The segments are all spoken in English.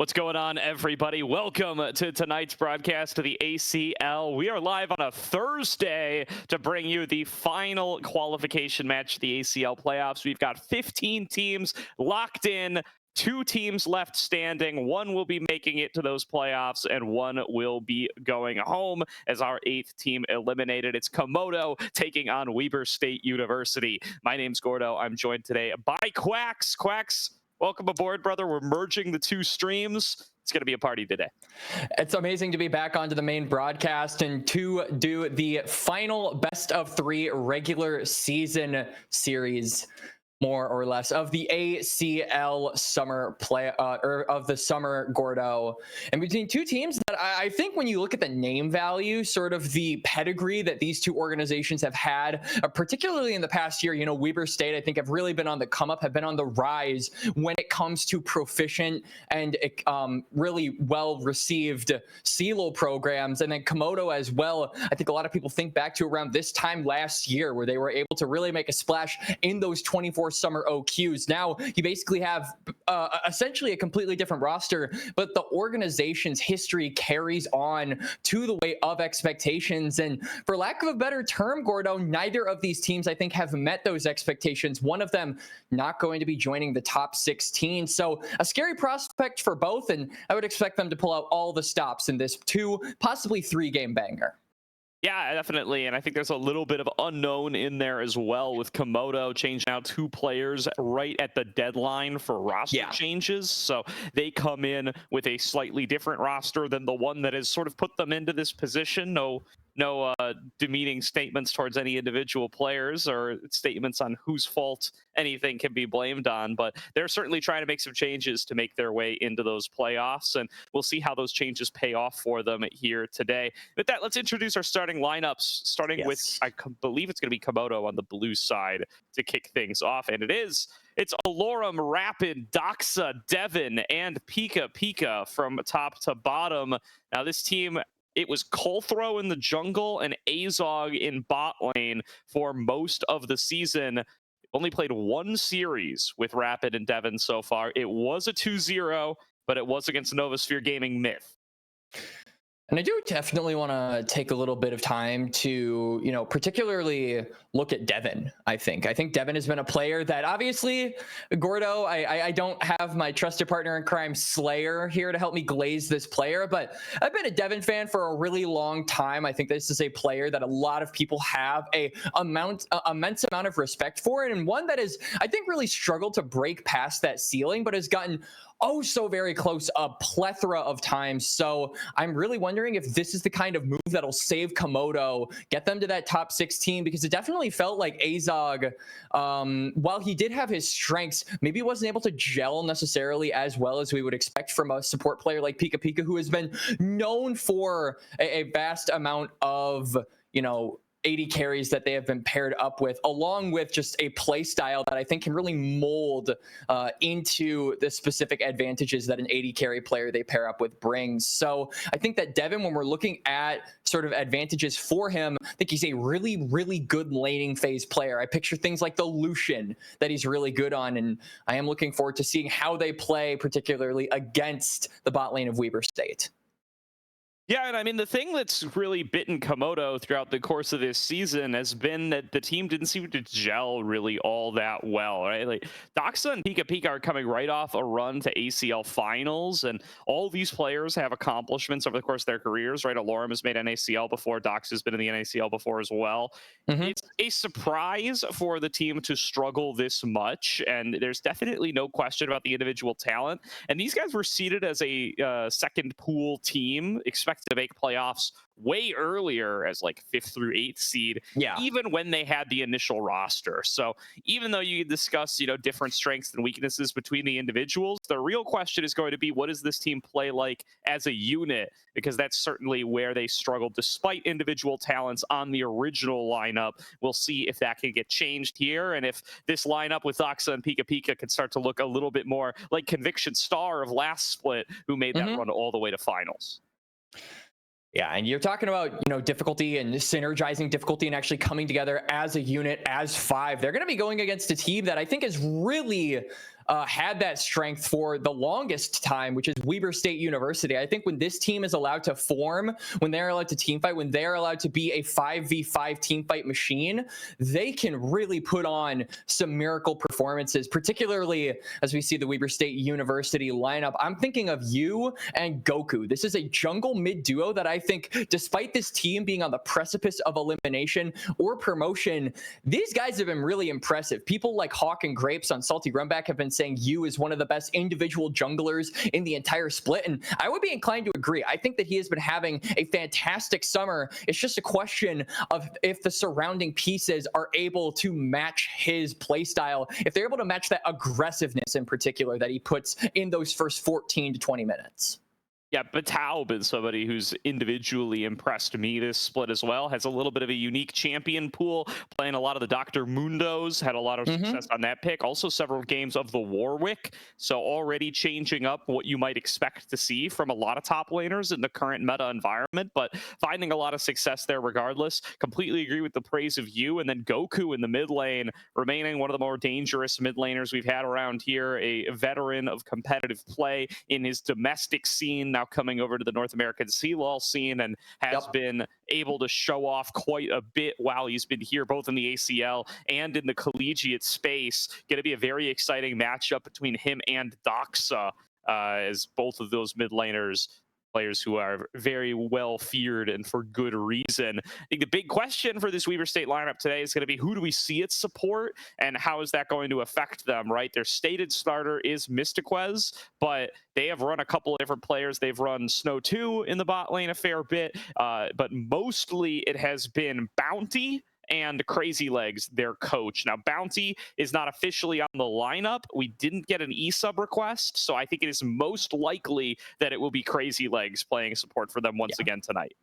What's going on, everybody? Welcome to tonight's broadcast of the ACL. We are live on a Thursday to bring you the final qualification match of the ACL playoffs. We've got 15 teams locked in, 2 teams left standing. 1 will be making it to those playoffs, and 1 will be going home as our 8th team eliminated. It's Komodo taking on Weber State University. My name's Gordo. I'm joined today by Quacks. Quacks, welcome aboard, brother. We're merging the 2 streams. It's going to be a party today. It's amazing to be back onto the main broadcast and to do the final best of 3 regular season series, more or less, of the ACL summer play, or of the summer, Gordo, and between 2 teams that I think when you look at the name value, sort of the pedigree that these 2 organizations have had, particularly in the past year, Weber State, I think, have really been on the come up, have been on the rise when it comes to proficient and really well received CELO programs. And then Komodo as well. I think a lot of people think back to around this time last year where they were able to really make a splash in those 24 summer OQs. Now you basically have essentially a completely different roster, but the organization's history carries on to the way of expectations. And for lack of a better term, Gordo, neither of these teams, I think, have met those expectations. One of them not going to be joining the top 16. So a scary prospect for both. And I would expect them to pull out all the stops in this 2, possibly 3 game banger. Yeah, definitely. And I think there's a little bit of unknown in there as well, with Komodo changing out 2 players right at the deadline for roster changes. So they come in with a slightly different roster than the one that has sort of put them into this position. No demeaning statements towards any individual players or statements on whose fault anything can be blamed on, but they're certainly trying to make some changes to make their way into those playoffs, and we'll see how those changes pay off for them here today. With that, let's introduce our starting lineups, starting with, I believe it's going to be Komodo on the blue side to kick things off, and it's Alorum, Rapid, Doxa, Devin, and Pika Pika from top to bottom. Now this team, it was Colthrow in the jungle and Azog in bot lane for most of the season. Only played 1 series with Rapid and Devin so far. It was a 2-0, but it was against Novosphere Gaming Myth. And I do definitely want to take a little bit of time to, particularly look at Devin, I think. Devin has been a player that, obviously, Gordo, I don't have my trusted partner in crime, Slayer, here to help me glaze this player, but I've been a Devin fan for a really long time. I think this is a player that a lot of people have a immense amount of respect for, and one that is, I think, really struggled to break past that ceiling, but has gotten so very close a plethora of times. So I'm really wondering if this is the kind of move that'll save Komodo, get them to that top 16, because it definitely felt like Azog, while he did have his strengths, maybe wasn't able to gel necessarily as well as we would expect from a support player like Pika Pika, who has been known for a vast amount of, 80 carries that they have been paired up with, along with just a play style that I think can really mold into the specific advantages that an 80 carry player they pair up with brings. So I think that Devin, when we're looking at sort of advantages for him, I think he's a really, really good laning phase player. I picture things like the Lucian that he's really good on, and I am looking forward to seeing how they play, particularly against the bot lane of Weber State. Yeah, and I mean, the thing that's really bitten Komodo throughout the course of this season has been that the team didn't seem to gel really all that well, right? Like, Doxa and Pika Pika are coming right off a run to ACL finals, and all these players have accomplishments over the course of their careers, right? Alorum has made NACL before, Doxa's been in the NACL before as well. It's a surprise for the team to struggle this much, and there's definitely no question about the individual talent. And these guys were seeded as a second pool team, expected to make playoffs way earlier as like 5th through 8th seed, even when they had the initial roster. So even though you discuss, different strengths and weaknesses between the individuals, the real question is going to be, what does this team play like as a unit? Because that's certainly where they struggled despite individual talents on the original lineup. We'll see if that can get changed here, and if this lineup with Doxa and Pika Pika can start to look a little bit more like Conviction Star of last split, who made that run all the way to finals. Yeah, and you're talking about, difficulty and synergizing difficulty and actually coming together as a unit, as 5. They're going to be going against a team that I think is really had that strength for the longest time, which is Weber State University. I think when this team is allowed to form, when they're allowed to team fight, when they're allowed to be a 5v5 team fight machine, they can really put on some miracle performances, particularly as we see the Weber State University lineup. I'm thinking of you and Goku. This is a jungle mid duo that I think, despite this team being on the precipice of elimination or promotion, these guys have been really impressive. People like Hawk and Grapes on Salty Runback have been saying you is one of the best individual junglers in the entire split, and I would be inclined to agree. I think that he has been having a fantastic summer. It's just a question of if the surrounding pieces are able to match his playstyle, if they're able to match that aggressiveness in particular that he puts in those first 14 to 20 minutes. Yeah, Batab is somebody who's individually impressed me this split as well. Has a little bit of a unique champion pool, playing a lot of the Dr. Mundos, had a lot of success on that pick. Also several games of the Warwick, so already changing up what you might expect to see from a lot of top laners in the current meta environment, but finding a lot of success there regardless. Completely agree with the praise of you. And then Goku in the mid lane, remaining one of the more dangerous mid laners we've had around here, a veteran of competitive play in his domestic scene, now coming over to the North American CLOL scene, and has been able to show off quite a bit while he's been here, both in the ACL and in the collegiate space. Going to be a very exciting matchup between him and Doxa, as both of those mid laners, players who are very well feared and for good reason. I think the big question for this Weber State lineup today is going to be, who do we see at support and how is that going to affect them, right? Their stated starter is Mystiquez, but they have run a couple of different players. They've run Snow 2 in the bot lane a fair bit, but mostly it has been Bounty and Crazy Legs, their coach. Now, Bounty is not officially on the lineup. We didn't get an e-sub request, so I think it is most likely that it will be Crazy Legs playing support for them once again tonight.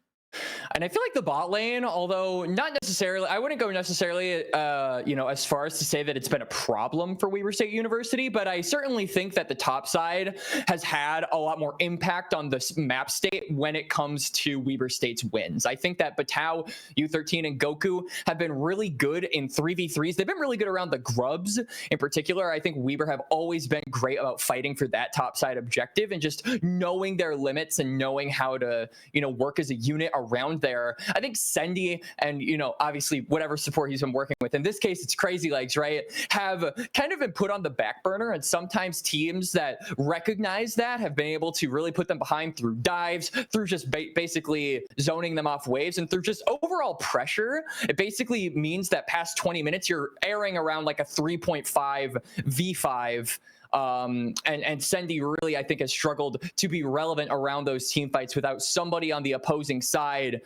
And I feel like the bot lane, although not necessarily, I wouldn't go necessarily, as far as to say that it's been a problem for Weber State University, but I certainly think that the top side has had a lot more impact on the map state when it comes to Weber State's wins. I think that Batao, U13, and Goku have been really good in 3v3s. They've been really good around the grubs in particular. I think Weber have always been great about fighting for that top side objective and just knowing their limits and knowing how to, work as a unit around there. I think Sendy and, obviously whatever support he's been working with, in this case, it's Crazy Legs, right, have kind of been put on the back burner. And sometimes teams that recognize that have been able to really put them behind through dives, through just basically zoning them off waves, and through just overall pressure. It basically means that past 20 minutes, you're airing around like a 3.5 V5. And Sendy really, I think, has struggled to be relevant around those team fights without somebody on the opposing side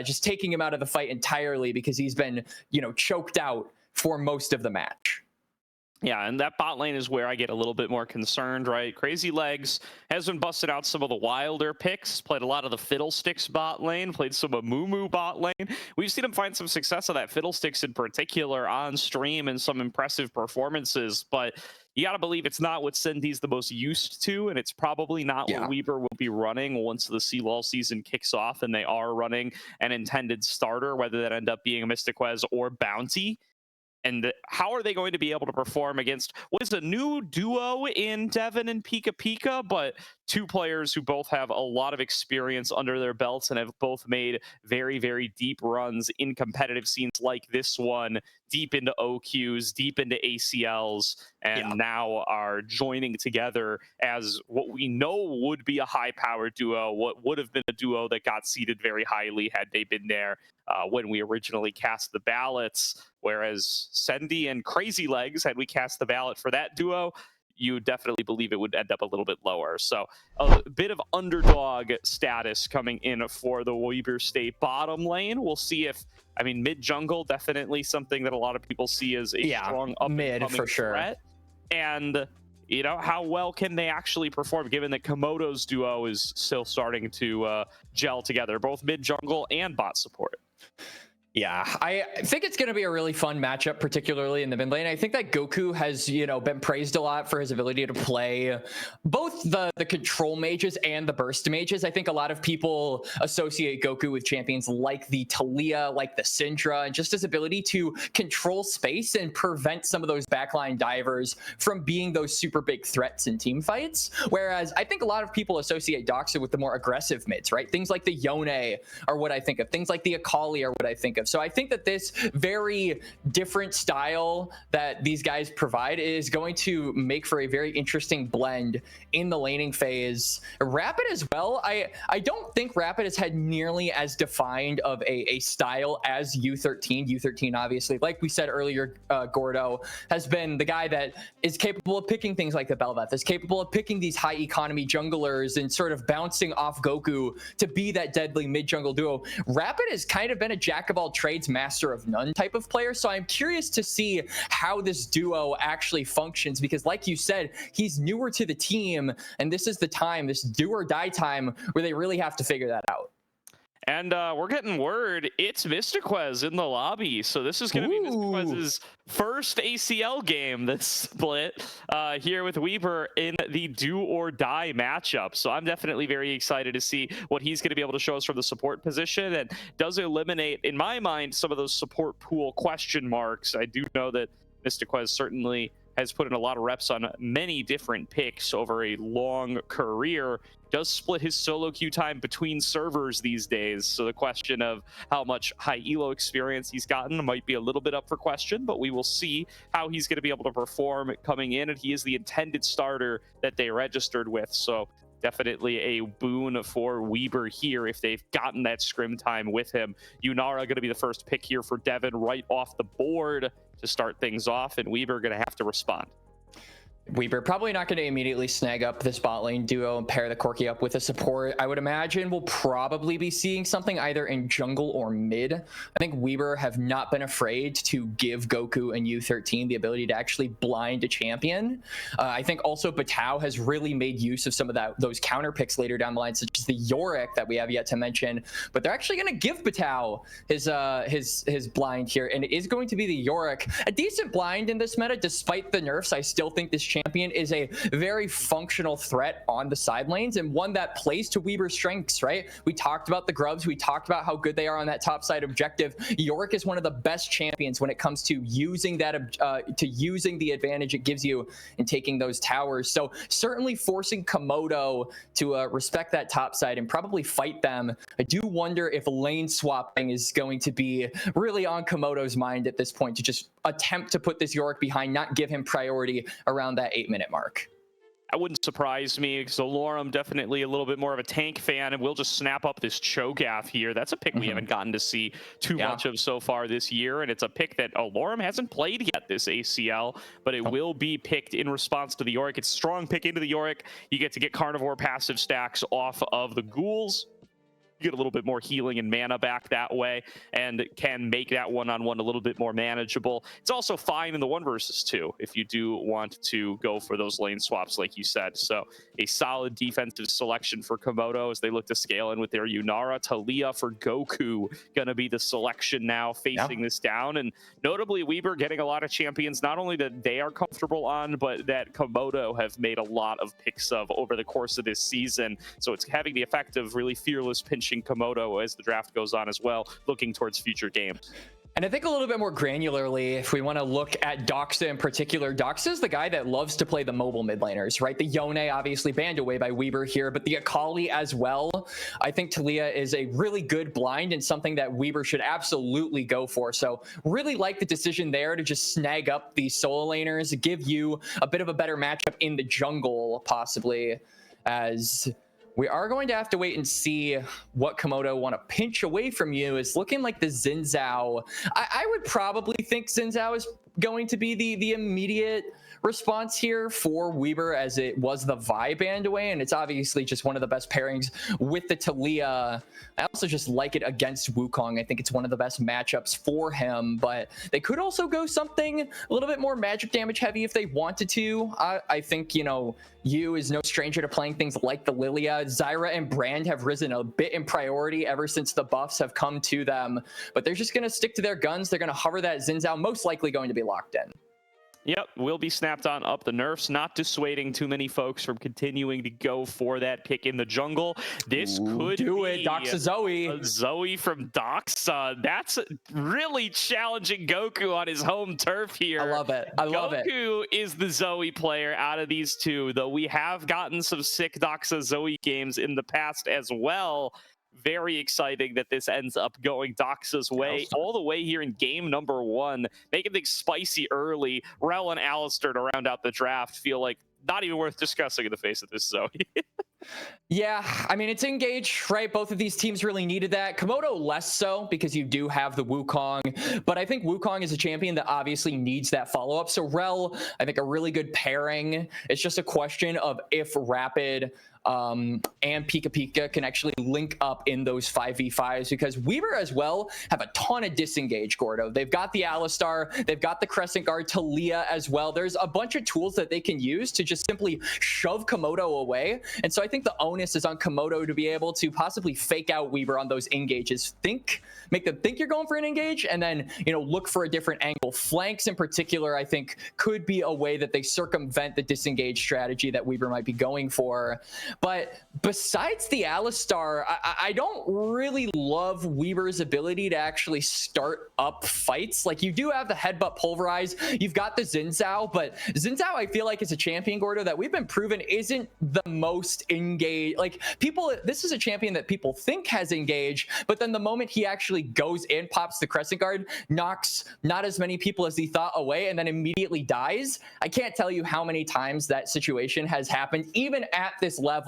just taking him out of the fight entirely, because he's been, choked out for most of the match. Yeah, and that bot lane is where I get a little bit more concerned, right? Crazy Legs has been busted out some of the wilder picks, played a lot of the Fiddlesticks bot lane, played some of Moo bot lane. We've seen him find some success on that Fiddlesticks in particular on stream and some impressive performances, but you got to believe it's not what Sendy's the most used to, and it's probably not what Weber will be running once the CLOL season kicks off and they are running an intended starter, whether that end up being a Mystiquez or Bounty. And how are they going to be able to perform against what is a new duo in Devin and Pika Pika, but two players who both have a lot of experience under their belts and have both made very, very deep runs in competitive scenes like this one, deep into OQs, deep into ACLs, and now are joining together as what we know would be a high-powered duo, what would have been a duo that got seeded very highly had they been there when we originally cast the ballots, whereas Sendy and Crazy Legs, had we cast the ballot for that duo, you definitely believe it would end up a little bit lower. So a bit of underdog status coming in for the Weber State bottom lane. We'll see if, mid jungle, definitely something that a lot of people see as a strong up mid for sure threat. And how well can they actually perform, given that Komodo's duo is still starting to gel together, both mid jungle and bot support? Yeah, I think it's going to be a really fun matchup, particularly in the mid lane. I think that Goku has, been praised a lot for his ability to play both the control mages and the burst mages. I think a lot of people associate Goku with champions like the Talia, like the Syndra, and just his ability to control space and prevent some of those backline divers from being those super big threats in team fights. Whereas I think a lot of people associate Doxa with the more aggressive mids, right? Things like the Yone are what I think of. Things like the Akali are what I think of. So I think that this very different style that these guys provide is going to make for a very interesting blend in the laning phase. Rapid as well. I don't think Rapid has had nearly as defined of a style as U13. U13, obviously, like we said earlier, Gordo has been the guy that is capable of picking things like the Bel'Veth, is capable of picking these high economy junglers and sort of bouncing off Goku to be that deadly mid jungle duo. Rapid has kind of been a jack of all trades, master of none type of player. So I'm curious to see how this duo actually functions, because like you said, he's newer to the team, and this is the time, this do or die time, where they really have to figure that out. And we're getting word it's Mystiquez in the lobby. So this is going to be Mystiquez's first ACL game this split here with Weber in the do or die matchup. So I'm definitely very excited to see what he's going to be able to show us from the support position, and does eliminate, in my mind, some of those support pool question marks. I do know that Mystiquez certainly has put in a lot of reps on many different picks over a long career, does split his solo queue time between servers these days. So the question of how much high elo experience he's gotten might be a little bit up for question, but we will see how he's going to be able to perform coming in. And he is the intended starter that they registered with. So definitely a boon for Weber here if they've gotten that scrim time with him. Yunara going to be the first pick here for Devin right off the board to start things off, and Weber going to have to respond. Weber probably not going to immediately snag up this bot lane duo and pair the Corki up with a support. I would imagine we'll probably be seeing something either in jungle or mid. I think Weber have not been afraid to give Goku and U13 the ability to actually blind a champion. I think also Batao has really made use of some of those counter picks later down the line, such as the Yorick that we have yet to mention. But they're actually going to give Batao his blind here, and it is going to be the Yorick. A decent blind in this meta, despite the nerfs. I still think this champion is a very functional threat on the side lanes, and one that plays to Weber's strengths, right? We talked about the Grubs, we talked about how good they are on that top side objective. Yorick is one of the best champions when it comes to using that using the advantage it gives you in taking those towers. So certainly forcing Komodo to respect that top side and probably fight them. I do wonder if lane swapping is going to be really on Komodo's mind at this point, to just attempt to put this Yorick behind, not give him priority around that 8-minute mark. That wouldn't surprise me, because Alorum definitely a little bit more of a tank fan, and we'll just snap up this Cho'Gath here. That's a pick we haven't gotten to see too much of so far this year, and it's a pick that Alorum hasn't played yet this ACL, but it will be picked in response to the Yorick. It's a strong pick into the Yorick. You get to get Carnivore passive stacks off of the Ghouls. You get a little bit more healing and mana back that way, and can make that one-on-one a little bit more manageable. It's also fine in the 1 versus 2 if you do want to go for those lane swaps, like you said. So a solid defensive selection for Komodo as they look to scale in with their Yunara. Talia for Goku going to be the selection now facing this down. And notably, Weber getting a lot of champions, not only that they are comfortable on, but that Komodo have made a lot of picks of over the course of this season. So it's having the effect of really fearless pinching Komodo as the draft goes on as well, looking towards future games. And I think a little bit more granularly, if we want to look at Doxa in particular, Doxa is the guy that loves to play the mobile mid laners, right? The Yone obviously banned away by Weber here, but the Akali as well. I think Talia is a really good blind and something that Weber should absolutely go for. So really like the decision there to just snag up these solo laners, give you a bit of a better matchup in the jungle, possibly, as we are going to have to wait and see what Komodo want to pinch away from you. Is looking like the Xin Zhao. I would probably think Xin Zhao is going to be the immediate response here for Weber, as it was the Vi band away, and it's obviously just one of the best pairings with the Talia. I also just like it against Wukong. I think it's one of the best matchups for him, but they could also go something a little bit more magic damage heavy if they wanted to. I think, you know, Yu is no stranger to playing things like the Lilia. Zyra and Brand have risen a bit in priority ever since the buffs have come to them, but they're just going to stick to their guns. They're going to hover that Xin Zhao, most likely going to be locked in. Yep, will be snapped on up the nerfs, not dissuading too many folks from continuing to go for that pick in the jungle. This could do be it, Doxa Zoe. a Zoe from Doxa. That's really challenging Goku on his home turf here. I love it. I love it. Goku is the Zoe player out of these two, though we have gotten some sick Doxa Zoe games in the past as well. Very exciting that this ends up going Doxa's way all the way here in game number 1, making things spicy early. Rel and Alistair to round out the draft feel like not even worth discussing in the face of this Zoe. Yeah, I mean, it's engage, right? Both of these teams really needed that. Komodo less so, because you do have the Wukong, but I think Wukong is a champion that obviously needs that follow-up. So Rel, I think a really good pairing. It's just a question of if Rapid and Pika Pika can actually link up in those 5v5s, because Weaver as well have a ton of disengage, Gordo. They've got the Alistar, they've got the Crescent Guard, Talia as well. There's a bunch of tools that they can use to just simply shove Komodo away. And so I think the onus is on Komodo to be able to possibly fake out Weaver on those engages. Make them think you're going for an engage, and then, you know, look for a different angle. Flanks in particular, I think, could be a way that they circumvent the disengage strategy that Weaver might be going for. But besides the Alistar, I don't really love Weaver's ability to actually start up fights. Like, you do have the Headbutt Pulverize, you've got the Xin Zhao, but Xin Zhao, I feel like, is a champion, Gordo, that we've been proven isn't the most engaged. Like, this is a champion that people think has engaged, but then the moment he actually goes in, pops the Crescent Guard, knocks not as many people as he thought away, and then immediately dies. I can't tell you how many times that situation has happened, even at this level.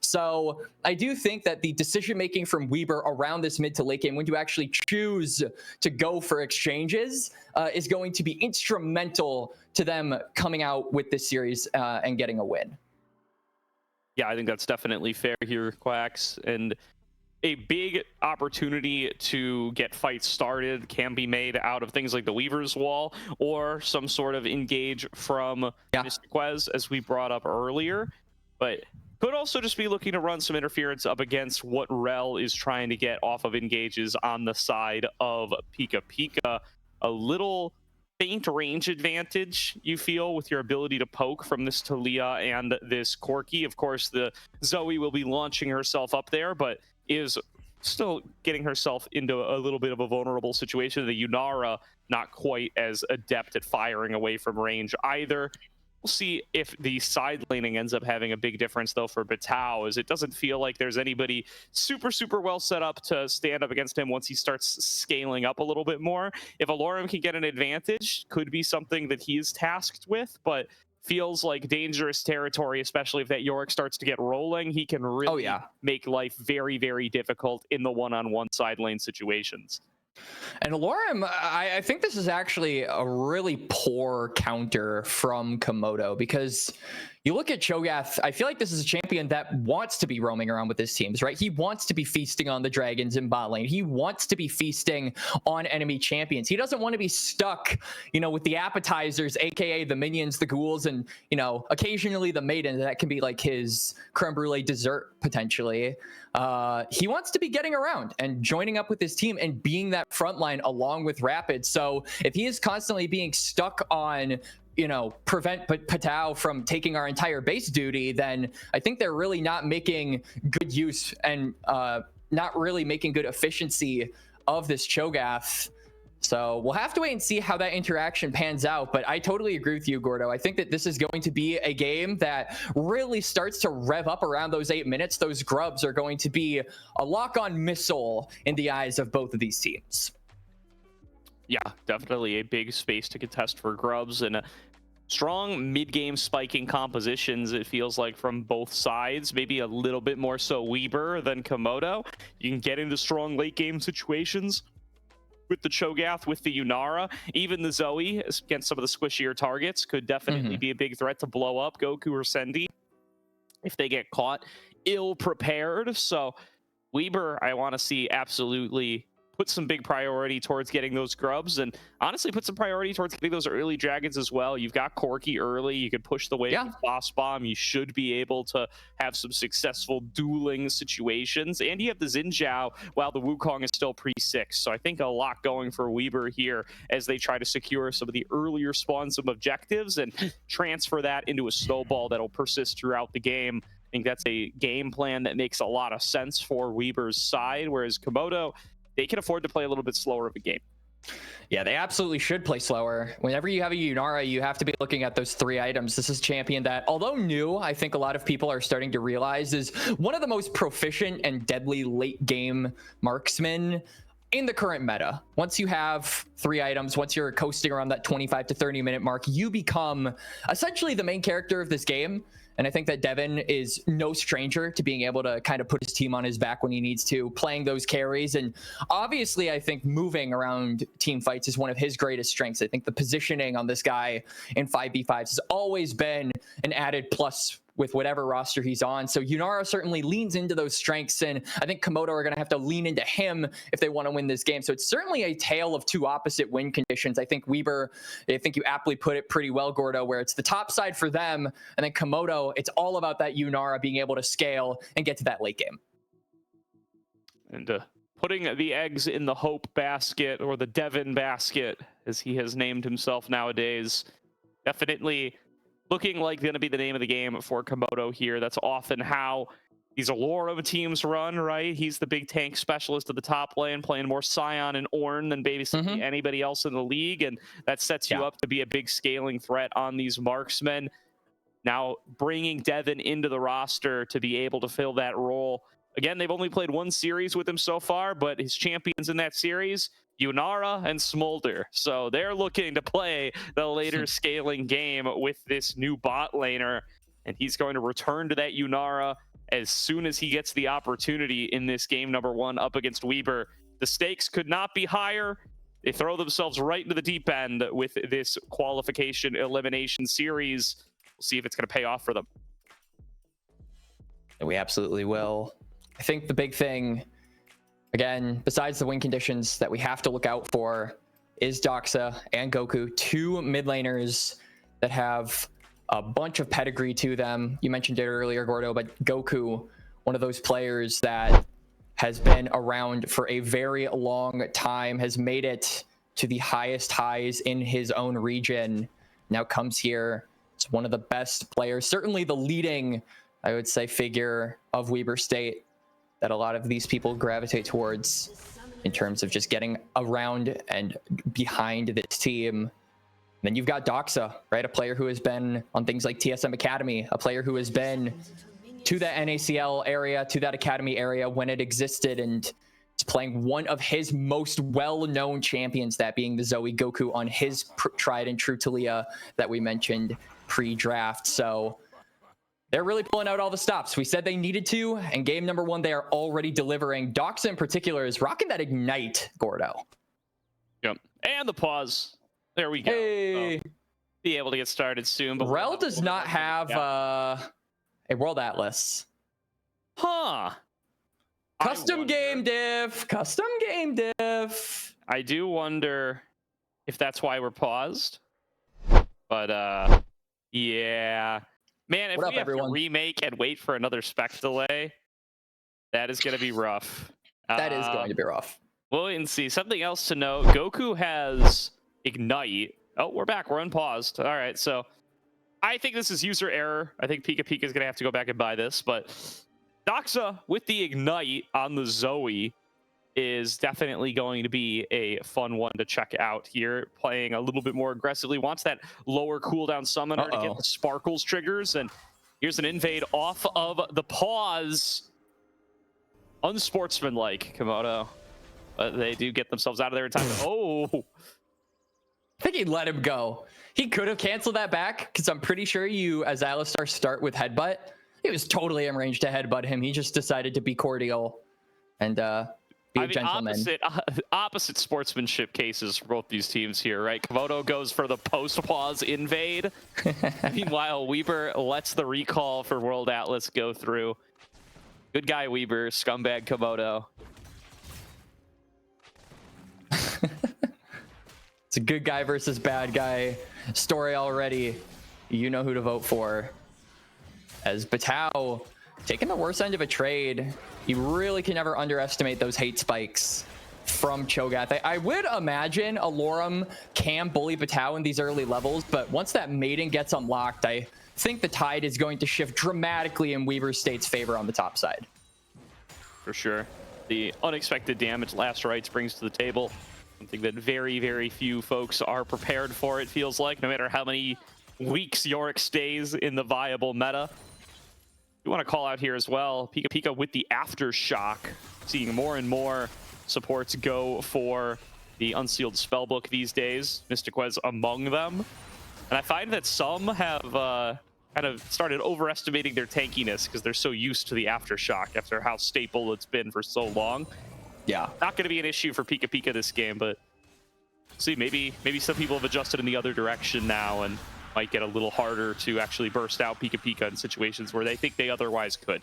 So I do think that the decision making from Weber around this mid to late game, when you actually choose to go for exchanges, is going to be instrumental to them coming out with this series and getting a win. Yeah, I think that's definitely fair here, Quacks. And a big opportunity to get fights started can be made out of things like the Weaver's Wall or some sort of engage from Mr. Quez, as we brought up earlier. But could also just be looking to run some interference up against what Rel is trying to get off of engages on the side of Pika Pika. A little faint range advantage, you feel, with your ability to poke from this Talia and this Corki. Of course, the Zoe will be launching herself up there, but is still getting herself into a little bit of a vulnerable situation. The Yunara not quite as adept at firing away from range either. We'll see if the side laning ends up having a big difference, though, for Batao, as it doesn't feel like there's anybody super well set up to stand up against him once he starts scaling up a little bit more. If Alorum can get an advantage, could be something that he's tasked with, but feels like dangerous territory, especially if that Yorick starts to get rolling. He can really make life very difficult in the one-on-one side lane situations. And Alorum, I think this is actually a really poor counter from Komodo, because you look at Cho'Gath, I feel like this is a champion that wants to be roaming around with his teams, right? He wants to be feasting on the dragons in bot lane. He wants to be feasting on enemy champions. He doesn't want to be stuck, you know, with the appetizers, aka the minions, the ghouls, and, you know, occasionally the maiden. That can be like his creme brulee dessert, potentially. He wants to be getting around and joining up with his team and being that front line along with Rapid. So if he is constantly being stuck on, you know, prevent Patao from taking our entire base duty, then I think they're really not making good use and not really making good efficiency of this Cho'Gath. So we'll have to wait and see how that interaction pans out. But I totally agree with you, Gordo. I think that this is going to be a game that really starts to rev up around those 8 minutes. Those grubs are going to be a lock-on missile in the eyes of both of these teams. Yeah, definitely a big space to contest for grubs, and strong mid-game spiking compositions, it feels like, from both sides. Maybe a little bit more so Weber than Komodo. You can get into strong late-game situations with the Cho'Gath, with the Yunara, even the Zoe against some of the squishier targets could definitely be a big threat to blow up Goku or Sendi if they get caught ill prepared. So Weber, I want to see absolutely put some big priority towards getting those grubs, and honestly put some priority towards getting those early dragons as well. You've got Corki early. You can push the wave with Boss Bomb. You should be able to have some successful dueling situations. And you have the Xin Zhao while the Wukong is still pre-6. So I think a lot going for Weber here as they try to secure some of the earlier spawns, some objectives, and transfer that into a snowball that'll persist throughout the game. I think that's a game plan that makes a lot of sense for Weber's side, whereas Komodo, they can afford to play a little bit slower of a game. Yeah, they absolutely should play slower. Whenever you have a Yunara, you have to be looking at those 3 items. This is a champion that, although new, I think a lot of people are starting to realize is one of the most proficient and deadly late game marksmen in the current meta. Once you have 3 items, once you're coasting around that 25 to 30 minute mark, you become essentially the main character of this game. And I think that Devin is no stranger to being able to kind of put his team on his back when he needs to, playing those carries. And obviously, I think moving around team fights is one of his greatest strengths. I think the positioning on this guy in 5v5s has always been an added plus with whatever roster he's on. So Yunara certainly leans into those strengths, and I think Komodo are going to have to lean into him if they want to win this game. So it's certainly a tale of 2 opposite win conditions. I think Weber, I think you aptly put it pretty well, Gordo, where it's the top side for them, and then Komodo, it's all about that Yunara being able to scale and get to that late game. And putting the eggs in the Hope basket, or the Devin basket, as he has named himself nowadays, definitely looking like going to be the name of the game for Komodo here. That's often how these Allura teams run, right? He's the big tank specialist of the top lane, playing more Scion and Ornn than basically anybody else in the league, and that sets you up to be a big scaling threat on these marksmen. Now, bringing Devin into the roster to be able to fill that role. Again, they've only played 1 series with him so far, but his champions in that series, Yunara and Smolder. So they're looking to play the later scaling game with this new bot laner, and he's going to return to that Yunara as soon as he gets the opportunity in this game number 1 up against Weber. The stakes could not be higher. They throw themselves right into the deep end with this qualification elimination series. We'll see if it's going to pay off for them. And we absolutely will. I think the big thing, again, besides the win conditions that we have to look out for, is Doxa and Goku, 2 mid laners that have a bunch of pedigree to them. You mentioned it earlier, Gordo, but Goku, one of those players that has been around for a very long time, has made it to the highest highs in his own region, now comes here. It's one of the best players, certainly the leading, I would say, figure of Weber State that a lot of these people gravitate towards in terms of just getting around and behind this team. Then you've got Doxa, right? A player who has been on things like TSM Academy, a player who has been to that NACL area, to that Academy area when it existed, and is playing one of his most well-known champions, that being the Zoe Goku on his tried and true Talia that we mentioned pre-draft. So they're really pulling out all the stops. We said they needed to, and game number 1, they are already delivering. Doxa in particular is rocking that Ignite, Gordo. Yep. And the pause. There we go. Hey. Be able to get started soon. But Rel does not have a World Atlas. Huh. Custom game diff. Custom game diff. I do wonder if that's why we're paused. But, yeah. Man, if we have to remake and wait for another spec delay, that is going to be rough. That is going to be rough. We'll wait and see. Something else to note, Goku has Ignite. Oh, we're back. We're unpaused. All right, so I think this is user error. I think Pika Pika is going to have to go back and buy this, but Doxa with the Ignite on the Zoe is definitely going to be a fun one to check out here. Playing a little bit more aggressively, wants that lower cooldown summoner to get the sparkles triggers, and here's an invade off of the pause. Unsportsmanlike, Komodo. But they do get themselves out of there in time. Oh! I think he'd let him go. He could have canceled that back, because I'm pretty sure you, as Alistar, start with Headbutt. He was totally in range to headbutt him. He just decided to be cordial. And Be I a mean, gentleman. opposite sportsmanship cases for both these teams here, right? Komodo goes for the post-pause invade. Meanwhile, Weber lets the recall for World Atlas go through. Good guy, Weber. Scumbag, Komodo. It's a good guy versus bad guy story already. You know who to vote for. As Batao taking the worst end of a trade, you really can never underestimate those hate spikes from Cho'Gath. I would imagine Alorum can bully Batao in these early levels, but once that maiden gets unlocked, I think the tide is going to shift dramatically in Weaver State's favor on the top side. For sure. The unexpected damage Last Rites brings to the table. Something that very, very few folks are prepared for, it feels like, no matter how many weeks Yorick stays in the viable meta. You want to call out here as well, Pika Pika with the Aftershock, seeing more and more supports go for the Unsealed Spellbook these days, Mystic Wes among them. And I find that some have kind of started overestimating their tankiness because they're so used to the Aftershock after how staple it's been for so long. Yeah. Not going to be an issue for Pika Pika this game, but see, maybe some people have adjusted in the other direction now and might get a little harder to actually burst out Pika Pika in situations where they think they otherwise could.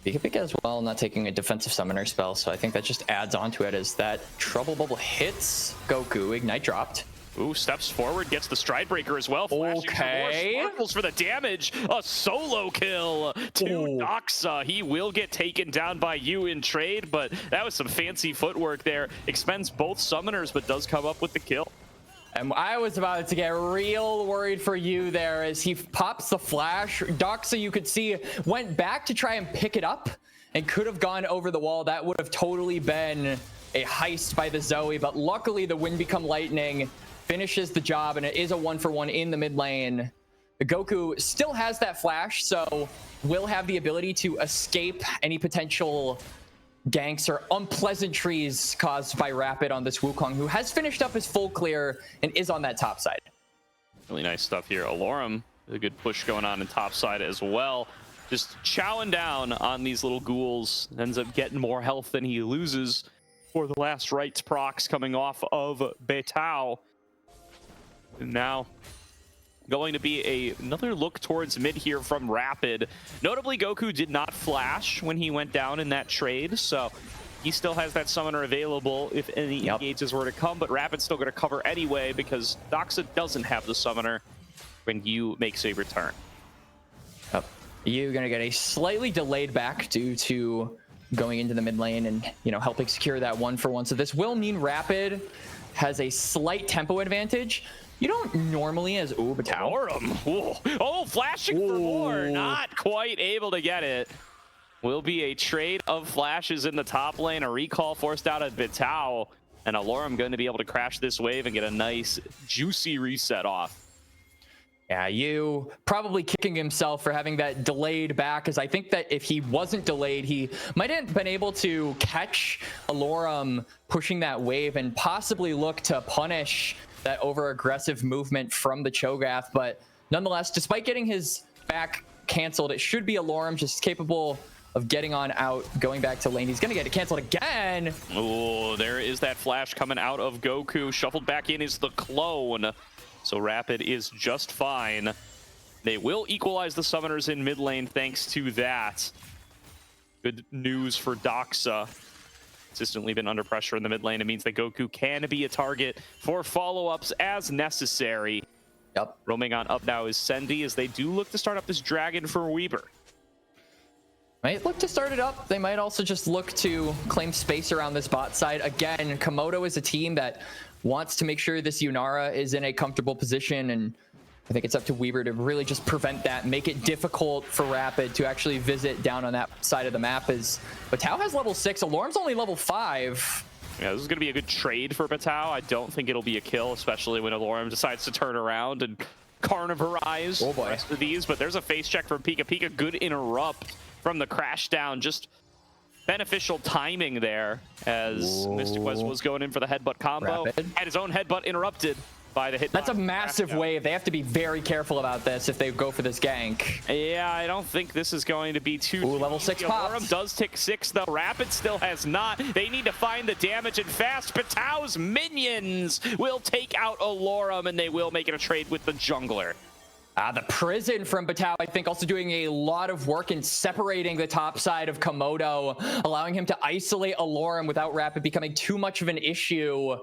Pika Pika as well, not taking a defensive summoner spell, so I think that just adds on to it as that Trouble Bubble hits Goku. Ignite dropped. Ooh, steps forward, gets the Stride Breaker as well. Flashing Okay. some more sparkles for the damage. A solo kill to Doxa. He will get taken down by you in trade, but that was some fancy footwork there. Expends both summoners, but does come up with the kill. And I was about to get real worried for you there as he pops the flash. Doxa, you could see, went back to try and pick it up and could have gone over the wall. That would have totally been a heist by the Zoe, but luckily the Wind Become Lightning finishes the job, and it is a 1-for-1 in the mid lane. Goku still has that flash, so will have the ability to escape any potential ganks or unpleasantries caused by Rapid on this Wukong, who has finished up his full clear and is on that top side. Really nice stuff here. Alorum, a good push going on in top side as well. Just chowing down on these little ghouls. Ends up getting more health than he loses for the Last Rites procs coming off of Batao. And now going to be another look towards mid here from Rapid. Notably, Goku did not flash when he went down in that trade, so he still has that summoner available if any engages were to come, but Rapid's still going to cover anyway because Doxa doesn't have the summoner when Yu makes a return. Yu going to get a slightly delayed back due to going into the mid lane and, you know, helping secure that 1-for-1. So this will mean Rapid has a slight tempo advantage. You don't normally as Batao. Oh, flashing for more. Not quite able to get it. Will be a trade of flashes in the top lane. A recall forced out of Batao. And Alorum going to be able to crash this wave and get a nice, juicy reset off. Yeah, Yu probably kicking himself for having that delayed back, because I think that if he wasn't delayed, he might have been able to catch Alorum pushing that wave and possibly look to punish that over-aggressive movement from the Cho'Gath. But nonetheless, despite getting his back canceled, it should be Alorum just capable of getting on out, going back to lane. He's going to get it canceled again. Oh, there is that flash coming out of Goku. Shuffled back in is the clone. So Rapid is just fine. They will equalize the summoners in mid lane thanks to that. Good news for Doxa. Consistently been under pressure in the mid lane. It means that Goku can be a target for follow-ups as necessary. Yep. Roaming on up now is Sendy as they do look to start up this dragon for Weber. Might look to start it up. They might also just look to claim space around this bot side. Again, Komodo is a team that wants to make sure this Yunara is in a comfortable position, and I think it's up to Weaver to really just prevent that, make it difficult for Rapid to actually visit down on that side of the map. As Batao has level 6, Alorum's only level 5. Yeah, this is going to be a good trade for Batao. I don't think it'll be a kill, especially when Alorum decides to turn around and carnivorize the rest of these. But there's a face check from Pika Pika. Good interrupt from the crash down. Just beneficial timing there as Mystic West was going in for the headbutt combo. Had his own headbutt interrupted. by the hit. That's a massive wave. They have to be very careful about this if they go for this gank. Yeah, I don't think this is going to be too level 6 Alorum popped. does tick 6 though. Rapid still has not. They need to find the damage and fast. Patau's minions will take out Alorum, and they will make it a trade with the jungler. The prison from Batau, I think, also doing a lot of work in separating the top side of Komodo, allowing him to isolate Alorum without Rapid becoming too much of an issue.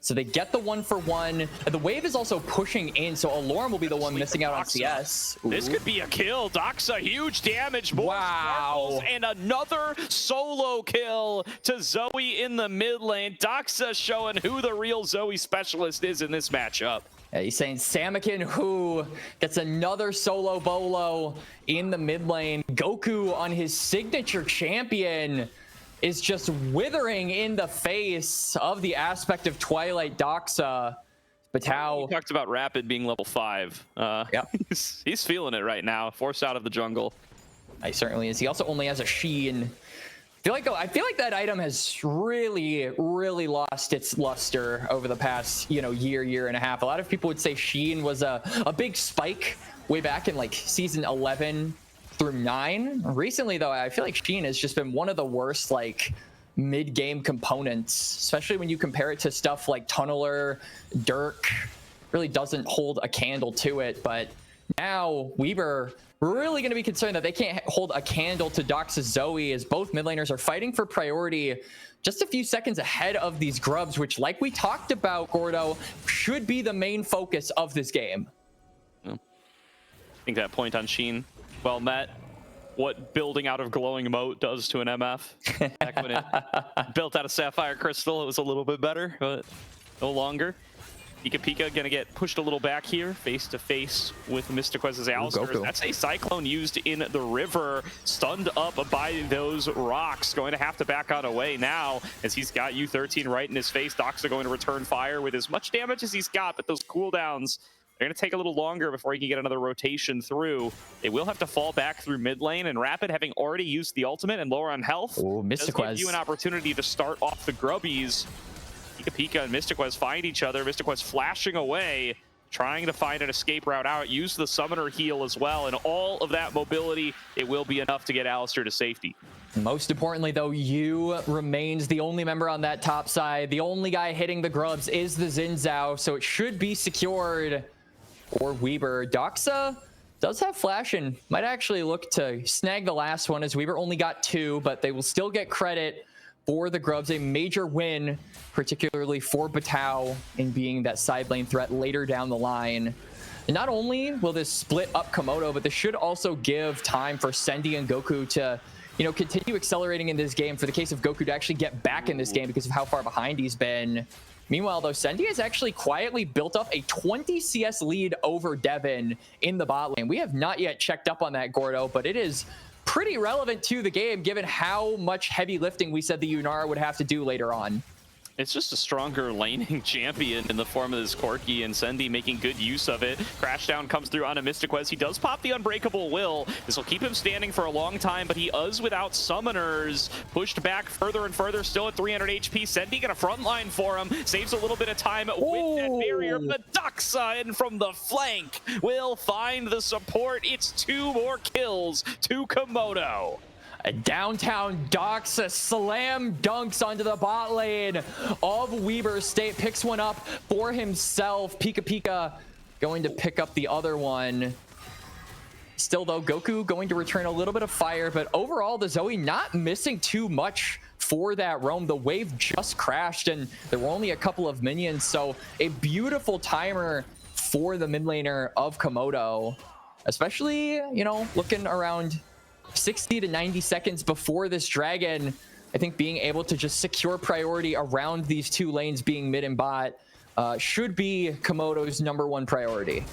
So they get the 1-for-1. The wave is also pushing in, so Alorum will be the one missing out on CS. This could be a kill. Doxa, huge damage. More wow. sparkles, and another solo kill to Zoe in the mid lane. Doxa showing who the real Zoe specialist is in this matchup. Yeah, he's saying Samakin, who gets another solo bolo in the mid lane. Goku on his signature champion is just withering in the face of the aspect of Twilight Doxa. Batau. We talked about Rapid being level 5. Yep. He's feeling it right now, forced out of the jungle. He certainly is. He also only has a Sheen. I feel like that item has really lost its luster over the past, year and a half. A lot of people would say Sheen was a big spike way back in like season 11 through 9. Recently, though, I feel like Sheen has just been one of the worst like mid-game components, especially when you compare it to stuff like Tunneler, Dirk. Really doesn't hold a candle to it. But now Weber really going to be concerned that they can't hold a candle to Doxa's Zoe, as both mid laners are fighting for priority just a few seconds ahead of these grubs, which, like we talked about, Gordo, should be the main focus of this game. I think that point on Sheen, well met. What building out of glowing moat does to an MF. Back when it built out of sapphire crystal, it was a little bit better, but no longer. Pika gonna get pushed a little back here, face to face with Mystiquez's Alistar. That's a Cyclone used in the river, stunned up by those rocks. Going to have to back on away now, as he's got U13 right in his face. Doxa going to return fire with as much damage as he's got, but those cooldowns, they're gonna take a little longer before he can get another rotation through. They will have to fall back through mid lane, and Rapid, having already used the ultimate and lower on health, does give you an opportunity to start off the grubbies. Pika and Mystiquez find each other. Mystiquez flashing away, trying to find an escape route out. Use the summoner heal as well, and all of that mobility, it will be enough to get Alistar to safety. Most importantly, though, Yu remains the only member on that top side. The only guy hitting the grubs is the Xin Zhao, so it should be secured for Weber. Doxa does have flash and might actually look to snag the last one, as Weber only got 2, but they will still get credit for the grubs. A major win, particularly for Batau, in being that side lane threat later down the line. And not only will this split up Komodo, but this should also give time for Sendy and Goku to, continue accelerating in this game, for the case of Goku to actually get back in this game because of how far behind he's been. Meanwhile, though, Sendy has actually quietly built up a 20 CS lead over Devin in the bot lane. We have not yet checked up on that, Gordo, but it is pretty relevant to the game, given how much heavy lifting we said the Yunara would have to do later on. It's just a stronger laning champion in the form of this Corki, and Sendy making good use of it. Crashdown comes through on a Mystiquez. He does pop the Unbreakable Will. This will keep him standing for a long time, but he is without summoners. Pushed back further and further, still at 300 HP. Sendy got a frontline for him. Saves a little bit of time with that barrier. But Doxa in from the flank will find the support. It's 2 more kills to Komodo. A downtown Doxa slam dunks onto the bot lane of Weber State. Picks one up for himself. Pika going to pick up the other one. Still, though, Goku going to return a little bit of fire, but overall, the Zoe not missing too much for that roam. The wave just crashed, and there were only a couple of minions, so a beautiful timer for the mid laner of Komodo, especially, looking around 60 to 90 seconds before this dragon. I think being able to just secure priority around these 2 lanes, being mid and bot, should be Komodo's #1 priority.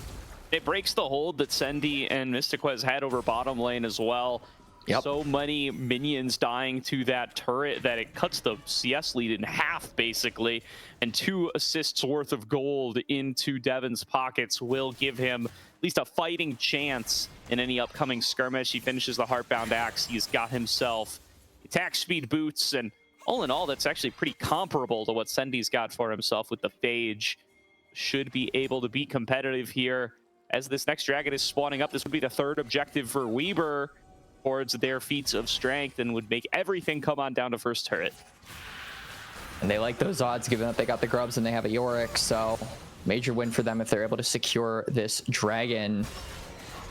It breaks the hold that Sendy and Mystiquez had over bottom lane as well. Yep. So many minions dying to that turret that it cuts the CS lead in half, basically. And 2 assists worth of gold into Devin's pockets will give him at least a fighting chance in any upcoming skirmish. He finishes the Heartbound Axe. He's got himself attack speed boots, and all in all, that's actually pretty comparable to what Sendy's got for himself with the Phage. should be able to be competitive here. As this next dragon is spawning up, this would be the third objective for Weber towards their feats of strength and would make everything come on down to first turret. And they like those odds, given that they got the grubs and they have a Yorick, so major win for them if they're able to secure this dragon.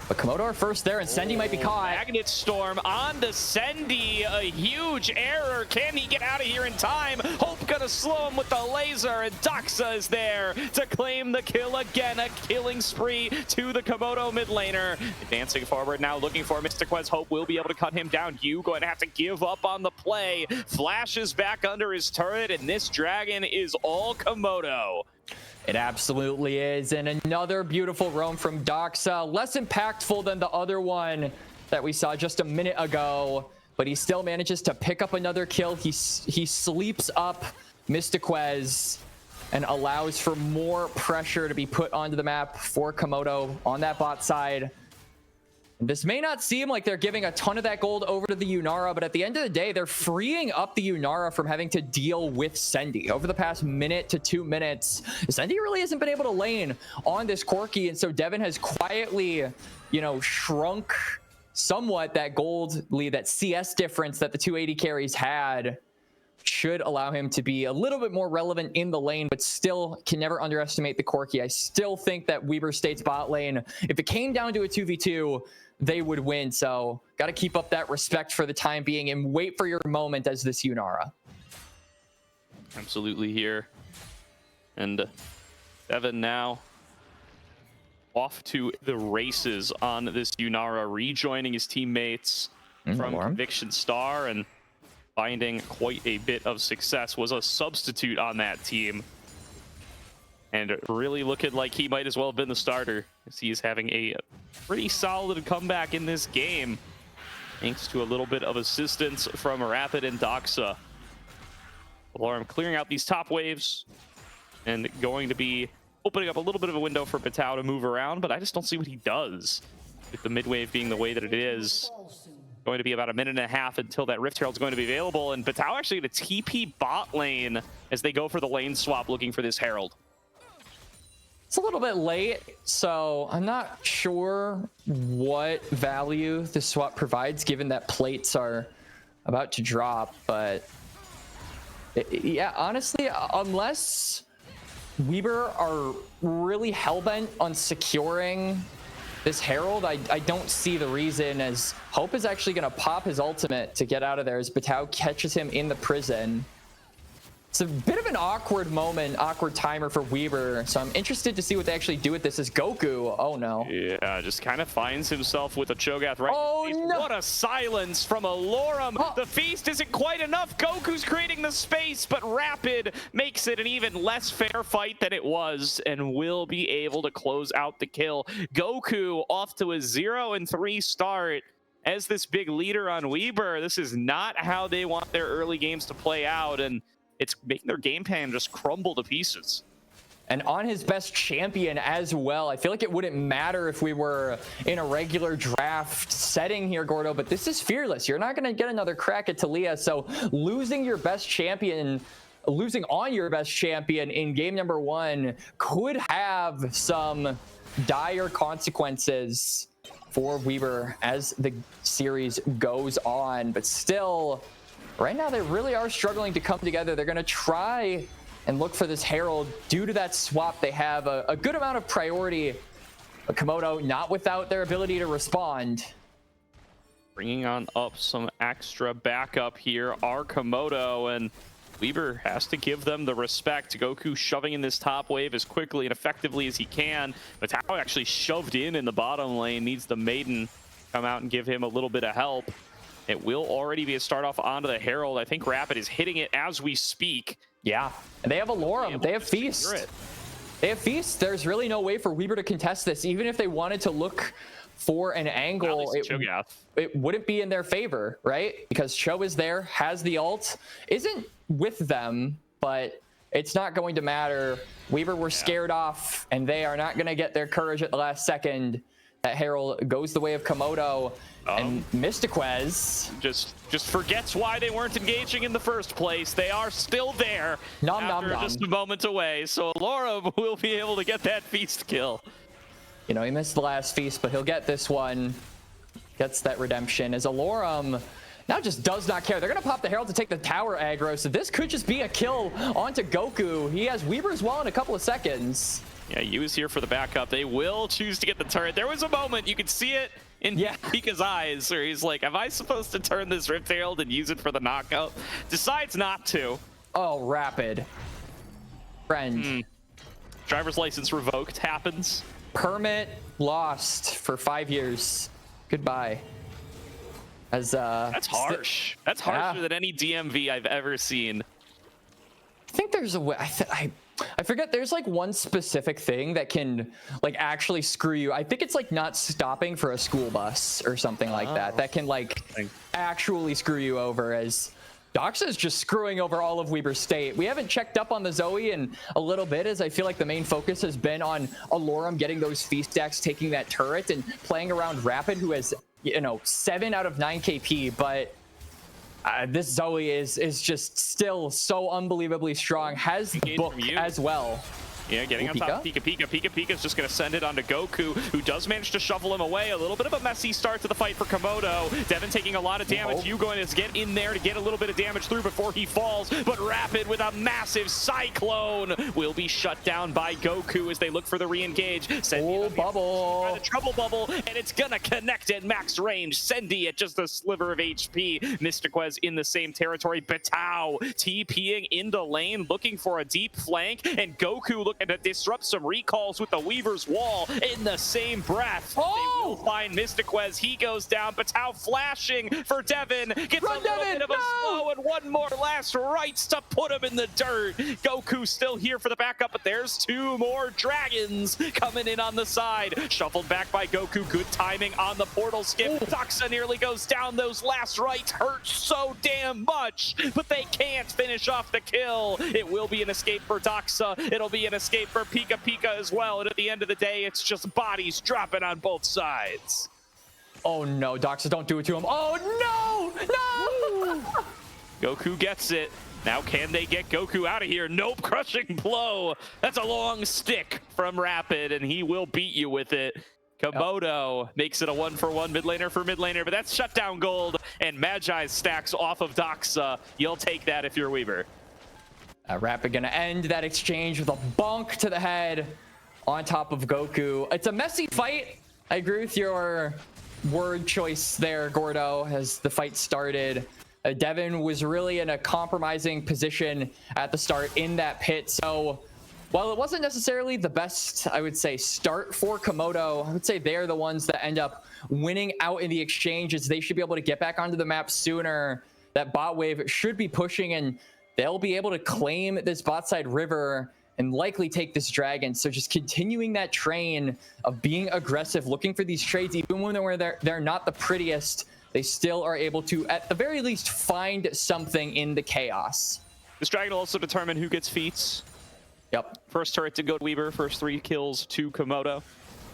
But Komodo are first there, and Sendy might be caught. Magnet Storm on to Sendy. A huge error. Can he get out of here in time? Hope gonna slow him with the laser, and Doxa is there to claim the kill again. A killing spree to the Komodo mid laner. Advancing forward now, looking for Mystic Quest. Hope will be able to cut him down. You going to have to give up on the play. Flashes back under his turret, and this dragon is all Komodo. It absolutely is, and another beautiful roam from Doxa. Less impactful than the other one that we saw just a minute ago, but he still manages to pick up another kill. He sleeps up Mystiquez and allows for more pressure to be put onto the map for Komodo on that bot side. This may not seem like they're giving a ton of that gold over to the Yunara, but at the end of the day, they're freeing up the Yunara from having to deal with Sendy. Over the past minute to 2 minutes, Sendy really hasn't been able to lane on this Corki, and so Devin has quietly, you know, shrunk somewhat that gold lead, that CS difference that the 280 carries had. Should allow him to be a little bit more relevant in the lane, but still can never underestimate the Corki. I still think that Weber State's bot lane, if it came down to a 2v2, they would win. So got to keep up that respect for the time being and wait for your moment as this Yunara. Absolutely here. And Devin now off to the races on this Yunara, rejoining his teammates from Conviction Star and finding quite a bit of success. Was a substitute on that team and really looking like he might as well have been the starter, as he is having a pretty solid comeback in this game thanks to a little bit of assistance from Rapid and Doxa. Alarm clearing out these top waves and going to be opening up a little bit of a window for Batao to move around, but I just don't see what he does with the mid wave being the way that it is. Going to be about a minute and a half until that Rift Herald's going to be available, and Batao actually going to TP bot lane as they go for the lane swap looking for this Herald. It's a little bit late, so I'm not sure what value this swap provides, given that plates are about to drop. But yeah, honestly, unless Weber are really hellbent on securing this Herald, I don't see the reason, as Hope is actually going to pop his ultimate to get out of there as Batao catches him in the prison. It's a bit of an awkward moment, awkward timer for Weber, so I'm interested to see what they actually do with this. As Goku, oh no. Yeah, just kind of finds himself with a Cho'Gath right in his face. No. What a silence from Alorum. The feast isn't quite enough. Goku's creating the space, but Rapid makes it an even less fair fight than it was and will be able to close out the kill. Goku off to a 0-3 start as this big leader on Weber. This is not how they want their early games to play out, and it's making their game plan just crumble to pieces. And on his best champion as well. I feel like it wouldn't matter if we were in a regular draft setting here, Gordo, but this is Fearless. You're not going to get another crack at Talia, so losing your best champion, losing on your best champion in game number 1 could have some dire consequences for Weber as the series goes on. But still, right now, they really are struggling to come together. They're going to try and look for this Herald. Due to that swap, they have a good amount of priority. But Komodo, not without their ability to respond. Bringing on up some extra backup here are Komodo, and Weber has to give them the respect. Goku shoving in this top wave as quickly and effectively as he can. Batao actually shoved in the bottom lane. Needs the Maiden come out and give him a little bit of help. It will already be a start off onto the Herald. I think Rapid is hitting it as we speak. Yeah, and they have Alorum. They have Feast. They have Feast. There's really no way for Weber to contest this. Even if they wanted to look for an angle, it wouldn't be in their favor, right? Because Cho is there, has the ult, isn't with them, but it's not going to matter. Weber were scared off, and they are not going to get their courage at the last second That Herald goes the way of Komodo, and Mystiquez just forgets why they weren't engaging in the first place. They are still there after just a moment away. So Alorum will be able to get that feast kill. You know, he missed the last feast, but he'll get this one. Gets that redemption as Alorum now just does not care. They're going to pop the Herald to take the tower aggro, so this could just be a kill onto Goku. He has Weaver as well in a couple of seconds. Yeah, Yu is here for the backup. They will choose to get the turret. There was a moment, you could see it in Pika's eyes, where he's like, am I supposed to turn this Rift Herald and use it for the knockout? Decides not to. Oh, Rapid. Friend. Driver's license revoked happens. Permit lost for 5 years. Goodbye. As that's harsh. That's harsher than any DMV I've ever seen. I think there's a way. I forget. There's like one specific thing that can like actually screw you. I think it's like not stopping for a school bus or something like that. That can like actually screw you over. As Doxa is just screwing over all of Weber State. We haven't checked up on the Zoe in a little bit, as I feel like the main focus has been on Alorum getting those feast stacks, taking that turret, and playing around Rapid, who has, you know, 7 out of 9 KP. But this Zoe is just still so unbelievably strong. Has the book as well. Yeah, getting on top of Pika. Pika's just going to send it onto Goku, who does manage to shuffle him away. A little bit of a messy start to the fight for Komodo. Devin taking a lot of damage. You going to get in there to get a little bit of damage through before he falls. But Rapid with a massive cyclone will be shut down by Goku as they look for the re-engage. Bubble. The trouble bubble, and it's going to connect at max range. Sendy at just a sliver of HP. Mystiquez in the same territory. Batao TPing into lane, looking for a deep flank, and Goku looking to disrupt some recalls with the Weaver's Wall in the same breath. They will find Mystiquez. He goes down. Batao flashing for Devin. Gets a little bit of a slow, and one more last rights to put him in the dirt. Goku still here for the backup, but there's 2 more dragons coming in on the side. Shuffled back by Goku. Good timing on the portal skip. Doxa nearly goes down. Those last rights hurt so damn much, but they can't finish off the kill. It will be an escape for Doxa. It'll be an escape for Pika as well, and at the end of the day, it's just bodies dropping on both sides. Oh no, Doxa, don't do it to him. Oh no, no! Goku gets it. Now can they get Goku out of here? Nope, crushing blow. That's a long stick from Rapid, and he will beat you with it. Komodo makes it a 1-for-1 mid laner for mid laner, but that's shutdown gold, and Magi stacks off of Doxa. You'll take that if you're Weaver. Rapid gonna end that exchange with a bonk to the head on top of Goku. It's a messy fight. I agree with your word choice there, Gordo, as the fight started. Devin was really in a compromising position at the start in that pit. So while it wasn't necessarily the best, I would say, start for Komodo, I would say they're the ones that end up winning out in the exchanges. They should be able to get back onto the map sooner. That bot wave should be pushing, and they'll be able to claim this bot side river and likely take this dragon. So just continuing that train of being aggressive, looking for these trades, even when they're not the prettiest, they still are able to, at the very least, find something in the chaos. This dragon will also determine who gets feats. Yep. First turret to go to Weaver, first 3 kills to Komodo.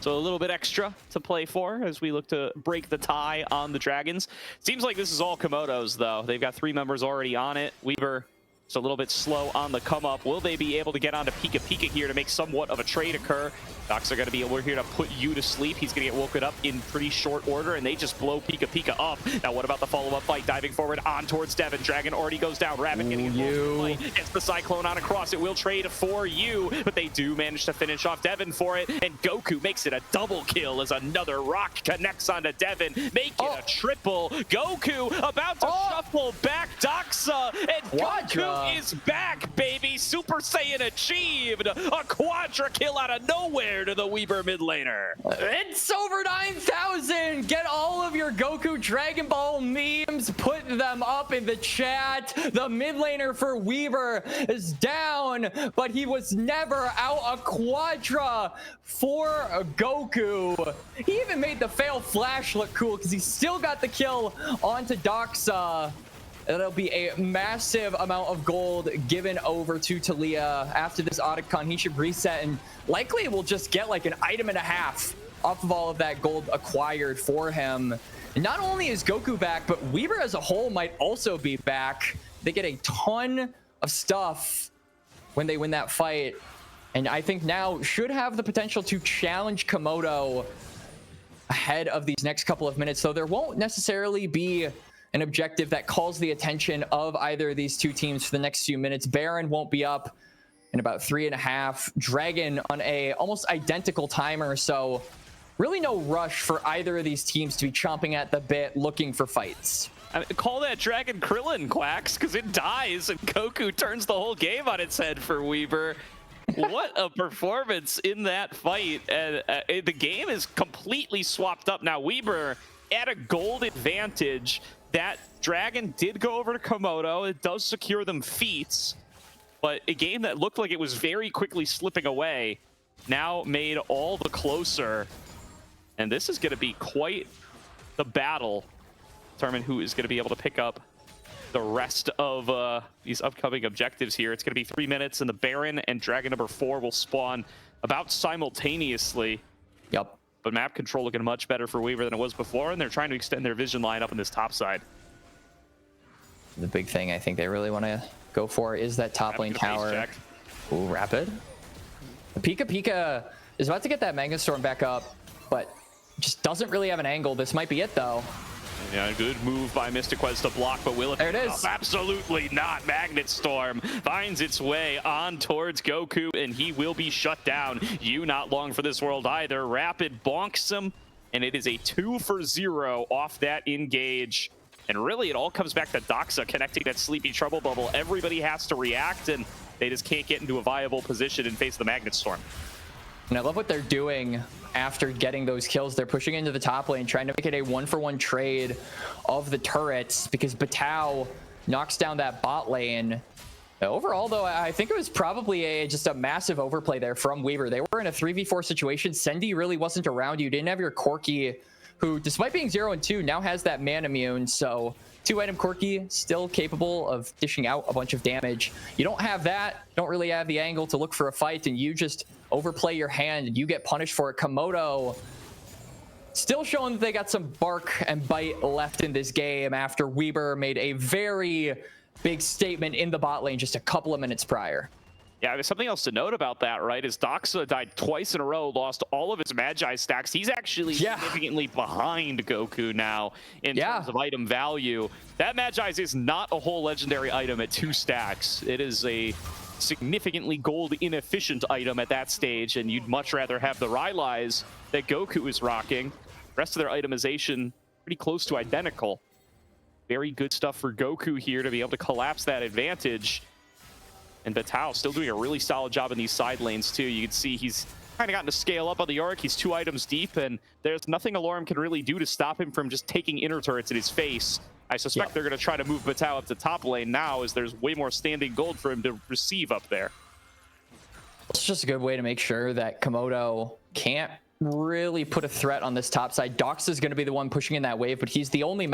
So a little bit extra to play for as we look to break the tie on the dragons. Seems like this is all Komodo's, though. They've got 3 members already on it. Weaver just a little bit slow on the come up. Will they be able to get onto Pika here to make somewhat of a trade occur? Docs are going to be able here to put you to sleep. He's going to get woken up in pretty short order, and they just blow Pika up. Now, what about the follow-up fight? Diving forward on towards Devin. Dragon already goes down. Rapid getting involved. Gets the Cyclone on across. It will trade for you, but they do manage to finish off Devin for it, and Goku makes it a double kill as another rock connects onto Devin, make it a triple. Goku about to shuffle back Doxa, and Goku is back, baby. Super Saiyan achieved. A quadra kill out of nowhere to the Weaver mid laner. It's over 9,000. Get all of your Goku Dragon Ball memes, put them up in the chat. The mid laner for Weaver is down, but he was never out. A quadra for Goku. He even made the fail flash look cool because he still got the kill onto Doxa. It'll be a massive amount of gold given over to Talia after this Otacon. He should reset and likely will just get like an item and a half off of all of that gold acquired for him. And not only is Goku back, but Weaver as a whole might also be back. They get a ton of stuff when they win that fight. And I think now should have the potential to challenge Komodo ahead of these next couple of minutes. So there won't necessarily be an objective that calls the attention of either of these two teams for the next few minutes. Baron won't be up in about 3.5. Dragon on a almost identical timer. So really no rush for either of these teams to be chomping at the bit looking for fights. I mean, call that Dragon Krillin, Quacks, because it dies and Goku turns the whole game on its head for Weaver. What a performance in that fight. And the game is completely swapped up now. Weaver at a gold advantage. That Dragon did go over to Komodo. It does secure them feats, but a game that looked like it was very quickly slipping away now made all the closer. And this is going to be quite the battle. Determine who is going to be able to pick up the rest of these upcoming objectives here. It's going to be 3 minutes, and the Baron and Dragon number 4 will spawn about simultaneously. Yep. But map control looking much better for Weaver than it was before, and they're trying to extend their vision line up on this top side. The big thing I think they really want to go for is that top lane tower. Ooh, Rapid. The Pika is about to get that Magnet Storm back up, but just doesn't really have an angle. This might be it, though. Yeah, good move by Mystic Quest to block, but will it? There it is. Absolutely not. Magnet Storm finds its way on towards Goku, and he will be shut down. You not long for this world either. Rapid bonks him, and it is a 2-for-0 off that engage. And really, it all comes back to Doxa connecting that Sleepy Trouble Bubble. Everybody has to react, and they just can't get into a viable position in face of the Magnet Storm. And I love what they're doing after getting those kills. They're pushing into the top lane, trying to make it a 1-for-1 trade of the turrets, because Batao knocks down that bot lane. Overall, though, I think it was probably just a massive overplay there from Weaver. They were in a 3v4 situation. Sendy really wasn't around. You didn't have your Corki, who, despite being 0-2, now has that man immune. So 2-item Corki, still capable of dishing out a bunch of damage. You don't have that, don't really have the angle to look for a fight, and you just overplay your hand and you get punished for it. Komodo still showing that they got some bark and bite left in this game after Weaver made a very big statement in the bot lane just a couple of minutes prior. Yeah, there's something else to note about that, right? Is Doxa died twice in a row, lost all of his Magi stacks. He's actually significantly behind Goku now in terms of item value. That Magi's is not a whole legendary item at 2 stacks. It is a significantly gold inefficient item at that stage, and you'd much rather have the Rylai's that Goku is rocking. Rest of their itemization pretty close to identical. Very good stuff for Goku here to be able to collapse that advantage. And Batao still doing a really solid job in these side lanes too. You can see he's kind of gotten to scale up on the Yorick. He's 2 items deep, and there's nothing Alorum can really do to stop him from just taking inner turrets in his face. I suspect they're going to try to move Batao up to top lane now, as there's way more standing gold for him to receive up there. It's just a good way to make sure that Komodo can't really put a threat on this top side. Dox is going to be the one pushing in that wave, but he's the only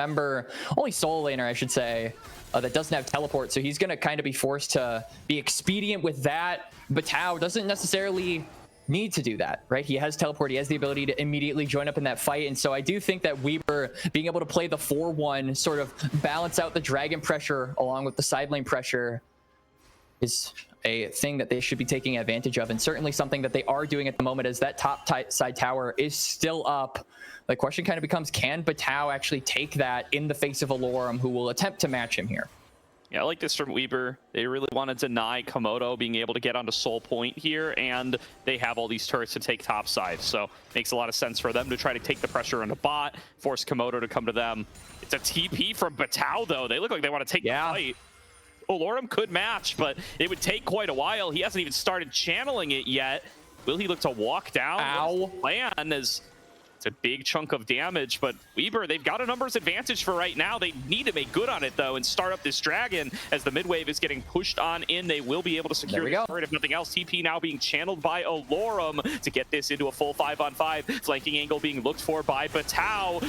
solo laner, I should say, that doesn't have teleport. So he's going to kind of be forced to be expedient with that. Batao doesn't necessarily need to do that, right? He has teleport. He has the ability to immediately join up in that fight. And so I do think that Weaver being able to play the 4-1, sort of balance out the dragon pressure along with the side lane pressure, is a thing that they should be taking advantage of, and certainly something that they are doing at the moment, as that top side tower is still up. The question kind of becomes, can Batao actually take that in the face of Alorum, who will attempt to match him here? Yeah, I like this from Weaver. They really want to deny Komodo being able to get onto Soul Point here, and they have all these turrets to take top side. So makes a lot of sense for them to try to take the pressure on the bot, force Komodo to come to them. It's a TP from Batao, though. They look like they want to take the fight. Alorum could match, but it would take quite a while. He hasn't even started channeling it yet. Will he look to walk down? Ow. Plan as It's a big chunk of damage, but Weber, they've got a numbers advantage for right now. They need to make good on it, though, and start up this dragon. As the mid wave is getting pushed on in, they will be able to secure the turret, if nothing else. TP now being channeled by Alorum to get this into a full 5-on-5. Flanking angle being looked for by Batau.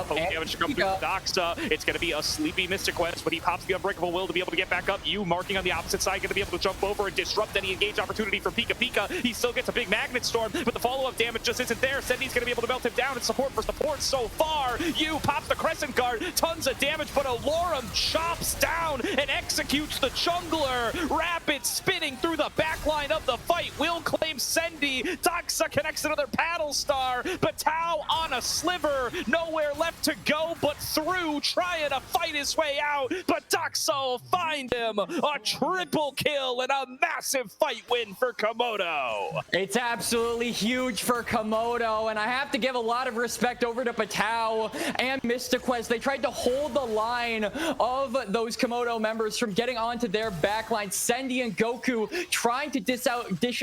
Damage to come through Doxa. It's going to be a sleepy Mystic Quest, but he pops the Unbreakable Will to be able to get back up. You marking on the opposite side, going to be able to jump over and disrupt any engage opportunity for Pika Pika. He still gets a big Magnet Storm, but the follow-up damage just isn't there. Sendi's going to be able to melt him down, and support for support so far. You pops the Crescent Guard, tons of damage, but Alorum chops down and executes the jungler. Rapid spinning through the back line of the fight will claim Sendi. Doxa connects another Paddle Star. Batau on a sliver, nowhere left to go but through, trying to fight his way out, but Doxa will find him. A triple kill and a massive fight win for Komodo. It's absolutely huge for Komodo, and I have to give a lot of respect over to Batau and Mystiquest. They tried to hold the line of those Komodo members from getting onto their backline. Sendi and Goku trying to dish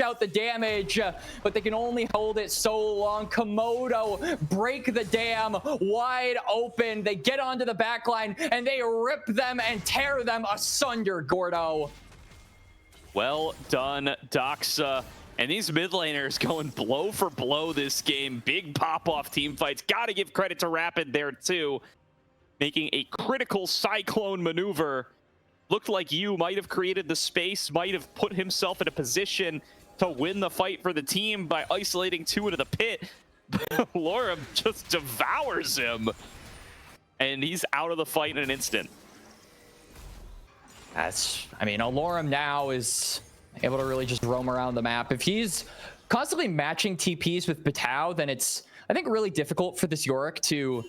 out the damage, but they can only hold it so long. Komodo break the dam wide open. They get onto the backline and they rip them and tear them asunder, Gordo. Well done, Doxa. And these mid laners going blow for blow this game. Big pop-off team fights. Gotta give credit to Rapid there too. Making a critical Cyclone maneuver. Looked like you might have created the space, might have put himself in a position to win the fight for the team by isolating two into the pit. Laura just devours him. And he's out of the fight in an instant. I mean, Alorum now is able to really just roam around the map. If he's constantly matching TPs with Batau, then it's, I think, really difficult for this Yorick to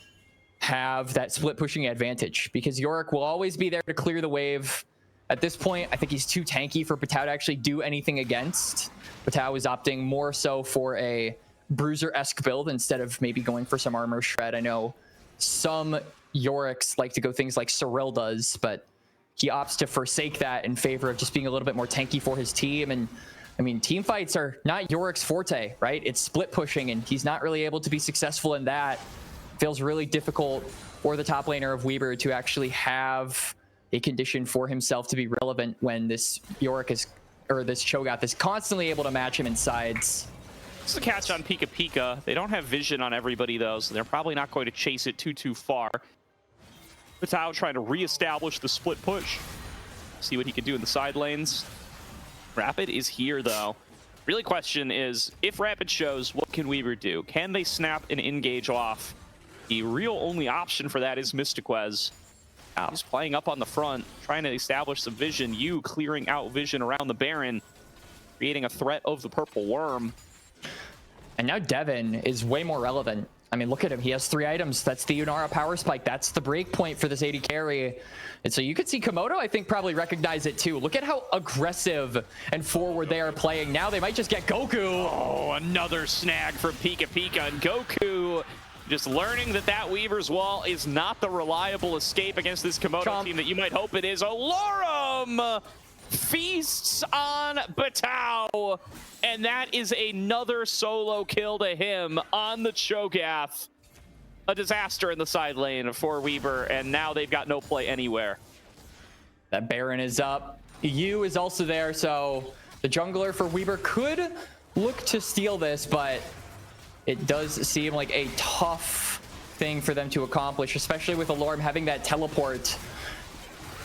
have that split pushing advantage, because Yorick will always be there to clear the wave. At this point, I think he's too tanky for Batau to actually do anything against. Batau is opting more so for a Bruiser-esque build instead of maybe going for some armor shred. I know some Yoricks like to go things like Cyril does, but he opts to forsake that in favor of just being a little bit more tanky for his team. And I mean, team fights are not Yorick's forte, right? It's split pushing, and he's not really able to be successful in that. Feels really difficult for the top laner of Weber to actually have a condition for himself to be relevant when this Yorick is, or this Cho'Gath is constantly able to match him in sides. This is a catch on Pika Pika. They don't have vision on everybody though, so they're probably not going to chase it too far. Batau trying to reestablish the split push. See what he can do in the side lanes. Rapid is here though. Really question is, if Rapid shows, what can Weaver do? Can they snap and engage off? The real only option for that is Mystiquez. He's playing up on the front, trying to establish some vision. You clearing out vision around the Baron, creating a threat of the purple worm. And now Devin is way more relevant. I mean, look at him. He has 3 items. That's the Yunara power spike. That's the break point for this AD carry. And so you could see Komodo, I think, probably recognize it too. Look at how aggressive and forward they are playing. Now they might just get Goku. Oh, another snag from Pika Pika. And Goku just learning that that Weaver's Wall is not the reliable escape against this Komodo team that you might hope it is. Alorum feasts on Batau, and that is another solo kill to him on the Cho'Gath. A disaster in the side lane for Weaver, and now they've got no play anywhere. That Baron is up. Yu is also there, so the jungler for Weaver could look to steal this, but it does seem like a tough thing for them to accomplish, especially with Alorum having that teleport.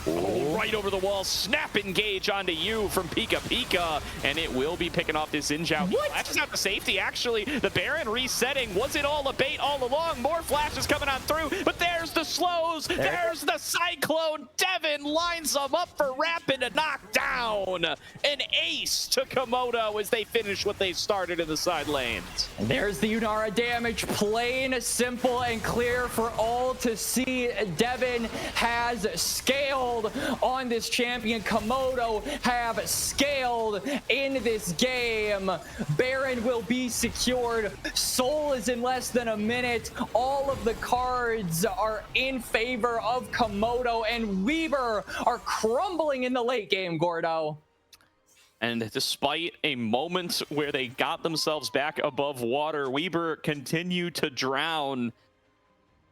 Oh, right over the wall, snap engage onto you from Pika Pika, and it will be picking off this Xin-Zhao. Flashes out the safety, actually. The Baron resetting. Was it all a bait all along? More flashes coming on through, but there's the slows. There's the Cyclone. Devin lines them up for Rapid to knock down. An ace to Komodo as they finish what they started in the side lanes. And there's the Yunara damage, plain, simple, and clear for all to see. Devin has scaled on this champion. Komodo have scaled in this game. Baron will be secured. Soul is in less than a minute. All of the cards are in favor of Komodo, and Weaver are crumbling in the late game, Gordo. And despite a moment where they got themselves back above water, Weber continued to drown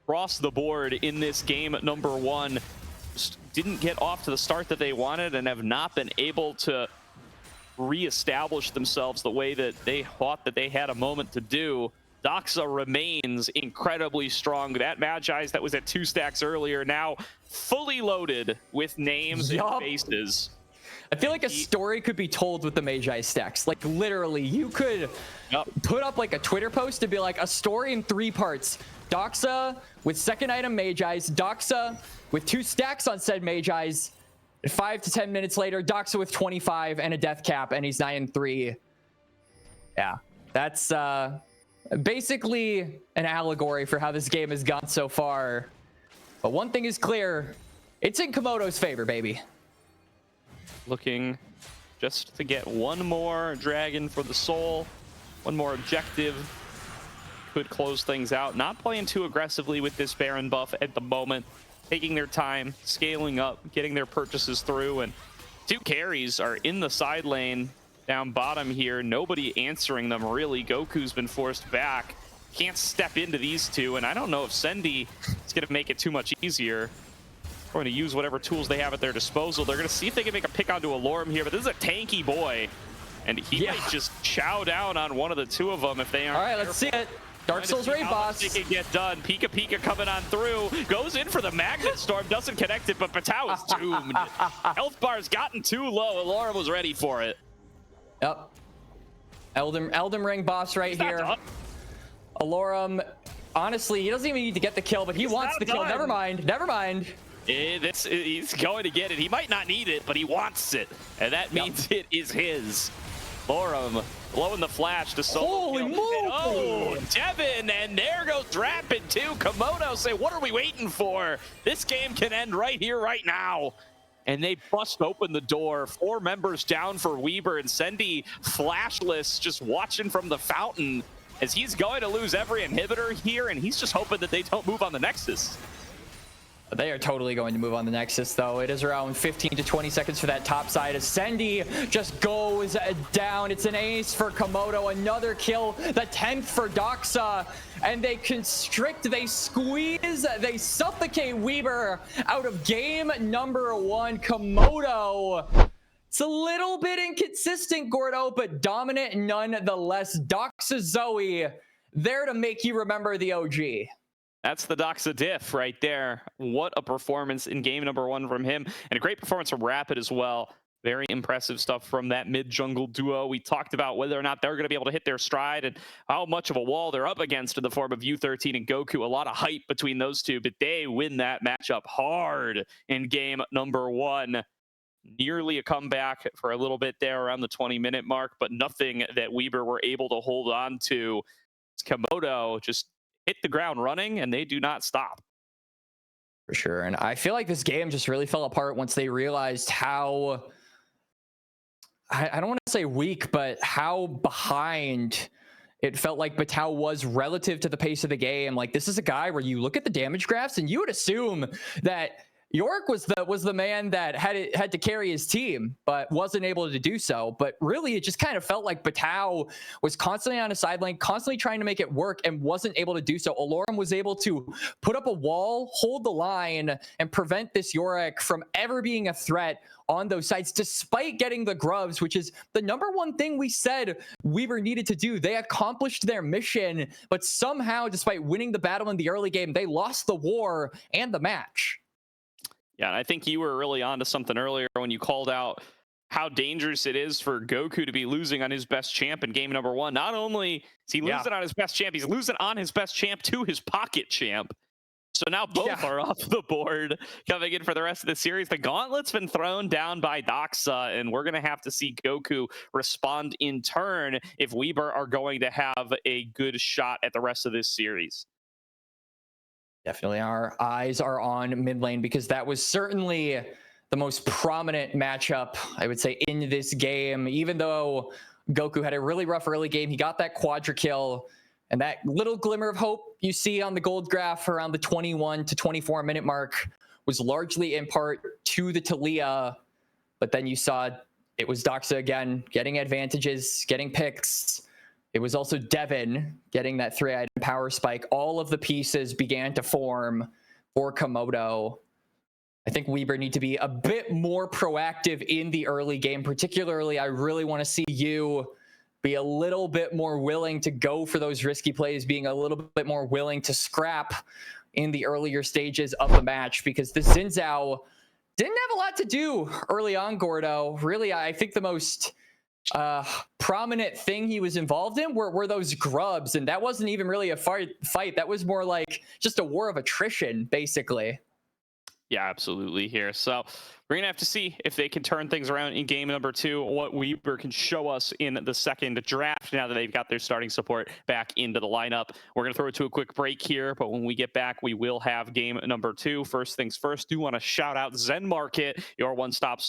across the board in this game number one. Just didn't get off to the start that they wanted and have not been able to reestablish themselves the way that they thought that they had a moment to do. Doxa remains incredibly strong. That Magi's that was at 2 stacks earlier, now fully loaded with names and faces. I feel like a story could be told with the Magi stacks. Like literally, you could put up like a Twitter post to be like a story in 3 parts. Doxa with second item Magi's, Doxa with 2 stacks on said Magi's. 5 to 10 minutes later, Doxa with 25 and a death cap, and he's 9-3. Yeah, that's basically an allegory for how this game has gone so far. But one thing is clear, it's in Komodo's favor, baby. Looking just to get one more dragon for the soul, one more objective. Could close things out. Not playing too aggressively with this Baron buff at the moment. Taking their time, scaling up, getting their purchases through, and 2 carries are in the side lane down bottom here. Nobody answering them really. Goku's been forced back. Can't step into these 2, and I don't know if Sendi is going to make it too much easier. Going to use whatever tools they have at their disposal. They're going to see if they can make a pick onto Alorum here, but this is a tanky boy, and he might just chow down on one of the 2 of them if they aren't. All right, let's see it. Dark Souls Raid boss. It can get done. Pika Pika coming on through. Goes in for the Magnet Storm. Doesn't connect it, but Patau is doomed. Health bar's gotten too low. Alorum was ready for it. Yep. Elden Ring boss right here. Alorum, honestly, he doesn't even need to get the kill, but he wants the kill. Never mind. Never mind. He's going to get it. He might not need it, but he wants it. And that means it is his. Alorum blowing the flash to solo. Holy moly! Oh, Devin, and there goes Rapid too. Komodo say, what are we waiting for? This game can end right here, right now. And they bust open the door. 4 members down for Weber, and Sendi flashless, just watching from the fountain as he's going to lose every inhibitor here, and he's just hoping that they don't move on the Nexus. They are totally going to move on the Nexus, though. It is around 15 to 20 seconds for that top side. As Sendi just goes down. It's an ace for Komodo. Another kill, the 10th for Doxa. And they constrict, they squeeze, they suffocate Weber out of game number 1. Komodo, it's a little bit inconsistent, Gordo, but dominant nonetheless. Doxa Zoe, there to make you remember the OG. That's the Doxa diff right there. What a performance in game number 1 from him, and a great performance from Rapid as well. Very impressive stuff from that mid-jungle duo. We talked about whether or not they're going to be able to hit their stride and how much of a wall they're up against in the form of U13 and Goku. A lot of hype between those 2, but they win that matchup hard in game number 1. Nearly a comeback for a little bit there around the 20-minute mark, but nothing that Weber were able to hold on to. Komodo just hit the ground running, and they do not stop. For sure. And I feel like this game just really fell apart once they realized how, I don't want to say weak, but how behind it felt like Patau was relative to the pace of the game. Like, this is a guy where you look at the damage graphs and you would assume that York was the man that had to carry his team, but wasn't able to do so. But really, it just kind of felt like Patau was constantly on a side lane, constantly trying to make it work, and wasn't able to do so. Alorum was able to put up a wall, hold the line, and prevent this Yorick from ever being a threat on those sides, despite getting the grubs, which is the number 1 thing we said Weaver needed to do. They accomplished their mission, but somehow, despite winning the battle in the early game, they lost the war and the match. Yeah, and I think you were really onto something earlier when you called out how dangerous it is for Goku to be losing on his best champ in game number 1. Not only is he losing on his best champ, he's losing on his best champ to his pocket champ. So now both are off the board coming in for the rest of the series. The gauntlet's been thrown down by Doxa, and we're going to have to see Goku respond in turn if Weber are going to have a good shot at the rest of this series. Definitely our eyes are on mid lane, because that was certainly the most prominent matchup, I would say, in this game. Even though Goku had a really rough early game, he got that quadra kill, and that little glimmer of hope you see on the gold graph around the 21 to 24 minute mark was largely in part to the Talia. But then you saw it was Doxa again getting advantages, getting picks. It was also Devin getting that 3-item power spike. All of the pieces began to form for Komodo. I think Weber need to be a bit more proactive in the early game. Particularly, I really want to see you be a little bit more willing to go for those risky plays, being a little bit more willing to scrap in the earlier stages of the match, because the Xin Zhao didn't have a lot to do early on, Gordo. Really, I think the most prominent thing he was involved in were those grubs, and that wasn't even really a fight. That was more like just a war of attrition, basically. Yeah, absolutely here. So we're going to have to see if they can turn things around in game number 2, what Weber can show us in the second draft now that they've got their starting support back into the lineup. We're going to throw it to a quick break here, but when we get back, we will have game number 2. First things first, do want to shout out Zen Market, your one-stop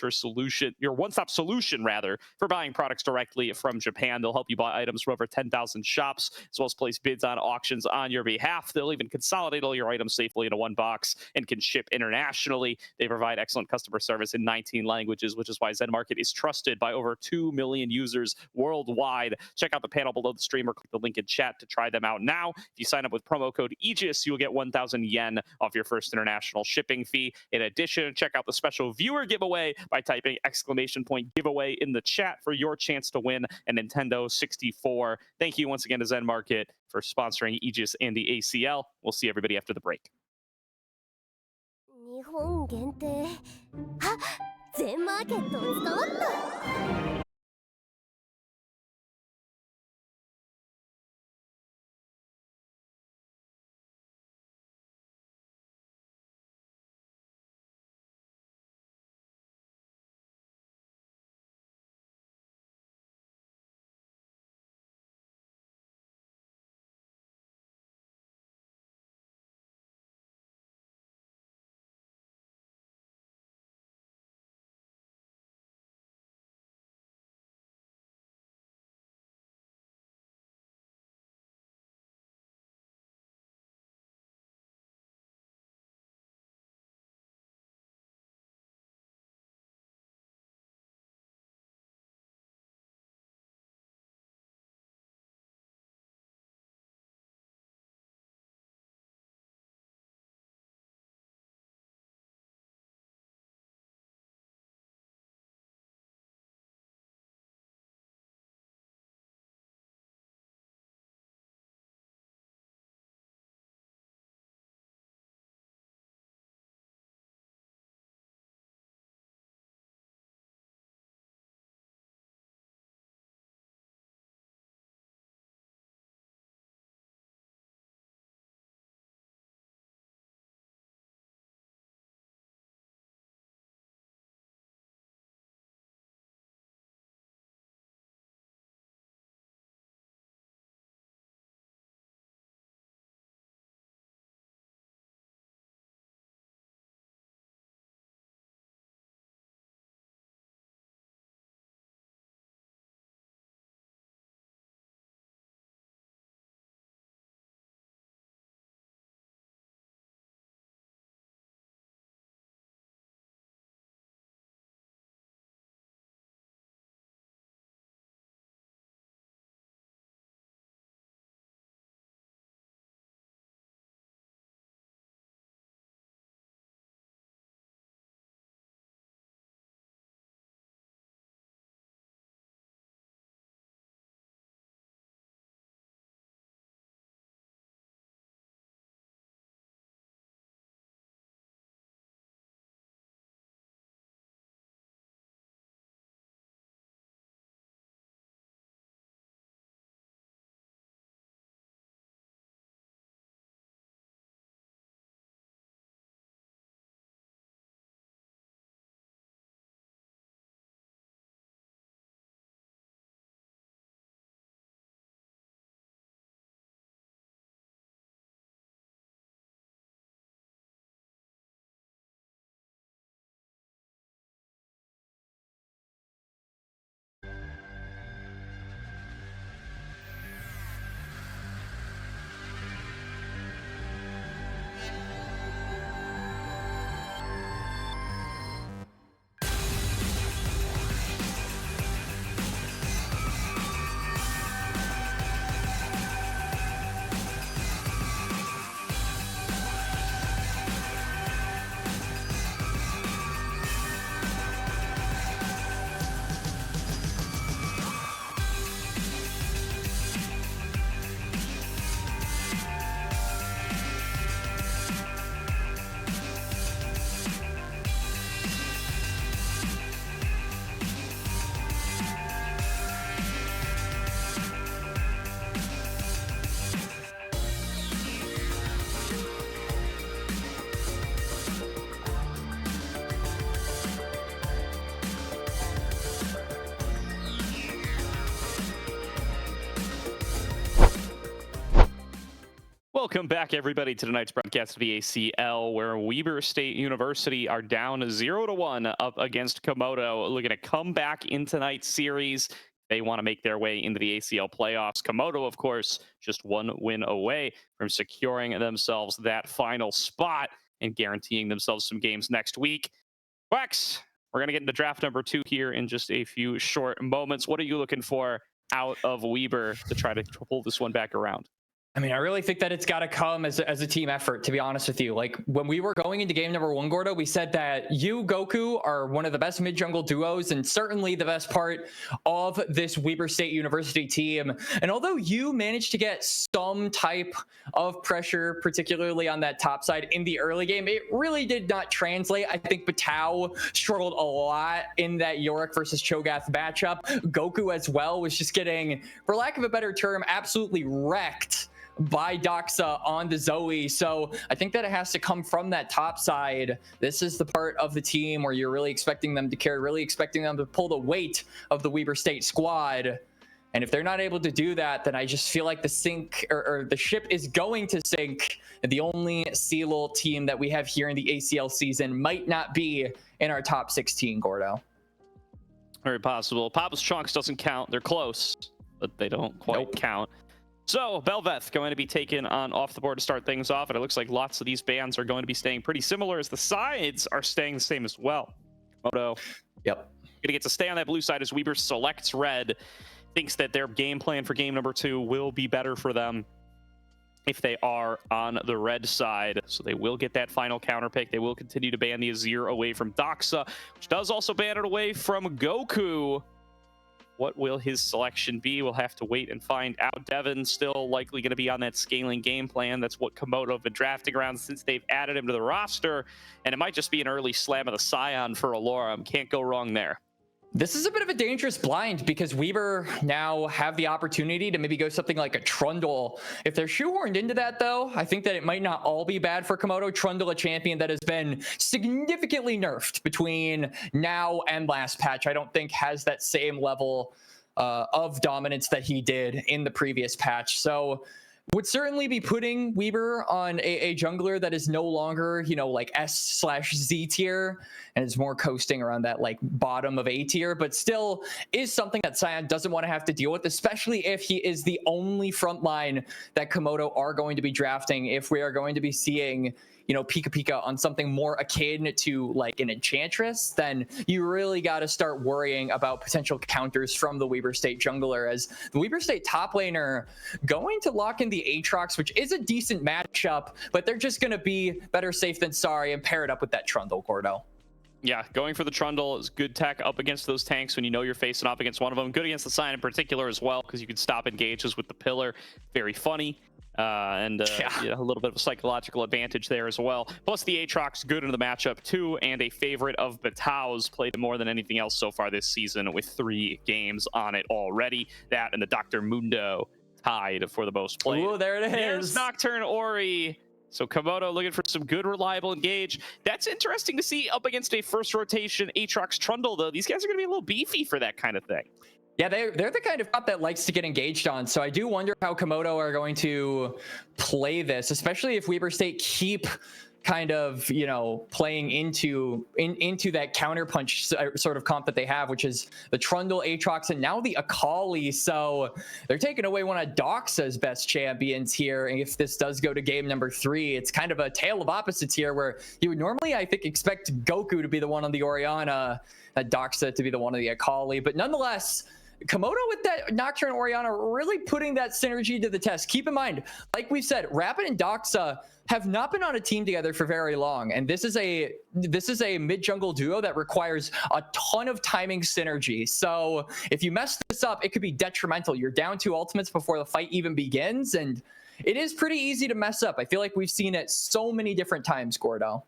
solution rather, for buying products directly from Japan. They'll help you buy items from over 10,000 shops, as well as place bids on auctions on your behalf. They'll even consolidate all your items safely into one box and can ship internationally. They provide excellent customer service in 19 languages, which is why Zen Market is trusted by over 2 million users worldwide. Check out the panel below the stream or click the link in chat to try them out now. If you sign up with promo code Aegis, you will get 1,000 yen off your first international shipping fee. In addition, check out the special viewer giveaway by typing !giveaway in the chat for your chance to win a Nintendo 64. Thank you once again to Zen Market for sponsoring Aegis and the ACL. We'll see everybody after the break. 日本限定あ全マーケット伝わった Welcome back, everybody, to tonight's broadcast of the ACL, where Weber State University are down 0-1 up against Komodo, looking to come back in tonight's series. They want to make their way into the ACL playoffs. Komodo, of course, just one win away from securing themselves that final spot and guaranteeing themselves some games next week. Wax, we're going to get into draft number 2 here in just a few short moments. What are you looking for out of Weber to try to pull this one back around? I mean, I really think that it's got to come as a team effort, to be honest with you. Like, when we were going into game number 1, Gordo, we said that you, Goku, are one of the best mid-jungle duos and certainly the best part of this Weber State University team. And although you managed to get some type of pressure, particularly on that top side in the early game, it really did not translate. I think Batao struggled a lot in that Yorick versus Cho'Gath matchup. Goku as well was just getting, for lack of a better term, absolutely wrecked by Doxa on the Zoe. So I think that it has to come from that top side. This is the part of the team where you're really expecting them to carry, really expecting them to pull the weight of the Weber State squad. And if they're not able to do that, then I just feel like the sink or the ship is going to sink. And the only CELOL team that we have here in the ACL season might not be in our top 16, Gordo. Very possible. Papa's Trunks doesn't count. They're close, but they don't quite count. So Belveth going to be taken on off the board to start things off, and it looks like lots of these bands are going to be staying pretty similar as the sides are staying the same as well. Komodo, gonna get to stay on that blue side as Weber selects red. Thinks that their game plan for game number 2 will be better for them if they are on the red side. So they will get that final counter pick. They will continue to ban the Azir away from Doxa, which does also ban it away from Goku. What will his selection be? We'll have to wait and find out. Devin still likely going to be on that scaling game plan. That's what Komodo have been drafting around since they've added him to the roster. And it might just be an early slam of the Scion for Alorum. Can't go wrong there. This is a bit of a dangerous blind because Weber now have the opportunity to maybe go something like a Trundle. If they're shoehorned into that, though, I think that it might not all be bad for Komodo. Trundle, a champion that has been significantly nerfed between now and last patch, I don't think has that same level of dominance that he did in the previous patch. So would certainly be putting Weber on a jungler that is no longer, you know, like S/Z tier and is more coasting around that like bottom of A tier, but still is something that Scion doesn't want to have to deal with, especially if he is the only frontline that Komodo are going to be drafting. If we are going to be seeing, you know, Pika Pika on something more akin to like an Enchantress, then you really got to start worrying about potential counters from the Weber State jungler, as the Weber State top laner going to lock in the Aatrox, which is a decent matchup, but they're just going to be better safe than sorry and pair it up with that Trundle, Gordo. Yeah, going for the Trundle is good tech up against those tanks when you know you're facing off against one of them. Good against the Scion in particular as well, because you can stop engages with the pillar. Very funny. And yeah, a little bit of a psychological advantage there as well. Plus the Aatrox good into the matchup too, and a favorite of Batao's, played more than anything else so far this season with 3 games on it already. That and the Dr. Mundo tied for the most played. Oh, there it is. There's Nocturne Ori. So Komodo looking for some good, reliable engage. That's interesting to see up against a first rotation Aatrox Trundle, though. These guys are going to be a little beefy for that kind of thing. Yeah, they're the kind of prop that likes to get engaged on. So I do wonder how Komodo are going to play this, especially if Weber State keep kind of, you know, playing into that counterpunch sort of comp that they have, which is the Trundle, Aatrox, and now the Akali. So they're taking away one of Doxa's best champions here. And if this does go to game number 3, it's kind of a tale of opposites here, where you would normally, I think, expect Goku to be the one on the Orianna, Doxa to be the one on the Akali. But nonetheless, Komodo with that Nocturne Orianna really putting that synergy to the test. Keep in mind, like we said, Rapid and Doxa have not been on a team together for very long, and this is a mid-jungle duo that requires a ton of timing synergy. So if you mess this up, it could be detrimental. You're down 2 ultimates before the fight even begins, and it is pretty easy to mess up. I feel like we've seen it so many different times, Gordo.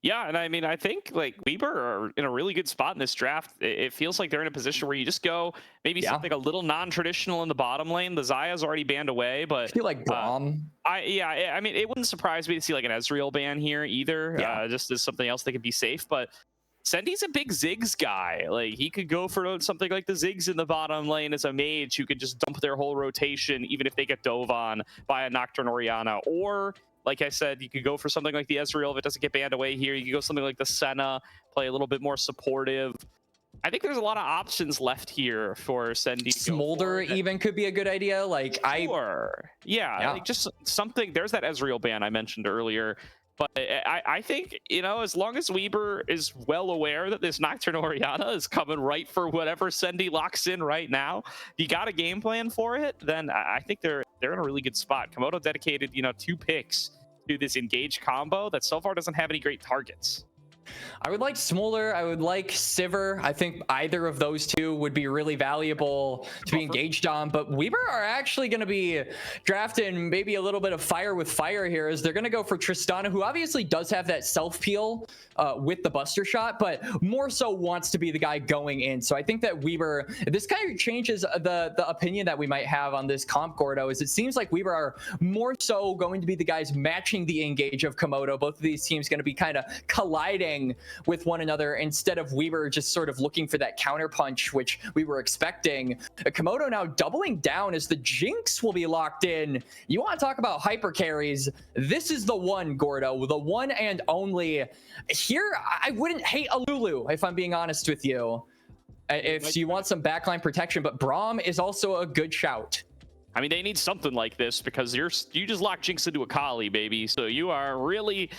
Yeah, and I mean, I think like Weber are in a really good spot in this draft. It feels like they're in a position where you just go maybe something a little non-traditional in the bottom lane. The Zaya's already banned away, but I feel like Braum. I mean, it wouldn't surprise me to see like an Ezreal ban here either. Just as something else that could be safe. But Sendi's a big Ziggs guy. Like, he could go for something like the Ziggs in the bottom lane as a mage who could just dump their whole rotation, even if they get dove on by a Nocturne Orianna. Or, like I said, you could go for something like the Ezreal if it doesn't get banned away here. You could go something like the Senna, play a little bit more supportive. I think there's a lot of options left here for Sendi. Smolder even could be a good idea. Like, yeah, like just something. There's that Ezreal ban I mentioned earlier. But I think, you know, as long as Weber is well aware that this Nocturne Orianna is coming right for whatever Sendi locks in right now, you got a game plan for it, then I think they're in a really good spot. Komodo dedicated, you know, 2 picks to this engage combo that so far doesn't have any great targets. I would like Smolder. I would like Sivir. I think either of those two would be really valuable to be engaged on. But Weber are actually going to be drafting maybe a little bit of fire with fire here, as they're going to go for Tristana, who obviously does have that self-peel with the Buster Shot, but more so wants to be the guy going in. So I think that Weber, this kind of changes the opinion that we might have on this comp, Gordo, is it seems like Weber are more so going to be the guys matching the engage of Komodo. Both of these teams going to be kind of colliding with one another instead of Weber just sort of looking for that counter punch, which we were expecting. Komodo now doubling down as the Jinx will be locked in. You want to talk about hyper carries? This is the one, Gordo, the one and only. Here, I wouldn't hate a Lulu, if I'm being honest with you, if you want some backline protection, but Braum is also a good shout. I mean, they need something like this because you just lock Jinx into a Kali, baby. So you are really...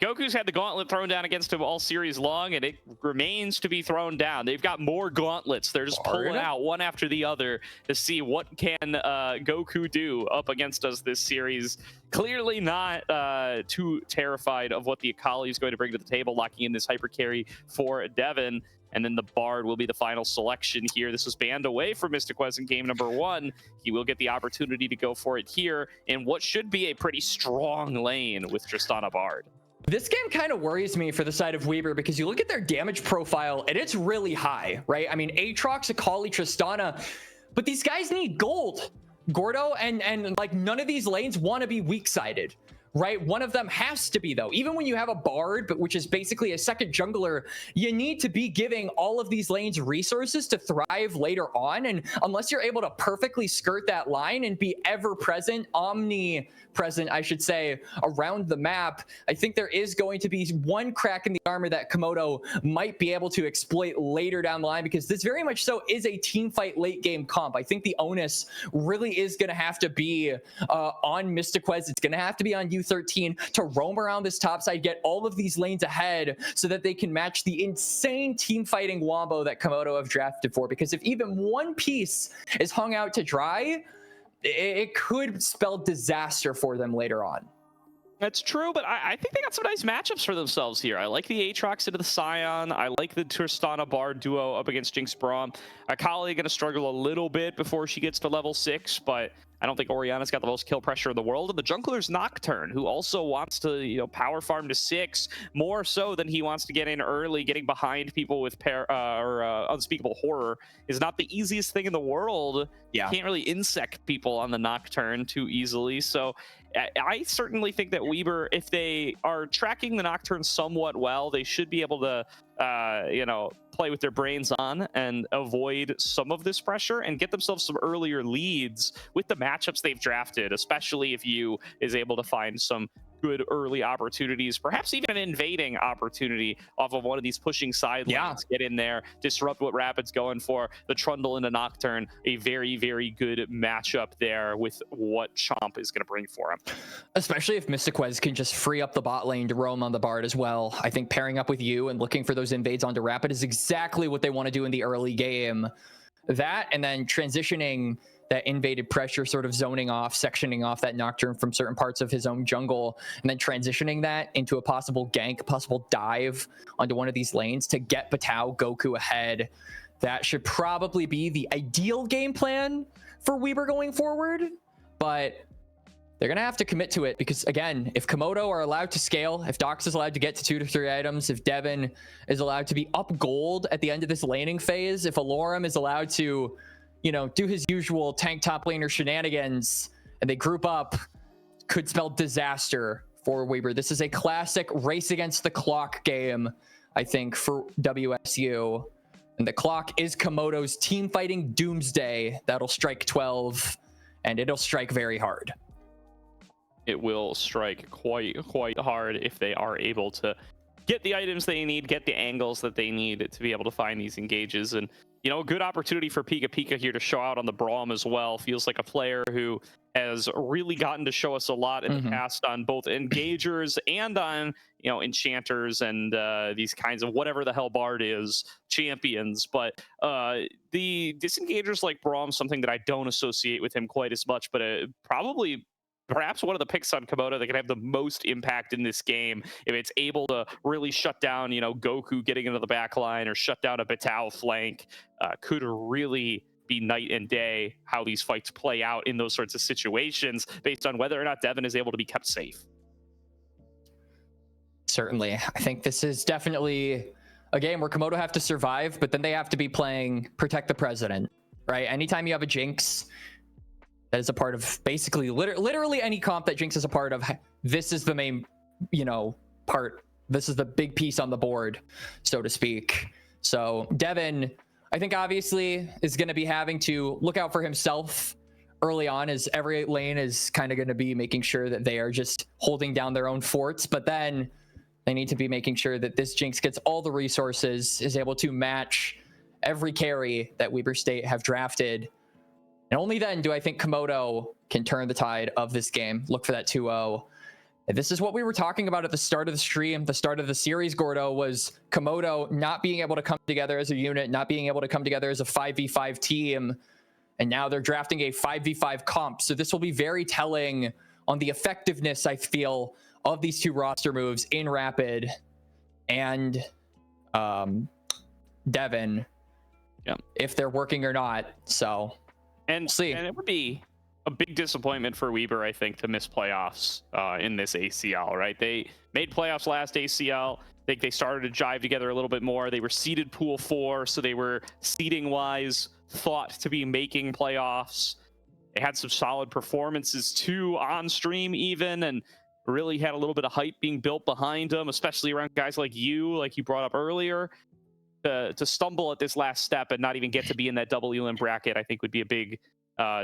Goku's had the gauntlet thrown down against him all series long, and it remains to be thrown down. They've got more gauntlets. They're just pulling out one after the other to see what can Goku do up against us this series. Clearly not too terrified of what the Akali is going to bring to the table, locking in this hyper carry for Devin. And then the Bard will be the final selection here. This was banned away from Mystiquez in game number 1. He will get the opportunity to go for it here in what should be a pretty strong lane with Tristana Bard. This game kind of worries me for the side of Weber because you look at their damage profile and it's really high, right? I mean, Aatrox, Akali, Tristana, but these guys need gold, Gordo, and like none of these lanes want to be weak-sided, right? One of them has to be, though. Even when you have a Bard, but which is basically a second jungler, you need to be giving all of these lanes resources to thrive later on. And unless you're able to perfectly skirt that line and be ever-present, omnipresent, I should say, around the map, I think there is going to be one crack in the armor that Komodo might be able to exploit later down the line, because this very much so is a team fight late game comp. I think the onus really is going to have to be on Mystiquez. It's going to have to be on U13 to roam around this top side, get all of these lanes ahead so that they can match the insane team fighting wombo that Komodo have drafted for. Because if even one piece is hung out to dry, it could spell disaster for them later on. That's true, but I think they got some nice matchups for themselves here. I like the Aatrox into the Scion. I like the Tristana Bard duo up against Jinx Braum. Akali going to struggle a little bit before she gets to level 6, but I don't think Orianna's got the most kill pressure in the world. And the jungler's Nocturne, who also wants to, you know, power farm to 6 more so than he wants to get in early. Getting behind people with Unspeakable Horror is not the easiest thing in the world. Yeah. You can't really insect people on the Nocturne too easily. So I certainly think that Weber, if they are tracking the Nocturne somewhat well, they should be able to, you know, play with their brains on and avoid some of this pressure and get themselves some earlier leads with the matchups they've drafted, especially if you is able to find some good early opportunities, perhaps even an invading opportunity off of one of these pushing side lanes. Get in there, disrupt what Rapid's going for. The Trundle into Nocturne, a very, very good matchup there with what Chomp is going to bring for him. Especially if Mystiquez can just free up the bot lane to roam on the Bard as well. I think pairing up with you and looking for those invades onto Rapid is exactly what they want to do in the early game. That, and then transitioning that invaded pressure, sort of zoning off, sectioning off that Nocturne from certain parts of his own jungle, and then transitioning that into a possible gank, possible dive onto one of these lanes to get Batao Goku ahead. That should probably be the ideal game plan for Weber going forward, but they're going to have to commit to it because, again, if Komodo are allowed to scale, if Dox is allowed to get to 2 to 3 items, if Devin is allowed to be up gold at the end of this laning phase, if Alorum is allowed to, you know, do his usual tank top laner shenanigans, and they group up, could spell disaster for Weber. This is a classic race against the clock game I think, for WSU. And the clock is Komodo's team fighting doomsday. That'll strike 12, and it'll strike very hard. It will strike quite hard if they are able to get the items they need, get the angles that they need to be able to find these engages. And, you know, a good opportunity for Pika Pika here to show out on the Braum as well. Feels like a player who has really gotten to show us a lot in the past on both engagers and on, you know, enchanters and these kinds of whatever the hell Bard is champions. But the disengagers like Braum, something that I don't associate with him quite as much, but perhaps one of the picks on Komodo that can have the most impact in this game if it's able to really shut down, you know, Goku getting into the back line or shut down a Batao flank. Could really be night and day how these fights play out in those sorts of situations based on whether or not Devin is able to be kept safe. Certainly. I think this is definitely a game where Komodo have to survive, but then they have to be playing Protect the President, right? Anytime you have a Jinx that is a part of basically literally any comp that Jinx is a part of, this is the main, you know, part. This is the big piece on the board, so to speak. So Devin, I think obviously is going to be having to look out for himself early on, as every lane is kind of going to be making sure that they are just holding down their own forts, but then they need to be making sure that this Jinx gets all the resources, is able to match every carry that Weber State have drafted. And only then do I think Komodo can turn the tide of this game. Look for that 2-0. This is what we were talking about at the start of the stream, the start of the series, Gordo, was Komodo not being able to come together as a unit, not being able to come together as a 5v5 team. And now they're drafting a 5v5 comp. So this will be very telling on the effectiveness, I feel, of these two roster moves in Rapid and Devin, if they're working or not. So... And, see. And it would be a big disappointment for Weber, I think, to miss playoffs in this ACL, right? They made playoffs last ACL. I think they started to jive together a little bit more. They were seeded pool 4, so they were seeding-wise thought to be making playoffs. They had some solid performances, too, on stream even, and really had a little bit of hype being built behind them, especially around guys like you brought up earlier. To stumble at this last step and not even get to be in that double elim bracket, I think would be a big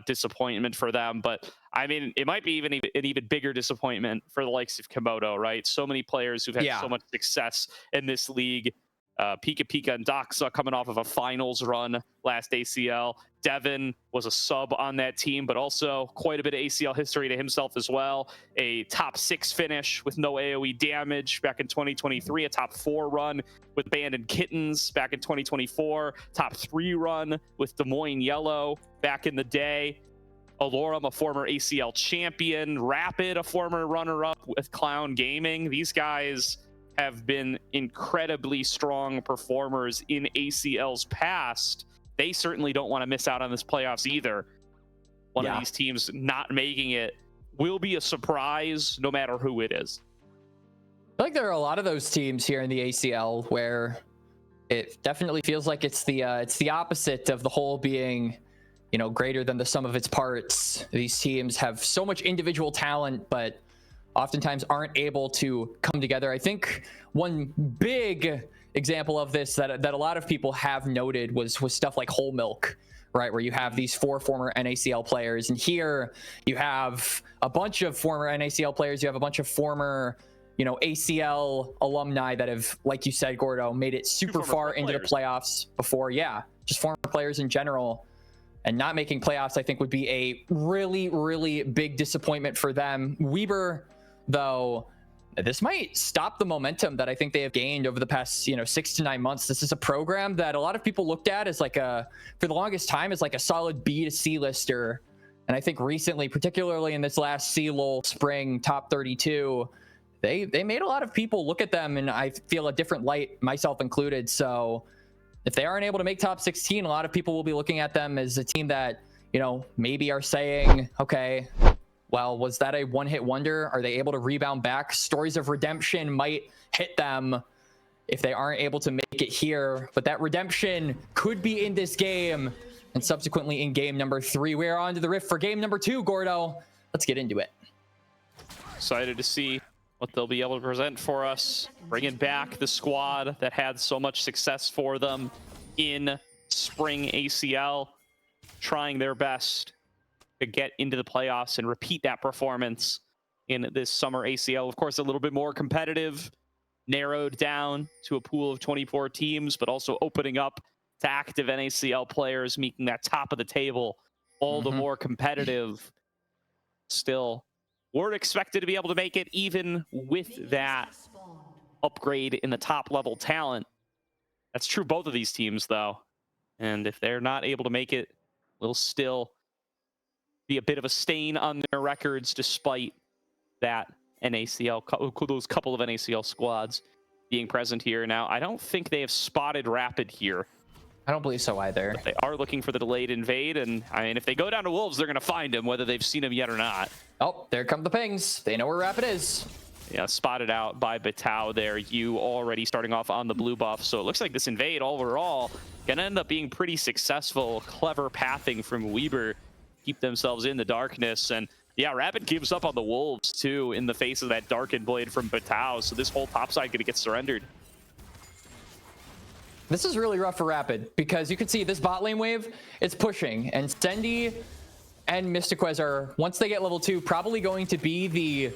disappointment for them. But I mean, it might be an even bigger disappointment for the likes of Komodo, right? So many players who've had so much success in this league. Pika Pika and Doxa coming off of a finals run last ACL. Devin was a sub on that team, but also quite a bit of ACL history to himself as well. A top 6 finish with no AoE damage back in 2023, a top 4 run with Abandoned Kittens back in 2024, top 3 run with Des Moines Yellow back in the day. Alorum, a former ACL champion. Rapid, a former runner-up with Clown Gaming. These guys have been incredibly strong performers in ACL's past. They certainly don't want to miss out on this playoffs either. One of these teams not making it will be a surprise no matter who it is. I feel like there are a lot of those teams here in the ACL where it definitely feels like it's the opposite of the whole being, you know, greater than the sum of its parts. These teams have so much individual talent, but oftentimes aren't able to come together. I think one big example of this that a lot of people have noted was stuff like Whole Milk, right? Where you have these 4 former NACL players, and here you have a bunch of former NACL players. You have a bunch of former, you know, ACL alumni that have, like you said, Gordo, made it super far into the playoffs before. Yeah, just former players in general. And not making playoffs, I think, would be a really, really big disappointment for them. Weber, though, this might stop the momentum that I think they have gained over the past, 6 to 9 months. This is a program that a lot of people looked at as like for the longest time, as like a solid B to C lister. And I think recently, particularly in this last C-Lol spring top 32, they made a lot of people look at them, and I feel a different light, myself included. So if they aren't able to make top 16, a lot of people will be looking at them as a team that, maybe are saying, okay, well, was that a one-hit wonder? Are they able to rebound back? Stories of redemption might hit them if they aren't able to make it here, but that redemption could be in this game and subsequently in game number 3. We're on to the Rift for game number 2, Gordo. Let's get into it. Excited to see what they'll be able to present for us, bringing back the squad that had so much success for them in spring ACL, trying their best to get into the playoffs and repeat that performance in this summer ACL. Of course, a little bit more competitive, narrowed down to a pool of 24 teams, but also opening up to active NACL players, making that top of the table all the more competitive. Still, we're expected to be able to make it even with that upgrade in the top level talent. That's true both of these teams, though. And if they're not able to make it, we'll still be a bit of a stain on their records despite that NACL, those couple of NACL squads being present here. Now, I don't think they have spotted Rapid here. I don't believe so either. But they are looking for the delayed invade, and I mean, if they go down to Wolves, they're going to find him, whether they've seen him yet or not. Oh, there come the pings. They know where Rapid is. Yeah, spotted out by Batao there. You already starting off on the blue buff, so it looks like this invade overall gonna end up being pretty successful. Clever pathing from Weber, keep themselves in the darkness, and yeah, Rapid gives up on the Wolves too in the face of that Darkened Blade from Batao, so this whole top side gonna get surrendered. This is really rough for Rapid because you can see this bot lane wave, it's pushing, and Sendy and Mystiquez are, once they get level 2, probably going to be the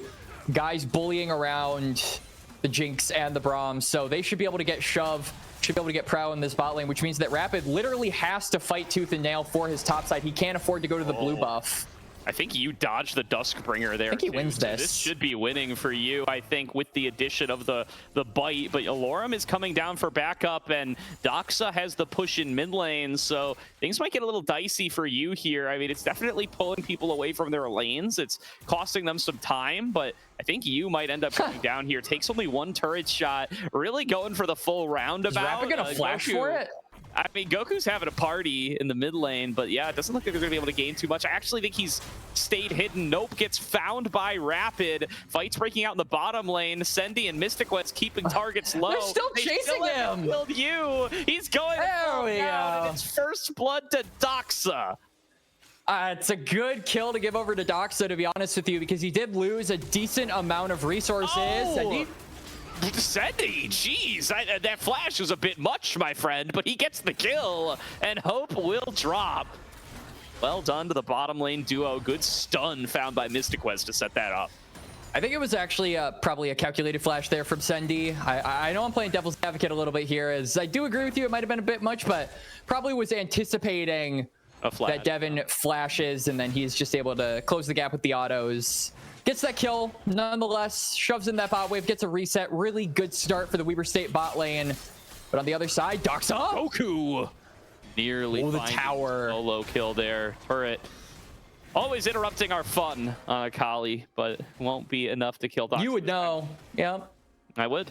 guys bullying around the Jinx and the Brahms, so they should be able to get shove, should be able to get Prow in this bot lane, which means that Rapid literally has to fight tooth and nail for his top side. He can't afford to go to the blue buff. I think you dodged the Duskbringer there. I think he wins this. This should be winning for you, I think, with the addition of the bite. But Alorum is coming down for backup, and Doxa has the push in mid lane, so things might get a little dicey for you here. I mean, it's definitely pulling people away from their lanes. It's costing them some time, but I think you might end up coming down here. Takes only one turret shot, really going for the full roundabout. Is Rapid gonna flash for it? I mean, Goku's having a party in the mid lane, but yeah, it doesn't look like they're going to be able to gain too much. I actually think he's stayed hidden. Nope, gets found by Rapid. Fights breaking out in the bottom lane. Sendy and Mystiquez keeping targets low. They're still chasing him. Killed you. He's going there we down, go. and it's first blood to Doxa. It's a good kill to give over to Doxa, to be honest with you, because he did lose a decent amount of resources. Oh. Sendy, jeez, that flash was a bit much, my friend, but he gets the kill, and Hope will drop. Well done to the bottom lane duo. Good stun found by Mystiquez to set that up. I think it was actually probably a calculated flash there from Sendy. I know I'm playing devil's advocate a little bit here, as I do agree with you, it might have been a bit much, but probably was anticipating that Devin flashes, and then he's just able to close the gap with the autos. Gets that kill, nonetheless, shoves in that bot wave, gets a reset. Really good start for the Weber State bot lane. But on the other side, Doxa. Goku nearly the tower. Solo kill there. Turret. Always interrupting our fun on Akali, but won't be enough to kill Doxa. You would know. Yeah. I would.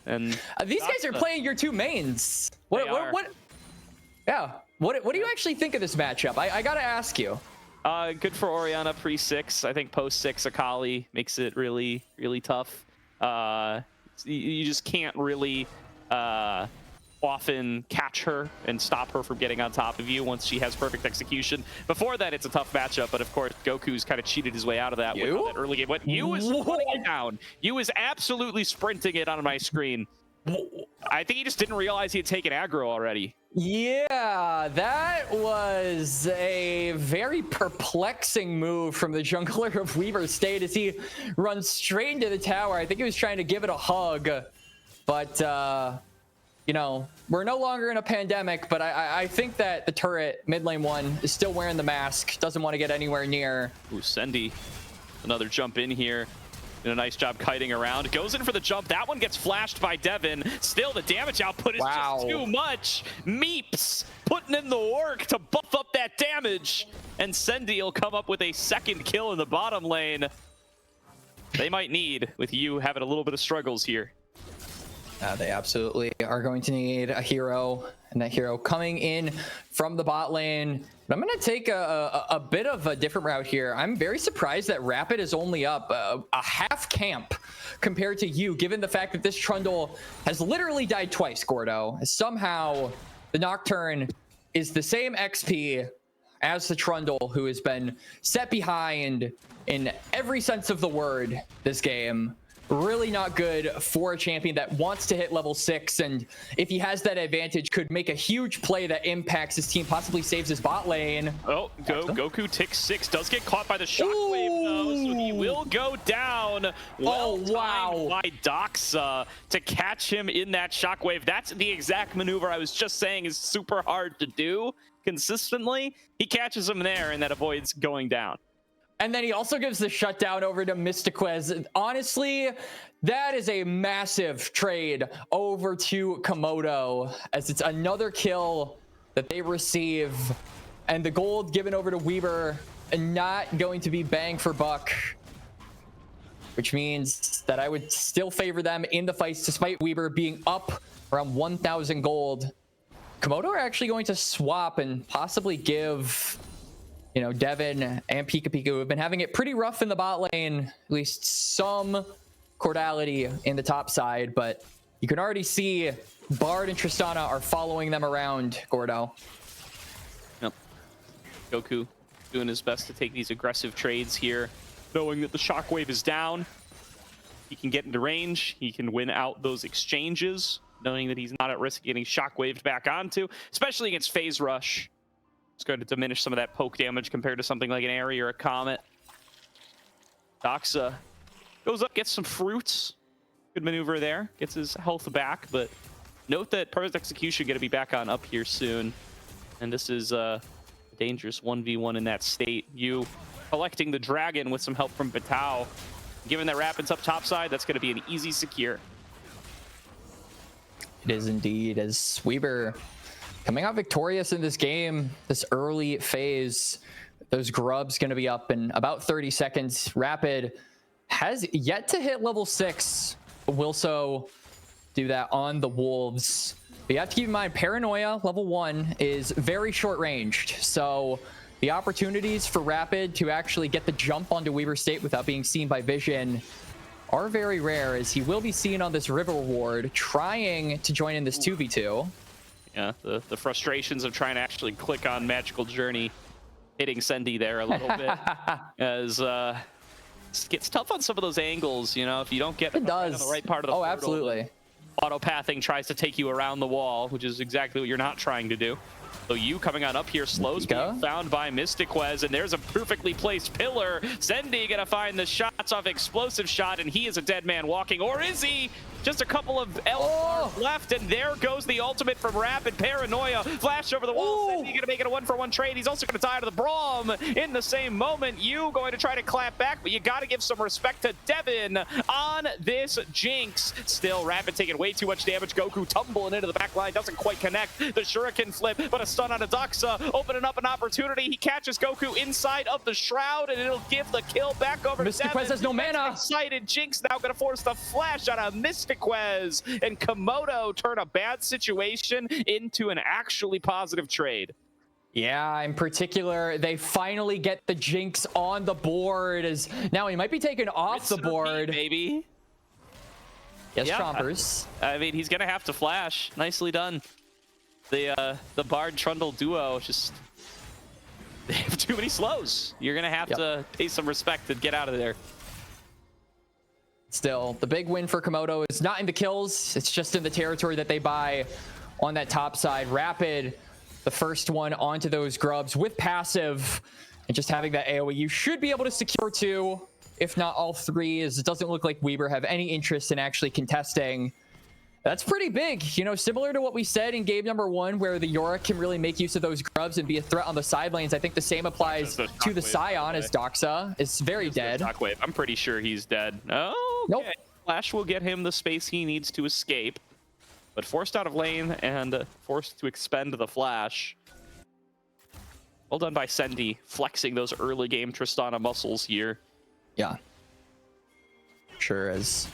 And these guys are playing your two mains. What? Yeah. What do you actually think of this matchup? I gotta ask you. Good for Orianna pre-6. I think post-6 Akali makes it really, really tough. You just can't really often catch her and stop her from getting on top of you once she has perfect execution. Before that, it's a tough matchup, but of course, Goku's kind of cheated his way out of that with that early game. What you was putting it down. You was absolutely sprinting it on my screen. I think he just didn't realize he had taken aggro already. Yeah, that was a very perplexing move from the jungler of Weber State as he runs straight into the tower. I think he was trying to give it a hug, but you know, we're no longer in a pandemic, but I think that the turret mid lane 1 is still wearing the mask, doesn't want to get anywhere near. Ooh, Sendy, another jump in here. Did a nice job kiting around. Goes in for the jump. That one gets flashed by Devin. Still, the damage output is just too much. Meeps putting in the work to buff up that damage. And Sendy will come up with a second kill in the bottom lane. They might need, with you having a little bit of struggles here. They absolutely are going to need a hero, and that hero coming in from the bot lane. But I'm going to take a bit of a different route here. I'm very surprised that Rapid is only up a half camp compared to you, given the fact that this Trundle has literally died twice, Gordo. Somehow, the Nocturne is the same XP as the Trundle, who has been set behind in every sense of the word this game. really not good for a champion that wants to hit level 6, and if he has that advantage, could make a huge play that impacts his team, possibly saves his bot lane. Oh, Goku tick 6 does get caught by the shockwave though, so he will go down. Well wow. by Doxa to catch him in that shockwave. That's the exact maneuver I was just saying is super hard to do consistently. He catches him there, and that avoids going down. And then he also gives the shutdown over to Mystiquez. Honestly, that is a massive trade over to Komodo, as it's another kill that they receive. And the gold given over to Weber, and not going to be bang for buck, which means that I would still favor them in the fights, despite Weber being up around 1,000 gold. Komodo are actually going to swap and possibly give, you know, Devin and Pika Pika, who have been having it pretty rough in the bot lane, at least some cordiality in the top side, but you can already see Bard and Tristana are following them around, Gordo. Yep. Goku doing his best to take these aggressive trades here, knowing that the shockwave is down. He can get into range, he can win out those exchanges, knowing that he's not at risk of getting shockwaved back onto, especially against Phase Rush. It's going to diminish some of that poke damage compared to something like an Airy or a Comet. Doxa goes up, gets some fruits. Good maneuver there. Gets his health back, but note that Perfect Execution going to be back on up here soon. And this is a dangerous 1v1 in that state. You collecting the dragon with some help from Batao. Given that Rapid's up topside, that's going to be an easy secure. It is indeed, as Weber coming out victorious in this game, this early phase. Those grubs going to be up in about 30 seconds. Rapid has yet to hit level 6. Will so do that on the Wolves. But you have to keep in mind, Paranoia level 1 is very short ranged. So the opportunities for Rapid to actually get the jump onto Weaver State without being seen by vision are very rare, as he will be seen on this River Ward trying to join in this 2v2. Yeah, the frustrations of trying to actually click on Magical Journey, hitting Sendy there a little bit, as it gets tough on some of those angles. You know, if you don't get it does. On the right part of the portal, absolutely. Auto-pathing tries to take you around the wall, which is exactly what you're not trying to do. So you coming on up here slows being found by Mystiquez, and there's a perfectly placed pillar. Sendy gonna find the shots off Explosive Shot, and he is a dead man walking, or is he? Just a couple of L left, and there goes the ultimate from Rapid. Paranoia, flash over the wall. Sendy gonna make it a 1-for-1 trade. He's also gonna die to the Braum in the same moment. You going to try to clap back, but you gotta give some respect to Devin on this Jinx. Still, Rapid taking way too much damage. Goku tumbling into the back line, doesn't quite connect. The Shuriken flip, but a stun on a Doxa, opening up an opportunity. He catches Goku inside of the Shroud, and it'll give the kill back over to Devin. Mystiquez has no mana. Excited Jinx now gonna force the flash out of Mystiquez, and Komodo turn a bad situation into an actually positive trade. Yeah, in particular, they finally get the Jinx on the board, as now he might be taken off the board. Maybe. Yes, yeah, Chompers. I mean, he's gonna have to flash. Nicely done. The Bard Trundle duo just, they have too many slows. You're gonna have to pay some respect to get out of there. Still, the big win for Komodo is not in the kills. It's just in the territory that they buy on that top side. Rapid, the first one onto those grubs with passive, and just having that AoE. You should be able to secure 2, if not all 3, as it doesn't look like Weber have any interest in actually contesting. That's pretty big, you know, similar to what we said in game number 1, where the Yorick can really make use of those grubs and be a threat on the side lanes. I think the same applies to the Scion, as Doxa is very dead. Shockwave. I'm pretty sure he's dead. Oh, okay. Nope. Flash will get him the space he needs to escape, but forced out of lane and forced to expend the flash. Well done by Sendy, flexing those early game Tristana muscles here. Yeah. Sure, as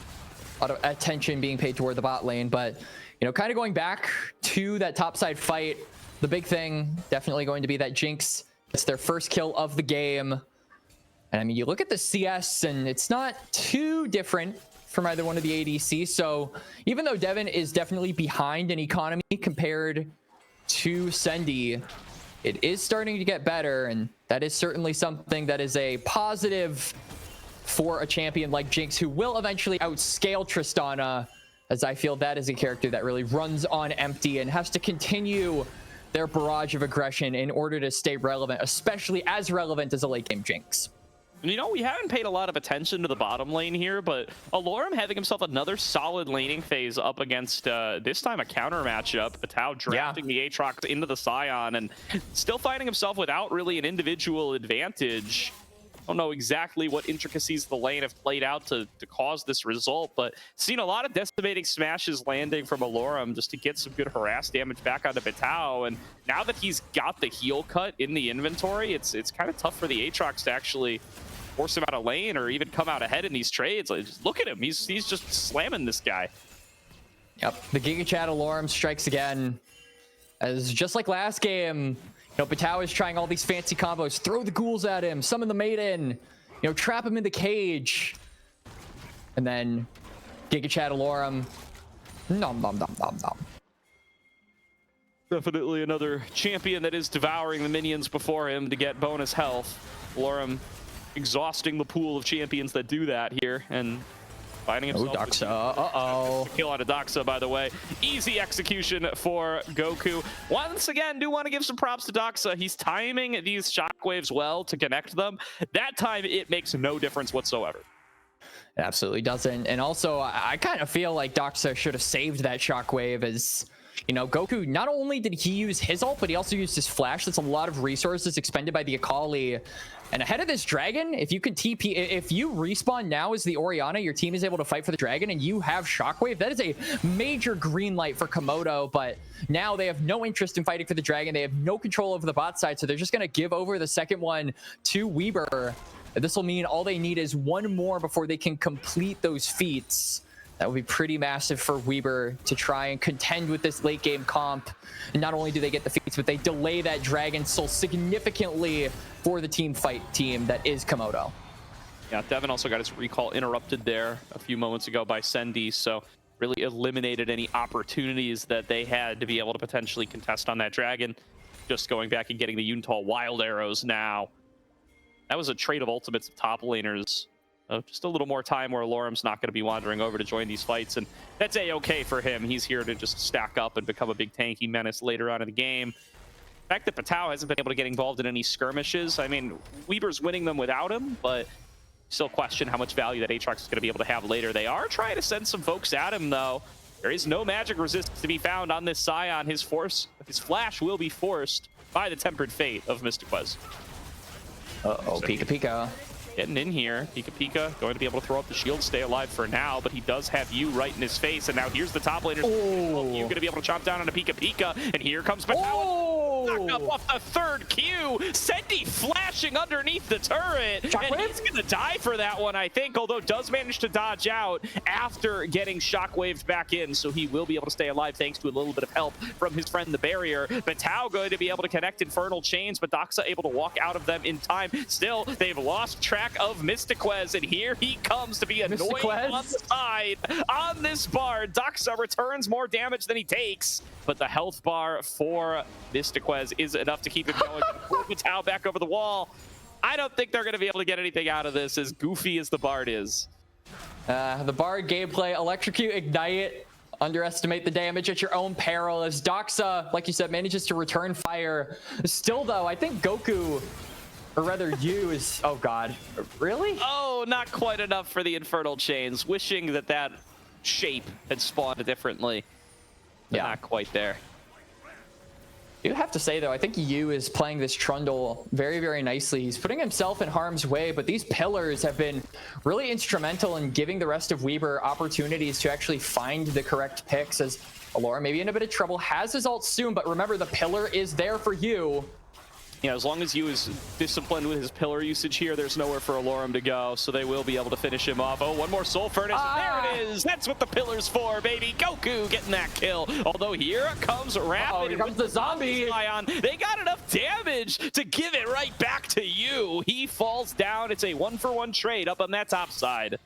a lot of attention being paid toward the bot lane, but you know, kind of going back to that topside fight, the big thing definitely going to be that Jinx gets their first kill of the game. And I mean, you look at the CS and it's not too different from either one of the ADC. So even though Devin is definitely behind in economy compared to Sendy, it is starting to get better, and that is certainly something that is a positive for a champion like Jinx, who will eventually outscale Tristana, as I feel that is a character that really runs on empty and has to continue their barrage of aggression in order to stay relevant, especially as relevant as a late game Jinx. You know, we haven't paid a lot of attention to the bottom lane here, but Alorum having himself another solid laning phase up against, this time, a counter matchup. Batao drafting the Aatrox into the Scion and still finding himself without really an individual advantage. Don't know exactly what intricacies of the lane have played out to cause this result, but seen a lot of decimating smashes landing from Alorum just to get some good harass damage back onto Batao. And now that he's got the heal cut in the inventory, it's kind of tough for the Aatrox to actually force him out of lane or even come out ahead in these trades. Like, just look at him. He's just slamming this guy. Yep, the Giga Chad Alorum strikes again. As just like last game, you know, Batao is trying all these fancy combos. Throw the ghouls at him, summon the maiden, you know, trap him in the cage. And then Giga Chad Alorum, nom nom nom nom nom. Definitely another champion that is devouring the minions before him to get bonus health. Alorum exhausting the pool of champions that do that here and finding himself. Oh, Doxa. Kill out of Doxa, by the way. Easy execution for Goku. Once again, do want to give some props to Doxa. He's timing these shockwaves well to connect them. That time, it makes no difference whatsoever. It absolutely doesn't. And also, I kind of feel like Doxa should have saved that shockwave, as, you know, Goku, not only did he use his ult, but he also used his flash. That's a lot of resources expended by the Akali. And ahead of this dragon, if you can TP, if you respawn now as the Orianna, your team is able to fight for the dragon and you have shockwave, that is a major green light for Komodo. But now they have no interest in fighting for the dragon. They have no control over the bot side, so they're just going to give over the second one to Weber. This will mean all they need is one more before they can complete those feats. That would be pretty massive for Weber to try and contend with this late game comp. And not only do they get the feats, but they delay that Dragon Soul significantly for the team fight team that is Komodo. Yeah, Devin also got his recall interrupted there a few moments ago by Sendy, so really eliminated any opportunities that they had to be able to potentially contest on that Dragon. Just going back and getting the Yuntal Wild Arrows now. That was a trade of ultimates of top laners. Just a little more time where Alorum's not going to be wandering over to join these fights, and that's a-okay for him. He's here to just stack up and become a big tanky menace later on in the game. The fact that Batao hasn't been able to get involved in any skirmishes, I mean, Weber's winning them without him, but still question how much value that Aatrox is going to be able to have later. They are trying to send some folks at him, though. There is no magic resistance to be found on this Scion. His flash will be forced by the Tempered Fate of Mystiquez. Uh-oh, Pika Pika. Getting in here. Pika Pika going to be able to throw up the shield, stay alive for now, but he does have you right in his face. And now here's the top laner. Oh, you going to be able to chomp down on a Pika Pika. And here comes Batao. Knocked up off the third Q. Sendy flashing underneath the turret. Shockwave? And he's going to die for that one, I think, although does manage to dodge out after getting shockwaved back in. So he will be able to stay alive thanks to a little bit of help from his friend, the barrier. Batao going to be able to connect Infernal Chains, but Doxa able to walk out of them in time. Still, they've lost track of Mystiquez, and here he comes to be annoying on the side on this bar. Doxa returns more damage than he takes, but the health bar for Mystiquez is enough to keep him going. Pull Batao back over the wall. I don't think they're going to be able to get anything out of this, as goofy as the Bard is. The Bard gameplay, electrocute, ignite, underestimate the damage at your own peril, as Doxa, like you said, manages to return fire. Still, though, I think Goku, or rather you, is... Oh, God. Really? Oh, not quite enough for the Infernal Chains. Wishing that that shape had spawned differently. But not quite there. You have to say, though, I think Yu is playing this Trundle very, very nicely. He's putting himself in harm's way, but these pillars have been really instrumental in giving the rest of Weber opportunities to actually find the correct picks, as Alora maybe in a bit of trouble, has his ult soon, but remember, the pillar is there for Yu. Yeah, as long as Yu is disciplined with his pillar usage here, there's nowhere for Alorum to go, so they will be able to finish him off. Oh, one more Soul Furnace. There it is. That's what the pillar's for, baby. Goku getting that kill. Although here comes Rapid. Oh, here comes the zombie. They got enough damage to give it right back to Yu. He falls down. It's a 1-for-1 trade up on that top side.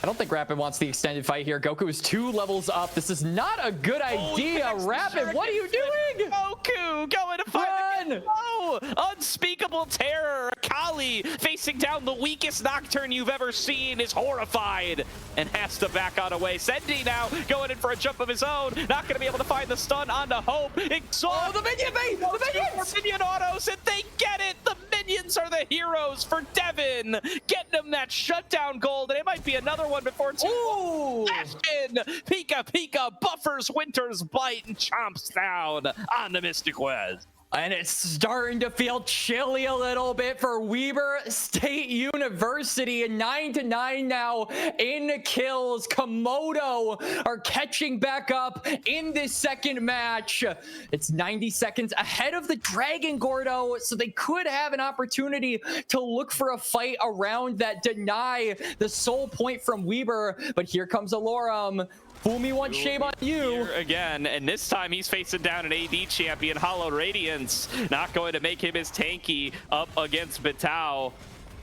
I don't think Rapid wants the extended fight here. Goku is 2 levels up. This is not a good idea. Rapid, what are you doing? Goku going to fight the unspeakable terror. Kali facing down the weakest Nocturne you've ever seen is horrified and has to back on away. Sendy now going in for a jump of his own. Not going to be able to find the stun onto Hope. Exhaust. The minion bait! The minions! Minion autos, and they get it. The minions are the heroes for Devin. Getting them that shutdown gold, and it might be another one before two. Ashton, Pika Pika buffers Winter's bite and chomps down on the Mystic West. And it's starting to feel chilly a little bit for Weber State University. 9-9 now in kills. Komodo are catching back up in this second match. It's 90 seconds ahead of the Dragon, Gordo, so they could have an opportunity to look for a fight around that, deny the soul point from Weber. But here comes Alorum. Fool me once, shame on you. Here again, and this time he's facing down an AD champion, Hollow Radiance. Not going to make him as tanky up against Batao.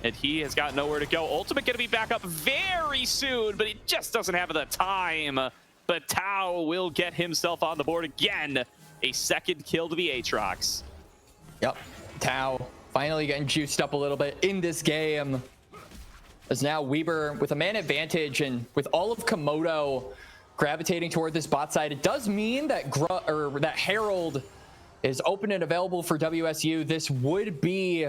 And he has got nowhere to go. Ultimate going to be back up very soon, but he just doesn't have the time. Batao will get himself on the board again. A second kill to the Aatrox. Yep, Tao finally getting juiced up a little bit in this game. As now Weber with a man advantage, and with all of Komodo gravitating toward this bot side, it does mean that that Herald is open and available for WSU. This would be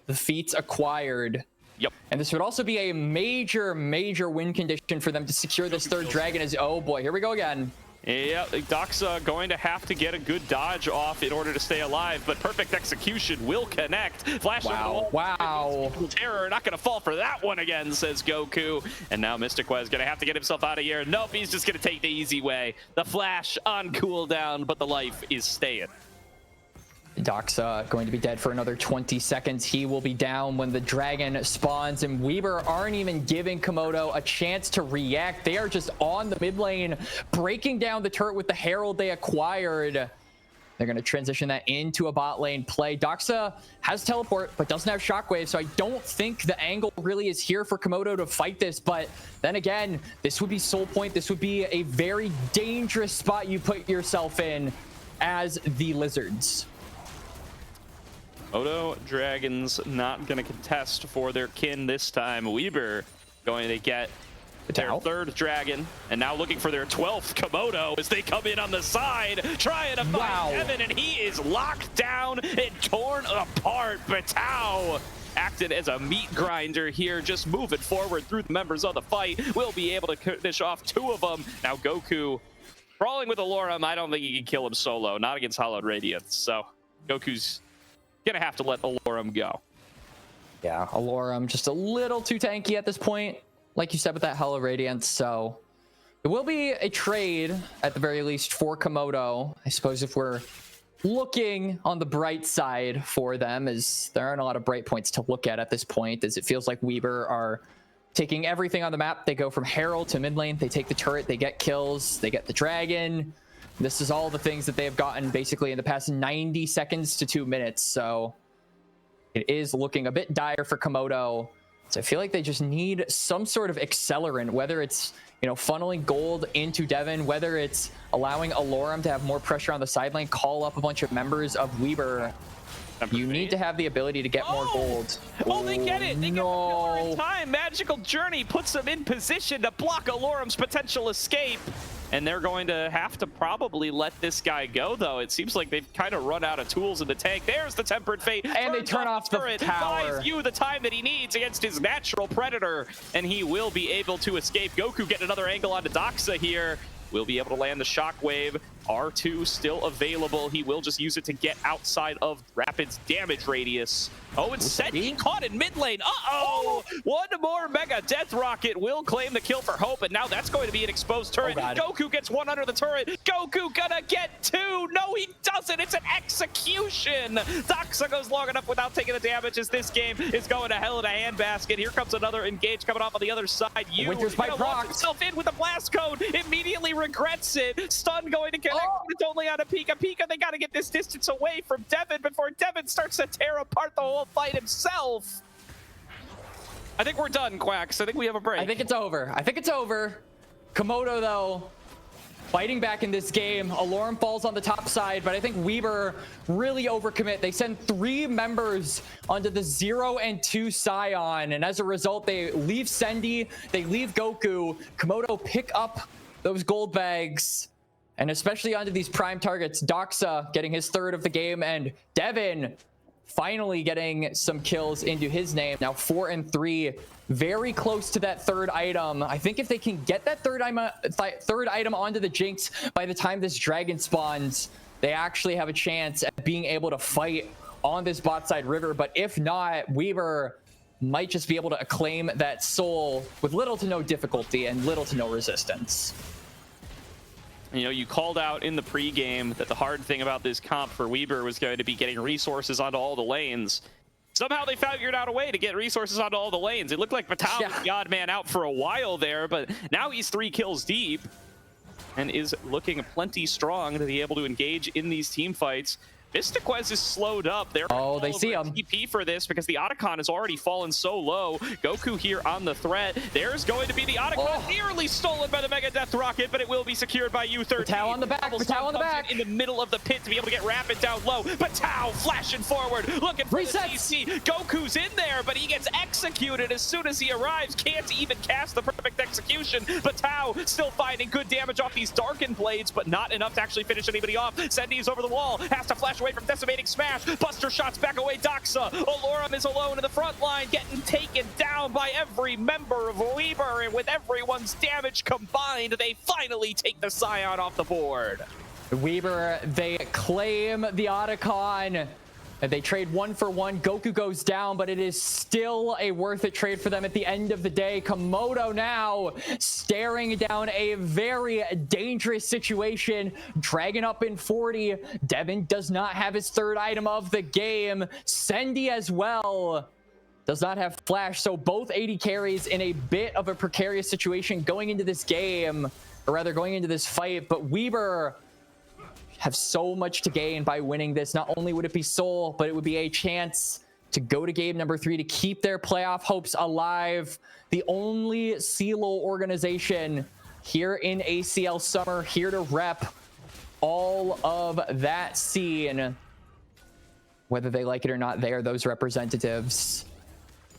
the feats acquired. Yep. And this would also be a major win condition for them to secure this third dragon. As oh boy, here we go again. Yeah, Doxa going to have to get a good dodge off in order to stay alive, but perfect execution will connect. Flash Wow. Terror, not going to fall for that one again, says Goku. And now Mystic West going to have to get himself out of here. Nope, he's just going to take the easy way. The flash on cooldown, but the life is staying. Doxa going to be dead for another 20 seconds. He will be down when the dragon spawns, and Weber aren't even giving Komodo a chance to react. They are just on the mid lane, breaking down the turret with the Herald they acquired. They're going to transition that into a bot lane play. Doxa has teleport, but doesn't have shockwave, so I don't think the angle really is here for Komodo to fight this. But then again, this would be soul point. This would be a very dangerous spot you put yourself in as the Lizards. Komodo Dragons not going to contest for their kin this time. Weber going to get their third dragon, and now looking for their 12th Komodo as they come in on the side, trying to find Evan, and he is locked down and torn apart. Batao acted as a meat grinder here, just moving forward through the members of the fight. Will be able to finish off 2 of them. Now Goku crawling with Alorum. I don't think he can kill him solo, not against Hollowed Radiance. So Goku's gonna have to let Alorum go. Yeah, Alorum just a little too tanky at this point, like you said, with that Hollow Radiance. So it will be a trade at the very least for Komodo. I suppose if we're looking on the bright side for them, as there aren't a lot of bright points to look at this point, as it feels like Weber are taking everything on the map. They go from Herald to mid lane, they take the turret, they get kills, they get the dragon. This is all the things that they have gotten basically in the past 90 seconds to 2 minutes. So it is looking a bit dire for Komodo. So I feel like they just need some sort of accelerant, whether it's, you know, funneling gold into Devin, whether it's allowing Alorum to have more pressure on the side lane, call up a bunch of members of Weber. You need to have the ability to get more gold. Oh, they get it. They get more in time. Magical Journey puts them in position to block Alorum's potential escape. And they're going to have to probably let this guy go, though. It seems like they've kind of run out of tools in the tank. There's the Tempered Fate. And they turn off the tower. Buys you the time that he needs against his natural predator. And he will be able to escape. Goku getting another angle onto Doxa here. Will be able to land the shockwave. R2 still available. He will just use it to get outside of Rapid's damage radius. Oh, instead he caught in mid lane. Uh-oh! One more Mega Death Rocket will claim the kill for Hope, and now that's going to be an exposed turret. Goku gets one under the turret. Goku gonna get 2. No, he doesn't. It's an execution. Doxa goes long enough without taking the damage as this game is going to hell in a handbasket. Here comes another engage coming off on the other side. Winter's Bite launch himself in with a blast code. Immediately regrets it. Stun going to connect. It's only on a Pika Pika. They got to get this distance away from Devin before Devin starts to tear apart the whole fight himself. I think we're done, Quacks. I think we have a break. I think it's over. I think it's over. Komodo, though, fighting back in this game. Alorum falls on the top side, but I think Weber really overcommit. They send 3 members onto the 0 and 2 Scion, and as a result, they leave Sendy, they leave Goku. Komodo pick up those gold bags, and especially onto these prime targets. Doxa getting his 3rd of the game, and Devin finally getting some kills into his name. Now 4 and 3, very close to that 3rd item. I think if they can get that third item onto the Jinx by the time this dragon spawns, they actually have a chance at being able to fight on this bot side river. But if not, Weaver might just be able to acclaim that soul with little to no difficulty and little to no resistance. You know, you called out in the pregame that the hard thing about this comp for Weber was going to be getting resources onto all the lanes. Somehow they figured out a way to get resources onto all the lanes. It looked like Batal was the odd man out for a while there, but now he's 3 kills deep and is looking plenty strong to be able to engage in these team fights. Mystiquez is slowed up. They see him. TP for this because the Otacon has already fallen so low. Goku here on the threat. There's going to be the Otacon nearly stolen by the Mega Death Rocket, but it will be secured by U13. Batal on the back. Batal on the back. In the middle of the pit to be able to get Rapid down low. Batal flashing forward, looking for the CC. Goku's in there, but he gets executed as soon as he arrives. Can't even cast the perfect execution. Batal still finding good damage off these Darkened Blades, but not enough to actually finish anybody off. Sendy's over the wall, has to flash away from Decimating Smash. Buster shots back away Doxa. Alorum is alone in the front line, getting taken down by every member of Weber, and with everyone's damage combined, they finally take the Scion off the board. Weber, they claim the Otacon. They trade 1 for 1. Goku goes down, but it is still a worth it trade for them at the end of the day. Komodo now staring down a very dangerous situation. Dragon up in 40. Devin does not have his 3rd item of the game. Sendy as well does not have flash. So both AD carries in a bit of a precarious situation going into this game, or rather going into this fight. But Weber have so much to gain by winning this. Not only would it be soul, but it would be a chance to go to game number 3 to keep their playoff hopes alive. The only CeeLo organization here in ACL Summer, here to rep all of that scene. Whether they like it or not, they are those representatives.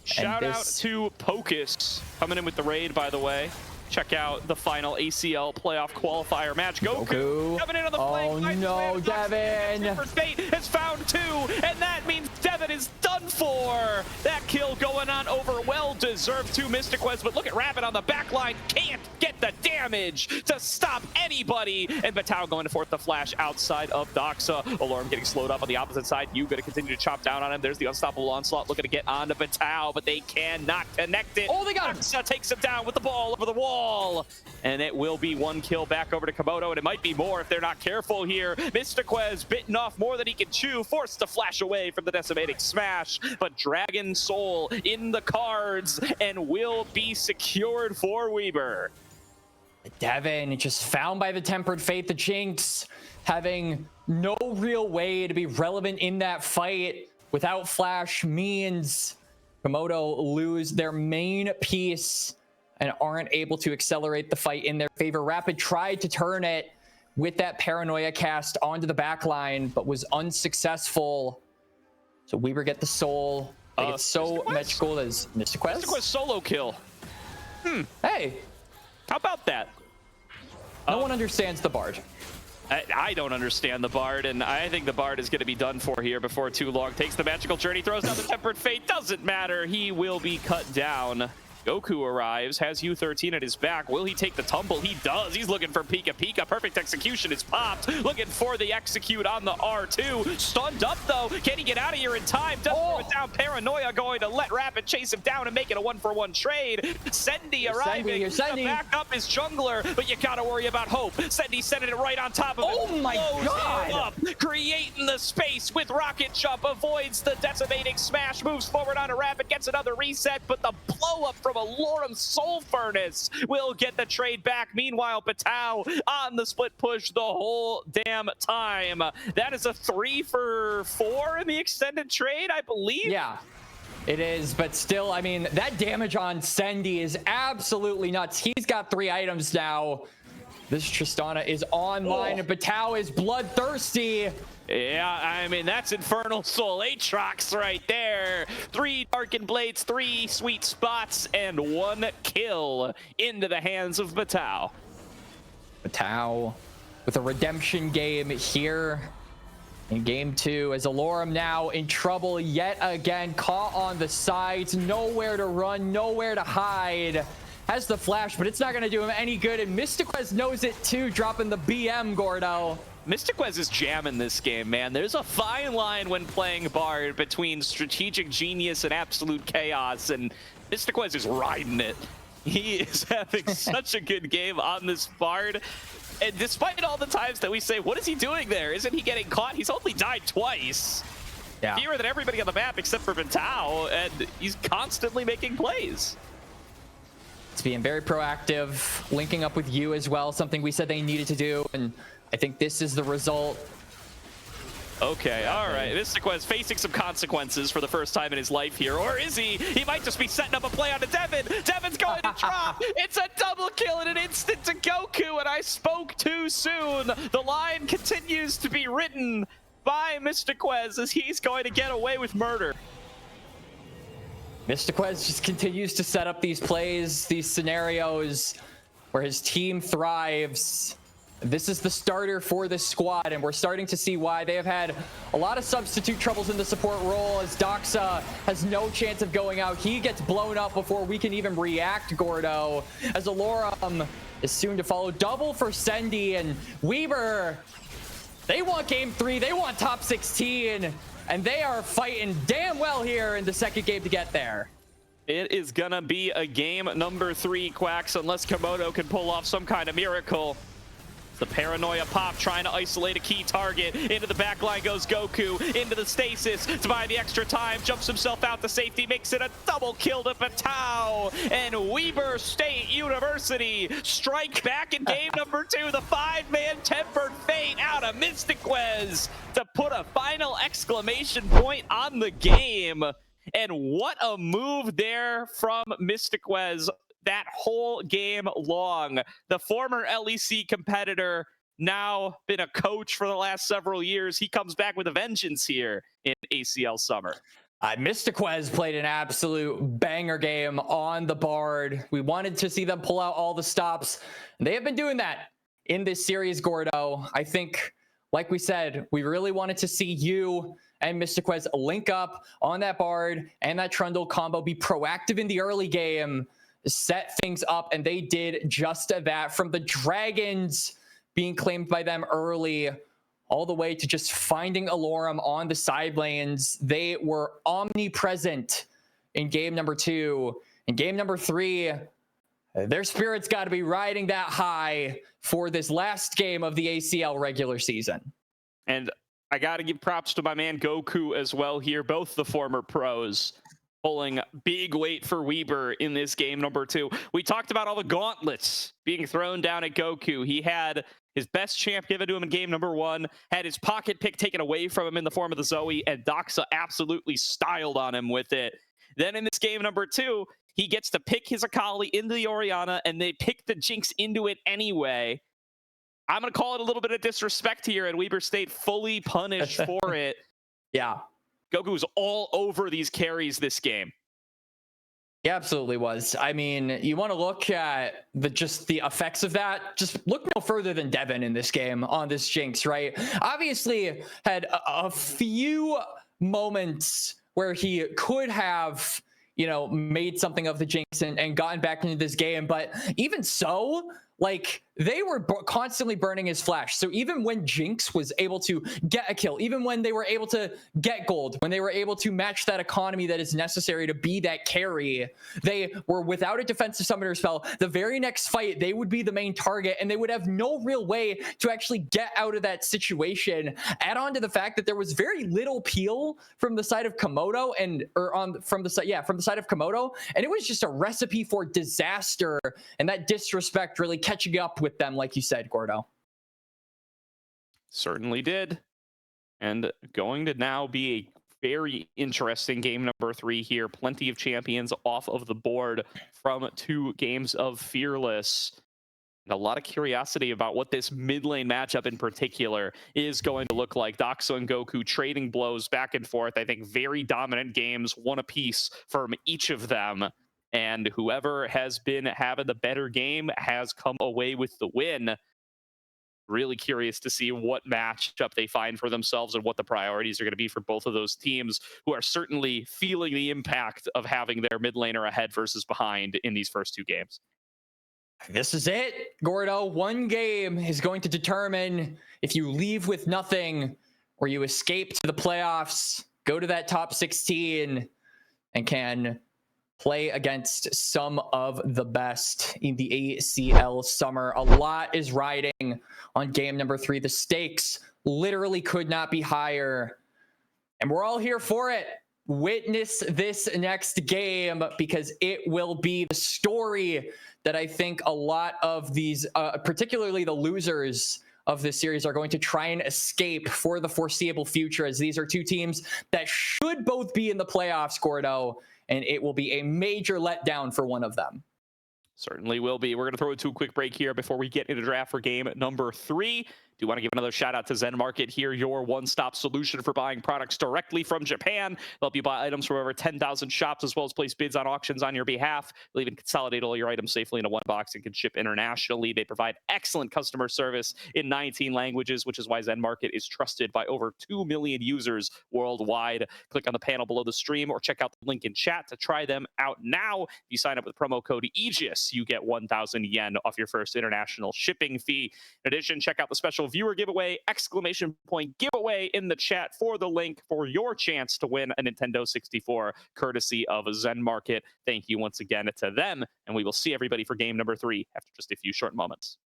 Shout out to Pocus coming in with the raid, by the way. Check out the final ACL playoff qualifier match. Goku coming in on the flank. Oh no, Devin! Fate has found 2, and that means Devin is done for. That kill going on over well-deserved to Mystiquez, but look at Rapid on the back line. Can't get the damage to stop anybody. And Batal going to force the flash outside of Doxa. Alorum getting slowed up on the opposite side. You going to continue to chop down on him. There's the unstoppable onslaught looking to get onto Batal, but they cannot connect it. Oh, they got him! Doxa takes him down with the ball over the wall. And it will be 1 kill back over to Komodo, and it might be more if they're not careful here. Mystiquez bitten off more than he can chew, forced to flash away from the Decimating Smash, but Dragon Soul in the cards and will be secured for Weber. Devin just found by the Tempered Fate, the Jinx, having no real way to be relevant in that fight without flash means Komodo lose their main piece and aren't able to accelerate the fight in their favor. Rapid tried to turn it with that Paranoia cast onto the back line, but was unsuccessful. So Weber get the soul. They get so much gold as Mystiquez. Mystiquez solo kill. Hey, How about that? no one understands the Bard. I don't understand the Bard, and I think the Bard is going to be done for here before too long. Takes the Magical Journey, throws down the Tempered Fate. Doesn't matter. He will be cut down. Goku arrives, has U13 at his back. Will he take the tumble? He does. He's looking for Pika Pika. Perfect execution is popped. Looking for the execute on the R2. Stunned up, though. Can he get out of here in time? Doesn't throw it down. Paranoia going to let Rapid chase him down and make it a 1-for-1 trade. Sendy arriving. Sendy. Back up his jungler, but you gotta worry about Hope. Sendy sending it right on top of it. Oh my God! Up, creating the space with Rocket Jump. Avoids the Decimating Smash. Moves forward on a Rapid. Gets another reset, but the blow up from Alorum Soul Furnace will get the trade back. Meanwhile, Batal on the split push the whole damn time. That is a 3 for 4 in the extended trade, I believe. Yeah. It is, but still, I mean, that damage on Sendy is absolutely nuts. He's got 3 items now. This Tristana is online, and Batao is bloodthirsty. Yeah, I mean, that's Infernal Soul Aatrox right there. 3 Darkened Blades, 3 sweet spots, and 1 kill into the hands of Batao. Batao with a redemption game here in game 2, as Alorum now in trouble yet again, caught on the sides, nowhere to run, nowhere to hide. Has the flash, but it's not going to do him any good, and Mystiquez knows it too, dropping the BM, Gordo. Mystiquez is jamming this game, man. There's a fine line when playing Bard between strategic genius and absolute chaos, and Mystiquez is riding it. He is having such a good game on this Bard. And despite all the times that we say, what is he doing there? Isn't he getting caught? He's only died twice. Yeah. Fewer than everybody on the map except for Batao, and he's constantly making plays. It's being very proactive, linking up with you as well, something we said they needed to do, and I think this is the result. Okay, all right. Mystiquez facing some consequences for the first time in his life here. Or is he? He might just be setting up a play onto Devin. Devin's going to drop. It's a double kill and an instant to Goku, and I spoke too soon. The line continues to be written by Mystiquez as he's going to get away with murder. Mystiquez just continues to set up these plays, these scenarios where his team thrives. This is the starter for this squad, and we're starting to see why. They have had a lot of substitute troubles in the support role, as Doxa has no chance of going out. He gets blown up before we can even react, Gordo, as Alorum is soon to follow. Double for Sendy, and Weber, they want game 3, they want top 16, and they are fighting damn well here in the second game to get there. It is gonna be a game number 3, Quacks, unless Komodo can pull off some kind of miracle. The paranoia pop trying to isolate a key target. Into the back line goes Goku. Into the stasis to buy the extra time. Jumps himself out to safety. Makes it a double kill to Batao. And Weber State University strike back in game number 2. The 5-man tempered fate out of Mystiquez to put a final exclamation point on the game. And what a move there from Mystiquez that whole game long. The former LEC competitor, now been a coach for the last several years. He comes back with a vengeance here in ACL Summer. Mystiquez played an absolute banger game on the Bard. We wanted to see them pull out all the stops, and they have been doing that in this series, Gordo. I think, like we said, we really wanted to see you and Mystiquez link up on that Bard and that Trundle combo, be proactive in the early game, set things up, and they did just that. From the Dragons being claimed by them early, all the way to just finding Alorum on the side lanes, they were omnipresent in game number 2. In game number 3, their spirits got to be riding that high for this last game of the ACL regular season. And I got to give props to my man Goku as well here, both the former pros pulling big weight for Weber in this game number 2. We talked about all the gauntlets being thrown down at Goku. He had his best champ given to him in game number 1, had his pocket pick taken away from him in the form of the Zoe, and Doxa absolutely styled on him with it. Then in this game number 2, he gets to pick his Akali into the Orianna, and they pick the Jinx into it anyway. I'm going to call it a little bit of disrespect here, and Weber State fully punished for it. Yeah. Goku was all over these carries this game. He absolutely was. I mean, you want to look at just the effects of that, just look no further than Devin in this game on this Jinx, right? Obviously had a few moments where he could have, you know, made something of the Jinx and gotten back into this game, but even so, like, they were constantly burning his flash. So even when Jinx was able to get a kill, even when they were able to get gold, when they were able to match that economy that is necessary to be that carry, they were without a defensive summoner spell. The very next fight, they would be the main target, and they would have no real way to actually get out of that situation. Add on to the fact that there was very little peel from the side of Komodo, from the side of Komodo, and it was just a recipe for disaster, and that disrespect really catching up with them, like you said, Gordo. Certainly did. And going to now be a very interesting game number 3 here. Plenty of champions off of the board from 2 games of Fearless. And a lot of curiosity about what this mid lane matchup in particular is going to look like. Doxa and Goku trading blows back and forth. I think very dominant games, one apiece from each of them. And whoever has been having the better game has come away with the win. Really curious to see what matchup they find for themselves and what the priorities are going to be for both of those teams, who are certainly feeling the impact of having their mid laner ahead versus behind in these first 2 games. This is it, Gordo. One game is going to determine if you leave with nothing or you escape to the playoffs, go to that top 16, and can play against some of the best in the ACL summer. A lot is riding on game number 3. The stakes literally could not be higher, and we're all here for it. Witness this next game, because it will be the story that I think a lot of these, particularly the losers of this series, are going to try and escape for the foreseeable future, as these are 2 teams that should both be in the playoffs, Gordo, and it will be a major letdown for one of them. Certainly will be. We're going to throw it to a quick break here before we get into draft for game number 3. Do want to give another shout out to Zen Market here, your one-stop solution for buying products directly from Japan. They'll help you buy items from over 10,000 shops, as well as place bids on auctions on your behalf. They'll even consolidate all your items safely into one box and can ship internationally. They provide excellent customer service in 19 languages, which is why Zen Market is trusted by over 2 million users worldwide. Click on the panel below the stream or check out the link in chat to try them out now. If you sign up with promo code Aegis, you get 1,000 yen off your first international shipping fee. In addition, check out the special viewer giveaway, ! Giveaway in the chat for the link for your chance to win a Nintendo 64 courtesy of Zen Market. Thank you once again to them, and we will see everybody for game number 3 after just a few short moments.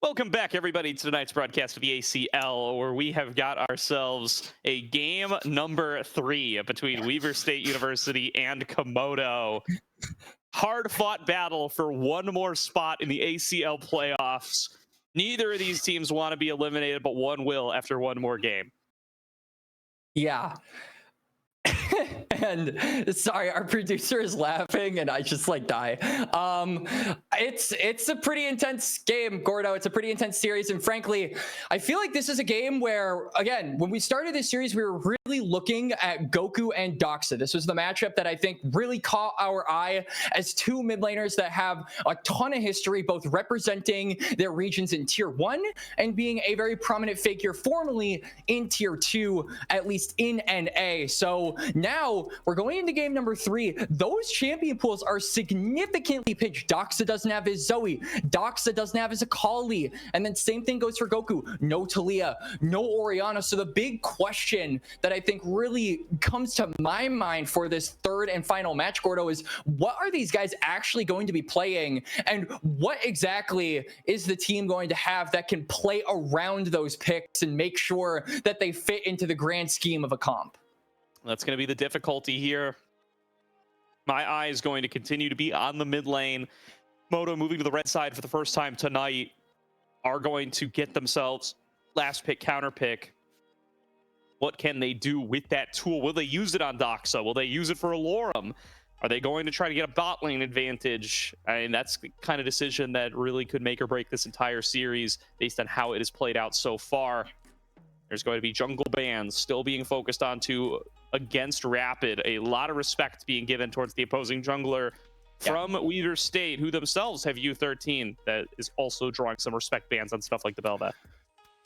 Welcome back, everybody, to tonight's broadcast of the ACL, where we have got ourselves a game number 3 between Weber State University and Komodo. Hard-fought battle for one more spot in the ACL playoffs. Neither of these teams want to be eliminated, but one will after one more game. Yeah. And sorry, our producer is laughing and I just like die. It's a pretty intense game, Gordo. It's a pretty intense series, and frankly, I feel like this is a game where, again, when we started this series, we were really looking at Goku and Doxa. This was the matchup that I think really caught our eye as two mid laners that have a ton of history, both representing their regions in tier 1 and being a very prominent figure formerly in tier 2, at least in NA. So now we're going into game number 3. Those champion pools are significantly pitched. Doxa doesn't have his Zoe. Doxa doesn't have his Akali. And then same thing goes for Goku. No Talia, no Orianna. So the big question that I think really comes to my mind for this third and final match, Gordo, is what are these guys actually going to be playing? And what exactly is the team going to have that can play around those picks and make sure that they fit into the grand scheme of a comp? That's going to be the difficulty here. My eye is going to continue to be on the mid lane. Moto moving to the red side for the first time tonight are going to get themselves last pick, counter pick. What can they do with that tool? Will they use it on Doxa? Will they use it for Alorum? Are they going to try to get a bot lane advantage? I mean, that's the kind of decision that really could make or break this entire series based on how it has played out so far. There's going to be jungle bans still being focused onto against Rapid. A lot of respect being given towards the opposing jungler from Weber State, who themselves have U13 that is also drawing some respect bans on stuff like the Belva.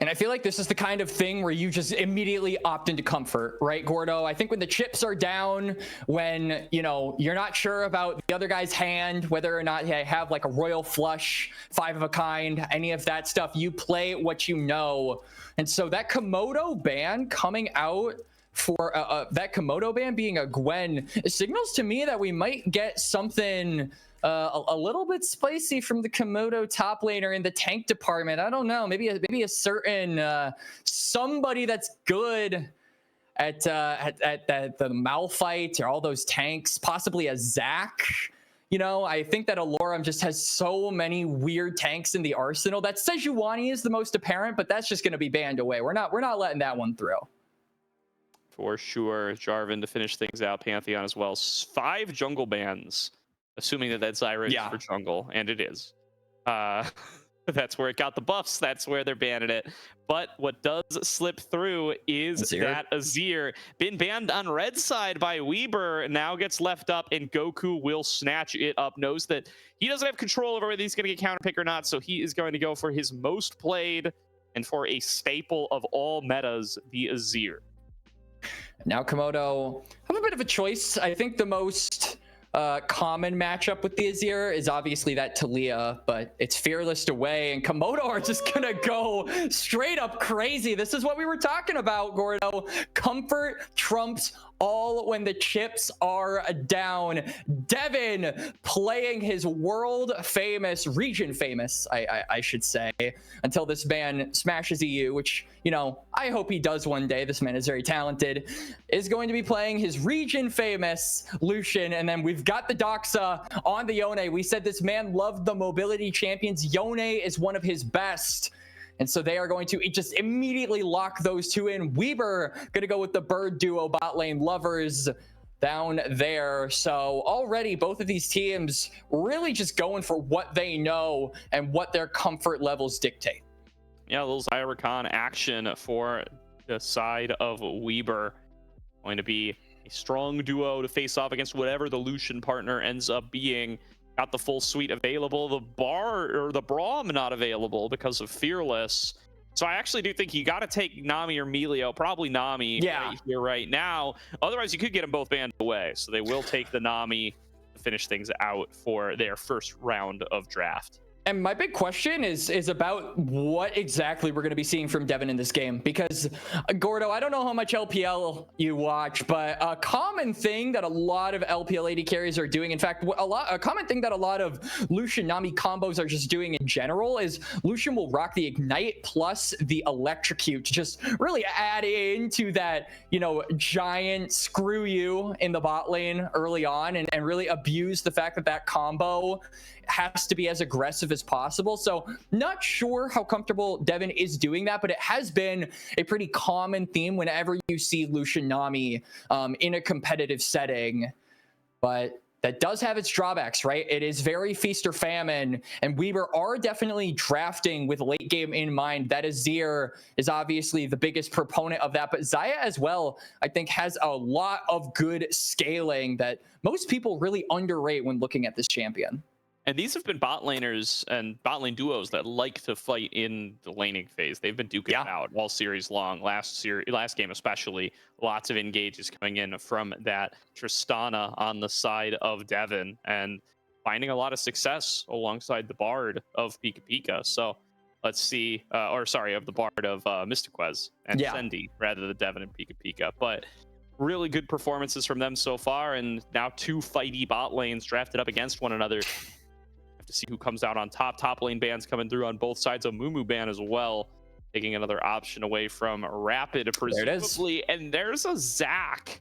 And I feel like this is the kind of thing where you just immediately opt into comfort, right, Gordo? I think when the chips are down, when, you know, you're not sure about the other guy's hand, whether or not they have like a royal flush, 5 of a kind, any of that stuff, you play what you know. And so that Komodo ban coming out for that Komodo ban being a Gwen, it signals to me that we might get something a little bit spicy from the Komodo top laner in the tank department. I don't know, maybe a certain somebody that's good at the Malphite or all those tanks, possibly a Zac. You know, I think that Alorum just has so many weird tanks in the arsenal. That Sejuani is the most apparent, but that's just going to be banned away. We're not letting that one through. For sure. Jarvan to finish things out. Pantheon as well. 5 jungle bans, assuming that that's Zyra is for jungle, and it is. That's where it got the buffs. That's where they're banning it. But what does slip through is that Azir, been banned on red side by Weber, now gets left up, and Goku will snatch it up. Knows that he doesn't have control over whether he's going to get counterpick or not, so he is going to go for his most played and for a staple of all metas, the Azir. Now Komodo have a bit of a choice. I think the most common matchup with the Azir is obviously that Talia, but it's Fearless away, and Komodo are just gonna go straight up crazy. This is what we were talking about, Gordo. Comfort trumps all when the chips are down. Devin playing his world famous, region famous, I should say, until this man smashes EU, which, you know, I hope he does one day. This man is very talented. Is going to be playing his region famous Lucian, and then we've got the Doxa on the Yone. We said this man loved the mobility champions. Yone is one of his best. And so they are going to just immediately lock those two in. Weber going to go with the bird duo bot lane lovers down there. So already both of these teams really just going for what they know and what their comfort levels dictate. Yeah, a little Zyricon action for the side of Weber. Going to be a strong duo to face off against whatever the Lucian partner ends up being. Got the full suite available. The Braum not available because of Fearless. So I actually do think you got to take Nami or Melio. Probably Nami right here right now. Otherwise, you could get them both banned away. So they will take the Nami to finish things out for their first round of draft. And my big question is about what exactly we're going to be seeing from Devin in this game, because Gordo, I don't know how much LPL you watch, but a common thing that a lot of LPL AD carries are doing, in fact, a common thing that a lot of Lucian Nami combos are just doing in general, is Lucian will rock the Ignite plus the Electrocute to just really add into that, you know, giant screw you in the bot lane early on, and really abuse the fact that that combo has to be as aggressive as possible. So not sure how comfortable Devin is doing that, but it has been a pretty common theme whenever you see Lucian Nami in a competitive setting. But that does have its drawbacks, right? It is very feast or famine, and Weber are definitely drafting with late game in mind. That Azir is obviously the biggest proponent of that, but Xayah as well, I think, has a lot of good scaling that most people really underrate when looking at this champion. And these have been bot laners and bot lane duos that like to fight in the laning phase. They've been duking it out all series long. Last game especially, lots of engages coming in from that Tristana on the side of Devin, and finding a lot of success alongside the Bard of Pika Pika. So let's see, of the Bard of Mystiquez and Sendy, rather than Devin and Pika Pika. But really good performances from them so far, and now two fighty bot lanes drafted up against one another. To see who comes out on top. Top lane bans coming through on both sides. A Mumu ban as well, taking another option away from Rapid, presumably. And there's a Zac.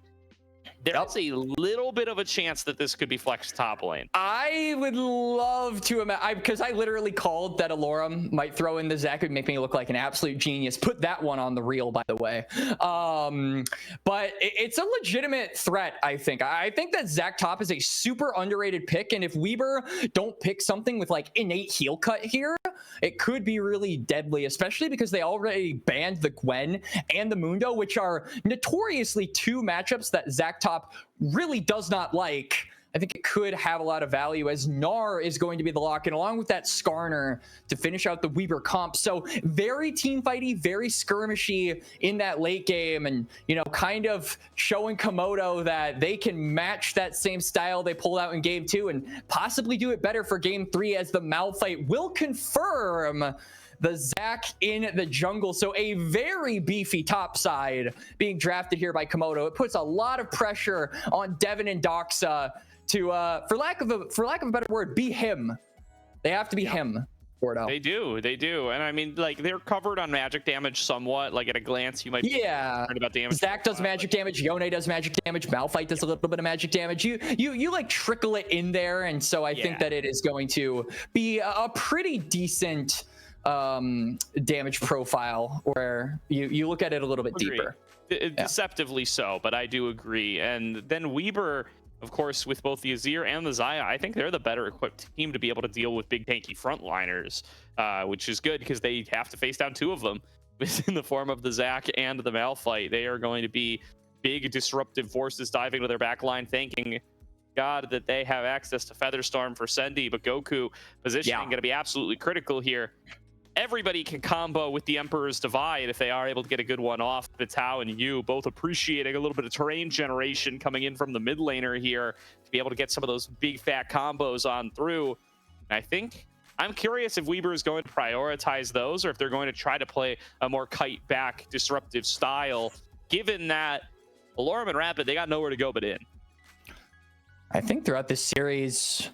There's a little bit of a chance that this could be Flex top lane. I would love to imagine, because I literally called that Alorum might throw in the Zac. It would make me look like an absolute genius. Put that one on the reel, by the way. But it's a legitimate threat, I think. I think that Zac top is a super underrated pick, and if Weber don't pick something with like innate heal cut here, it could be really deadly, especially because they already banned the Gwen and the Mundo, which are notoriously two matchups that Zac top really does not like. I think it could have a lot of value, as Gnar is going to be the lock-in along with that Skarner to finish out the Weber comp. So very team fighty, very skirmishy in that late game, and, you know, kind of showing Komodo that they can match that same style they pulled out in game 2 and possibly do it better for game 3, as the Malphite will confirm the Zac in the jungle. So a very beefy top side being drafted here by Komodo. It puts a lot of pressure on Devin and Doxa to, for lack of a better word, be him. They have to be him. Gordo. They do. And I mean, like, they're covered on magic damage somewhat. Like, at a glance, you might be concerned about damage. Zac does magic damage. Yone does magic damage. Malphite does a little bit of magic damage. You like trickle it in there, and so I think that it is going to be a pretty decent damage profile, where you look at it a little bit deeper. Deceptively so, but I do agree. And then Weber, of course, with both the Azir and the Xayah, I think they're the better equipped team to be able to deal with big tanky frontliners, which is good because they have to face down two of them in the form of the Zac and the Malphite. They are going to be big disruptive forces diving to their backline, thanking God that they have access to Featherstorm for Sendy, but Goku positioning going to be absolutely critical here. Everybody can combo with the Emperor's Divide if they are able to get a good one off. Tao and you both appreciating a little bit of terrain generation coming in from the mid laner here to be able to get some of those big fat combos on through. And I think I'm curious if Weber is going to prioritize those, or if they're going to try to play a more kite back disruptive style, given that Alorum and Rapid, they got nowhere to go but in. I think throughout this series,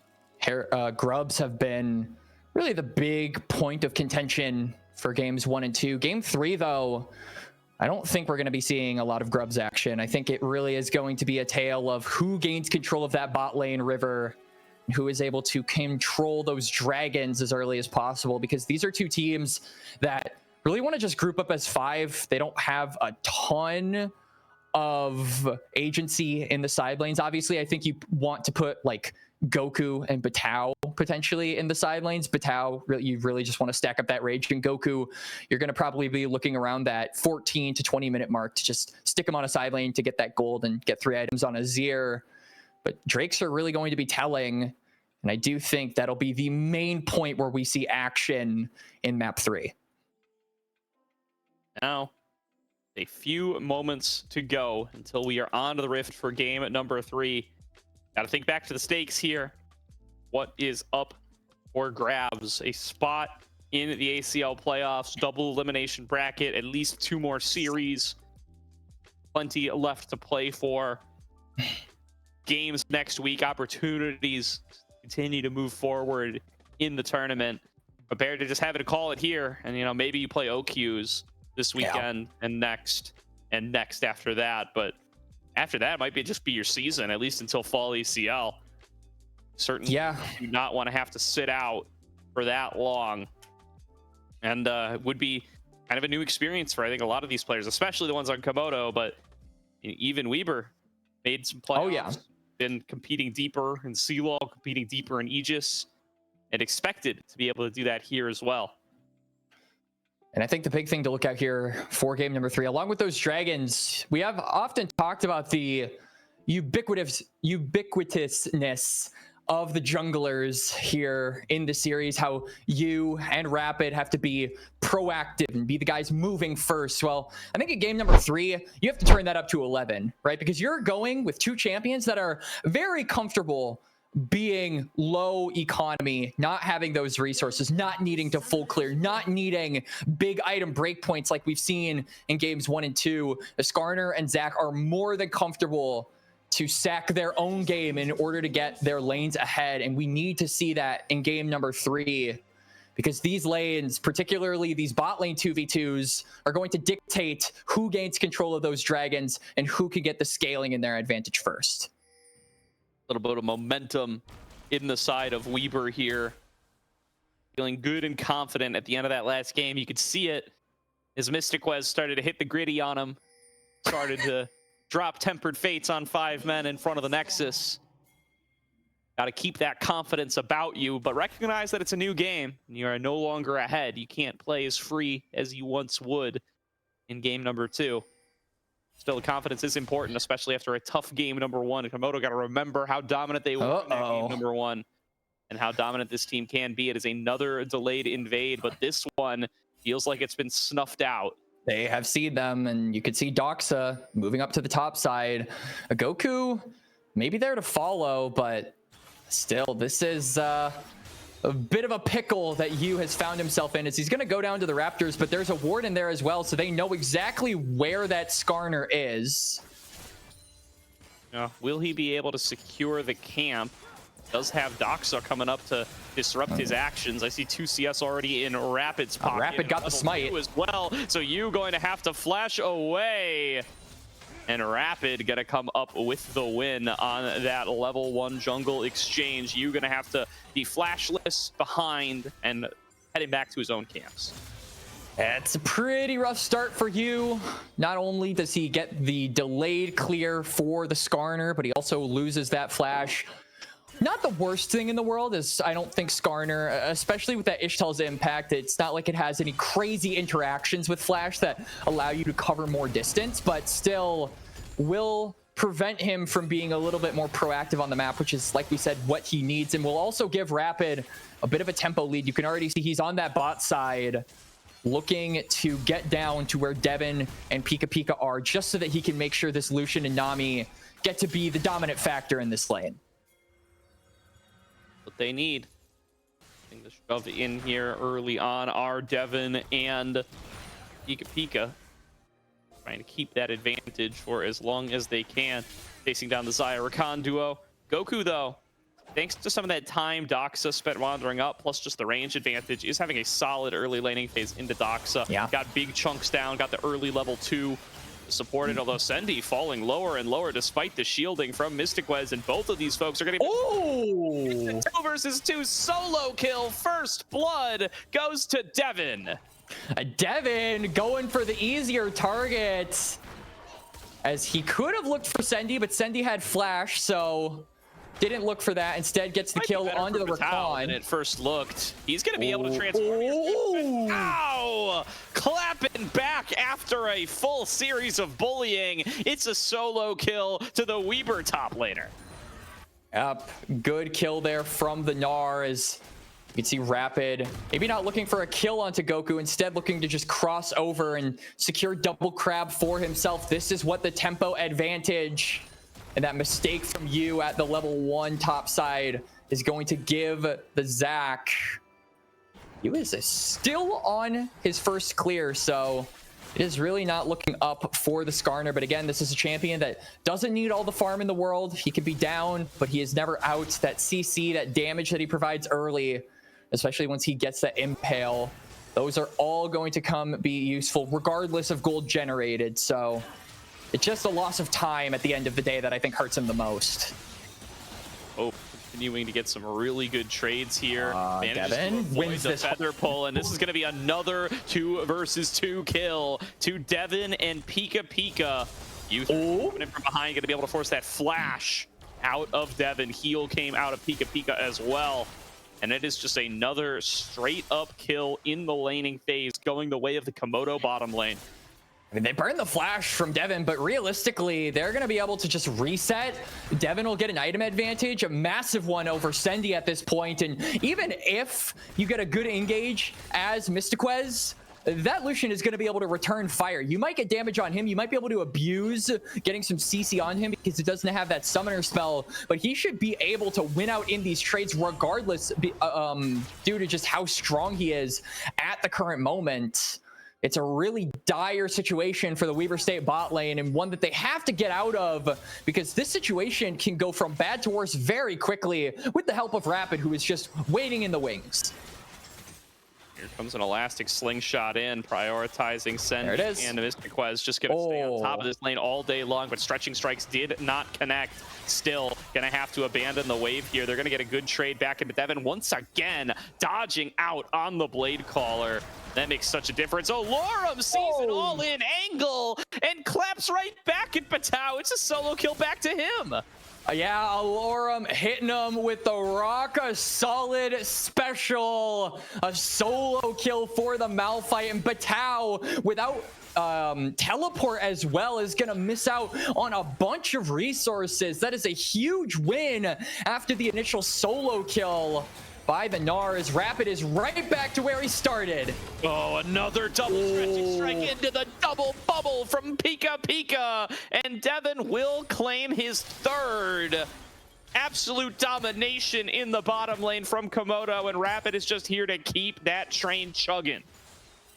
grubs have been really the big point of contention for games 1 and 2. Game 3, though, I don't think we're going to be seeing a lot of grubs action. I think it really is going to be a tale of who gains control of that bot lane river, and who is able to control those dragons as early as possible, because these are two teams that really want to just group up as 5. They don't have a ton of agency in the side lanes. Obviously, I think you want to put like Goku and Batao potentially in the side lanes. Batao, you really just want to stack up that rage, and Goku, you're going to probably be looking around that 14 to 20 minute mark to just stick him on a side lane to get that gold and get 3 items on Azir. But Drakes are really going to be telling, and I do think that'll be the main point where we see action in map 3. Now, a few moments to go until we are on to the Rift for game number 3. Got to think back to the stakes here. What is up for grabs. A spot in the ACL playoffs, double elimination bracket, at least 2 more series. Plenty left to play for. Games next week, opportunities to continue to move forward in the tournament. Prepared to just have it call it here, and you know, maybe you play OQs this weekend and next after that, but after that might just be your season, at least until fall ACL. Certainly do not want to have to sit out for that long, and would be kind of a new experience for I think a lot of these players, especially the ones on Komodo, but even Weber made some playoffs. Been competing deeper in CLOL, competing deeper in Aegis, and expected to be able to do that here as well. And I think the big thing to look at here for game number 3, along with those dragons, we have often talked about the ubiquitousness of the junglers here in the series, how you and Rapid have to be proactive and be the guys moving first. Well, I think in game number 3, you have to turn that up to 11, right? Because you're going with 2 champions that are very comfortable being low economy, not having those resources, not needing to full clear, not needing big item breakpoints like we've seen in games 1 and 2. Skarner and Zach are more than comfortable to sack their own game in order to get their lanes ahead, and we need to see that in game number 3, because these lanes, particularly these bot lane 2v2s, are going to dictate who gains control of those dragons and who can get the scaling in their advantage first. A little bit of momentum in the side of Weber here. Feeling good and confident at the end of that last game. You could see it as Mystic Wes started to hit the gritty on him. Started to drop Tempered Fates on 5 men in front of the Nexus. Got to keep that confidence about you, but recognize that it's a new game. You are no longer ahead. You can't play as free as you once would in game number 2. Still, the confidence is important, especially after a tough game number 1. Komodo got to remember how dominant they were in that game number 1 and how dominant this team can be. It is another delayed invade, but this one feels like it's been snuffed out. They have seen them, and you could see Doxa moving up to the top side. A Goku maybe there to follow, but still, this is a bit of a pickle that Yu has found himself in, as he's going to go down to the Raptors, but there's a ward in there as well, so they know exactly where that Skarner is. Will he be able to secure the camp? Does have Doxa coming up to disrupt his actions. I see 2 CS already in Rapid's pocket. Rapid got the smite as well, so you going to have to flash away. And Rapid gonna come up with the win on that level 1 jungle exchange. You gonna have to be flashless behind and heading back to his own camps. It's a pretty rough start for you. Not only does he get the delayed clear for the Skarner, but he also loses that flash. Not the worst thing in the world is, I don't think Skarner, especially with that Ishtal's impact, it's not like it has any crazy interactions with Flash that allow you to cover more distance, but still will prevent him from being a little bit more proactive on the map, which is, like we said, what he needs, and will also give Rapid a bit of a tempo lead. You can already see he's on that bot side, looking to get down to where Devin and Pika Pika are, just so that he can make sure this Lucian and Nami get to be the dominant factor in this lane. What they need. I think the shove in here early on are Devin and Pika Pika, trying to keep that advantage for as long as they can, chasing down the Xayah Rakan duo. Goku, though, thanks to some of that time Doxa spent wandering up, plus just the range advantage, is having a solid early laning phase into Doxa. Yeah. Got big chunks down, got the early level 2 supported, although Sendy falling lower and lower despite the shielding from Mystic Wes, and both of these folks are going to be... Oh! 2 versus 2 solo kill. First blood goes to Devin. Devin going for the easier target, as he could have looked for Sendy, but Sendy had flash, so didn't look for that. Instead gets the kill onto the Rakan. Than it first looked. He's going to be able to transform. Ow! Clapping back after a full series of bullying. It's a solo kill to the Weber top laner. Yep, good kill there from the Gnar, as you can see Rapid maybe not looking for a kill onto Goku, instead looking to just cross over and secure double crab for himself. This is what the tempo advantage And that mistake from you at the level 1 top side is going to give the Zac. He is still on his first clear, so it is really not looking up for the Skarner. But again, this is a champion that doesn't need all the farm in the world. He could be down, but he is never out. That CC, that damage that he provides early, especially once he gets that impale, those are all going to be useful regardless of gold generated. So it's just a loss of time at the end of the day that I think hurts him the most. Oh, continuing to get some really good trades here. Devin wins the this feather pull, and this is going to be another 2 versus 2 kill to Devin and Pika Pika. Youth coming in from behind, going to be able to force that flash out of Devin. Heal came out of Pika Pika as well. And it is just another straight up kill in the laning phase, going the way of the Komodo bottom lane. I mean, they burned the flash from Devin, but realistically, they're going to be able to just reset. Devin will get an item advantage, a massive one over Sendy at this point. And even if you get a good engage as Mystiquez, that Lucian is going to be able to return fire. You might get damage on him. You might be able to abuse getting some CC on him because it doesn't have that summoner spell, but he should be able to win out in these trades regardless due to just how strong he is at the current moment. It's a really dire situation for the Weaver State bot lane, and one that they have to get out of because this situation can go from bad to worse very quickly with the help of Rapid, who is just waiting in the wings. Here comes an elastic slingshot in, prioritizing Sen and Mystiquez. Just going to stay on top of this lane all day long, but stretching strikes did not connect. Still going to have to abandon the wave here. They're going to get a good trade back into Devin once again, dodging out on the Blade Caller. That makes such a difference. Oh, Lorum sees an all-in angle and claps right back at Batau. It's a solo kill back to him. Yeah, Lorum hitting him with the rock solid special. A solo kill for the Malphite, and Batau without teleport as well is gonna miss out on a bunch of resources. That is a huge win after the initial solo kill by the Nars. Rapid is right back to where he started. Oh, another double stretching strike into the double bubble from Pika Pika. And Devin will claim his 3rd. Absolute domination in the bottom lane from Komodo, and Rapid is just here to keep that train chugging.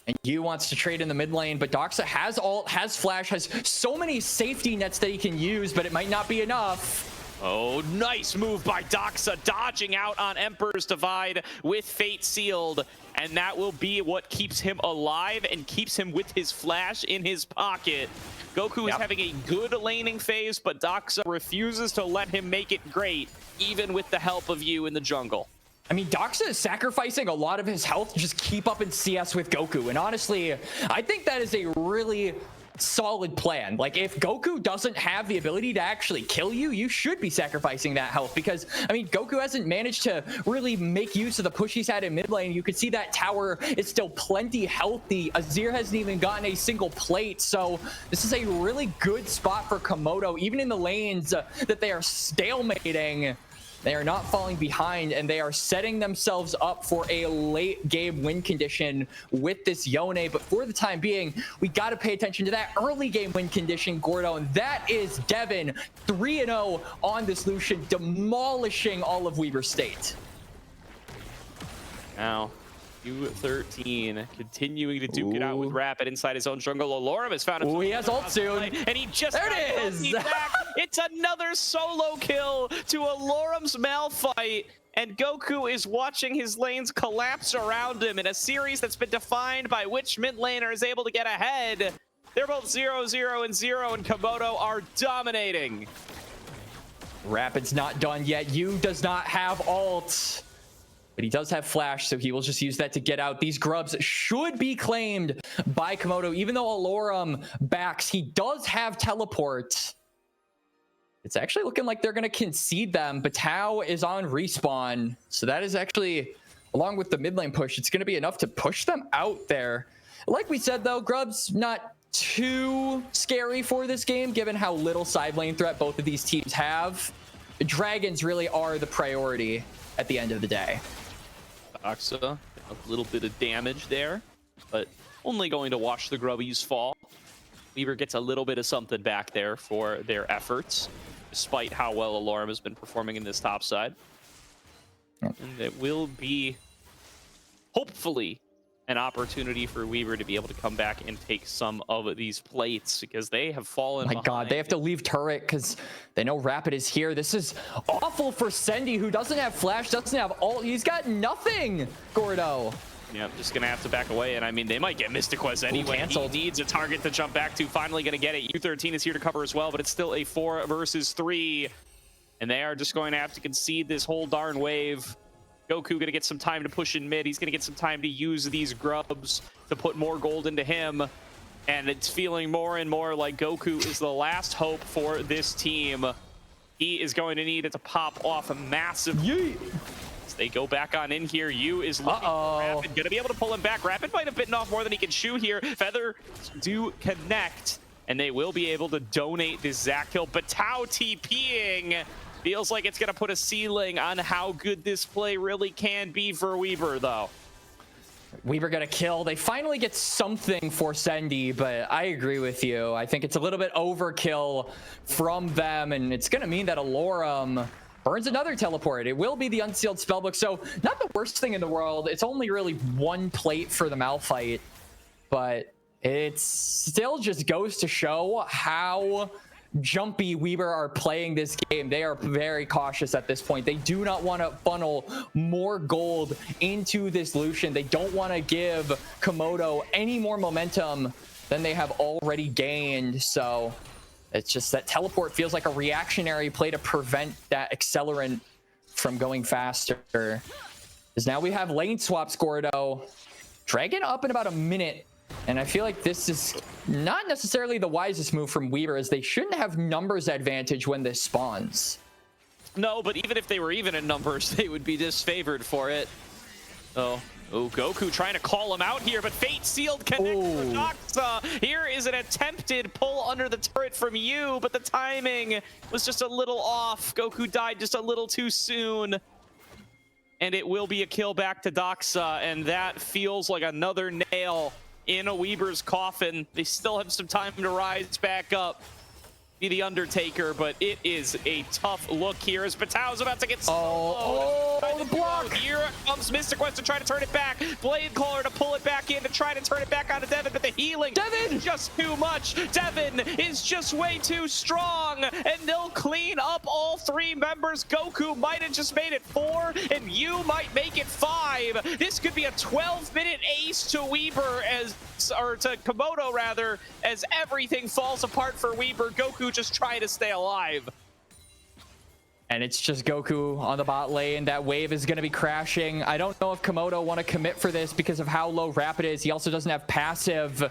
And Yu wants to trade in the mid lane, but Doxa has ult, has flash, has so many safety nets that he can use, but it might not be enough. Oh, nice move by Doxa, dodging out on Emperor's Divide with Fate Sealed. And that will be what keeps him alive and keeps him with his flash in his pocket. Goku is having a good laning phase, but Doxa refuses to let him make it great, even with the help of you in the jungle. I mean, Doxa is sacrificing a lot of his health to just keep up in CS with Goku. And honestly, I think that is a really solid plan. Like, if Goku doesn't have the ability to actually kill you, you should be sacrificing that health, because I mean, Goku hasn't managed to really make use of the push he's had in mid lane. You can see that tower is still plenty healthy. Azir hasn't even gotten a single plate, so this is a really good spot for Komodo, even in the lanes that they are stalemating. They are not falling behind, and they are setting themselves up for a late game win condition with this Yone. But for the time being, we got to pay attention to that early game win condition, Gordo, and that is Devin 3-0 on this Lucian, demolishing all of Weaver State. Now, U13 continuing to duke it out with Rapid inside his own jungle. Olorum has found himself. He has ult soon. And he just there it is. Back. It's another solo kill to Olorum's Malphite. And Goku is watching his lanes collapse around him in a series that's been defined by which mid laner is able to get ahead. They're both 0-0 and 0, and Komodo are dominating. Rapid's not done yet. Yu does not have ult, but he does have flash, so he will just use that to get out. These grubs should be claimed by Komodo, even though Alorum backs. He does have teleport. It's actually looking like they're going to concede them. Batau is on respawn, so that is actually, along with the mid lane push, it's going to be enough to push them out there. Like we said, though, grubs not too scary for this game, given how little side lane threat both of these teams have. Dragons really are the priority at the end of the day. Doxa, a little bit of damage there, but only going to watch the grubbies fall. Weaver gets a little bit of something back there for their efforts. despite how well Alorum has been performing in this top side. And it will be, hopefully, an opportunity for Weaver to be able to come back and take some of these plates, because they have fallen My God, they have to leave turret because they know Rapid is here. This is awful for Sendy, who doesn't have flash, doesn't have ult. He's got nothing, Gordo. Yeah, just gonna have to back away, and I mean, they might get Mystic Quest anyway. He needs a target to jump back to. Finally gonna get it. U13 is here to cover as well, but it's still a 4 versus 3, and they are just going to have to concede this whole darn wave. Goku gonna get some time to push in mid. He's gonna get some time to use these grubs to put more gold into him, and it's feeling more and more like Goku is the last hope for this team. He is going to need it to pop off a massive. As they go back on in here, Yu is looking for Rapid, gonna be able to pull him back. Rapid might have bitten off more than he can chew here. Feather do connect, and they will be able to donate this Zac kill. But Tao TPing feels like it's going to put a ceiling on how good this play really can be for Weaver, though. Weaver got a kill. They finally get something for Sendy, but I agree with you. I think it's a little bit overkill from them, and it's going to mean that Alorum burns another teleport. It will be the unsealed spellbook, so not the worst thing in the world. It's only really 1 plate for the Malphite, but it still just goes to show how jumpy Weaver are playing this game. They are very cautious at this point. They do not want to funnel more gold into this Lucian. They don't want to give Komodo any more momentum than they have already gained. So it's just that teleport feels like a reactionary play to prevent that accelerant from going faster. Because now we have lane swaps, Gordo. Dragon up in about a minute. And I feel like this is not necessarily the wisest move from Weaver, as they shouldn't have numbers advantage when this spawns. No, but even if they were even in numbers, they would be disfavored for it. Oh, Goku trying to call him out here, but Fate Sealed connects for Doxa. Here is an attempted pull under the turret from Yu, but the timing was just a little off. Goku died just a little too soon. And it will be a kill back to Doxa, and that feels like another nail in a Weaver's coffin. They still have some time to rise back up, be the Undertaker, but it is a tough look here as Patao's about to get the block. Here comes Mystic Quest to try to turn it back. Blade Caller to pull it back in to try to turn it back onto Devin, but the healing is just too much. Devin is just way too strong, and they'll clean up all 3 members. Goku might have just made it 4, and Yu might make it 5. This could be a 12-minute ace to Weaver, or to Komodo rather, as everything falls apart for Weaver. Goku just trying to stay alive. And it's just Goku on the bot lane. That wave is going to be crashing. I don't know if Komodo want to commit for this because of how low Rapid is. He also doesn't have passive.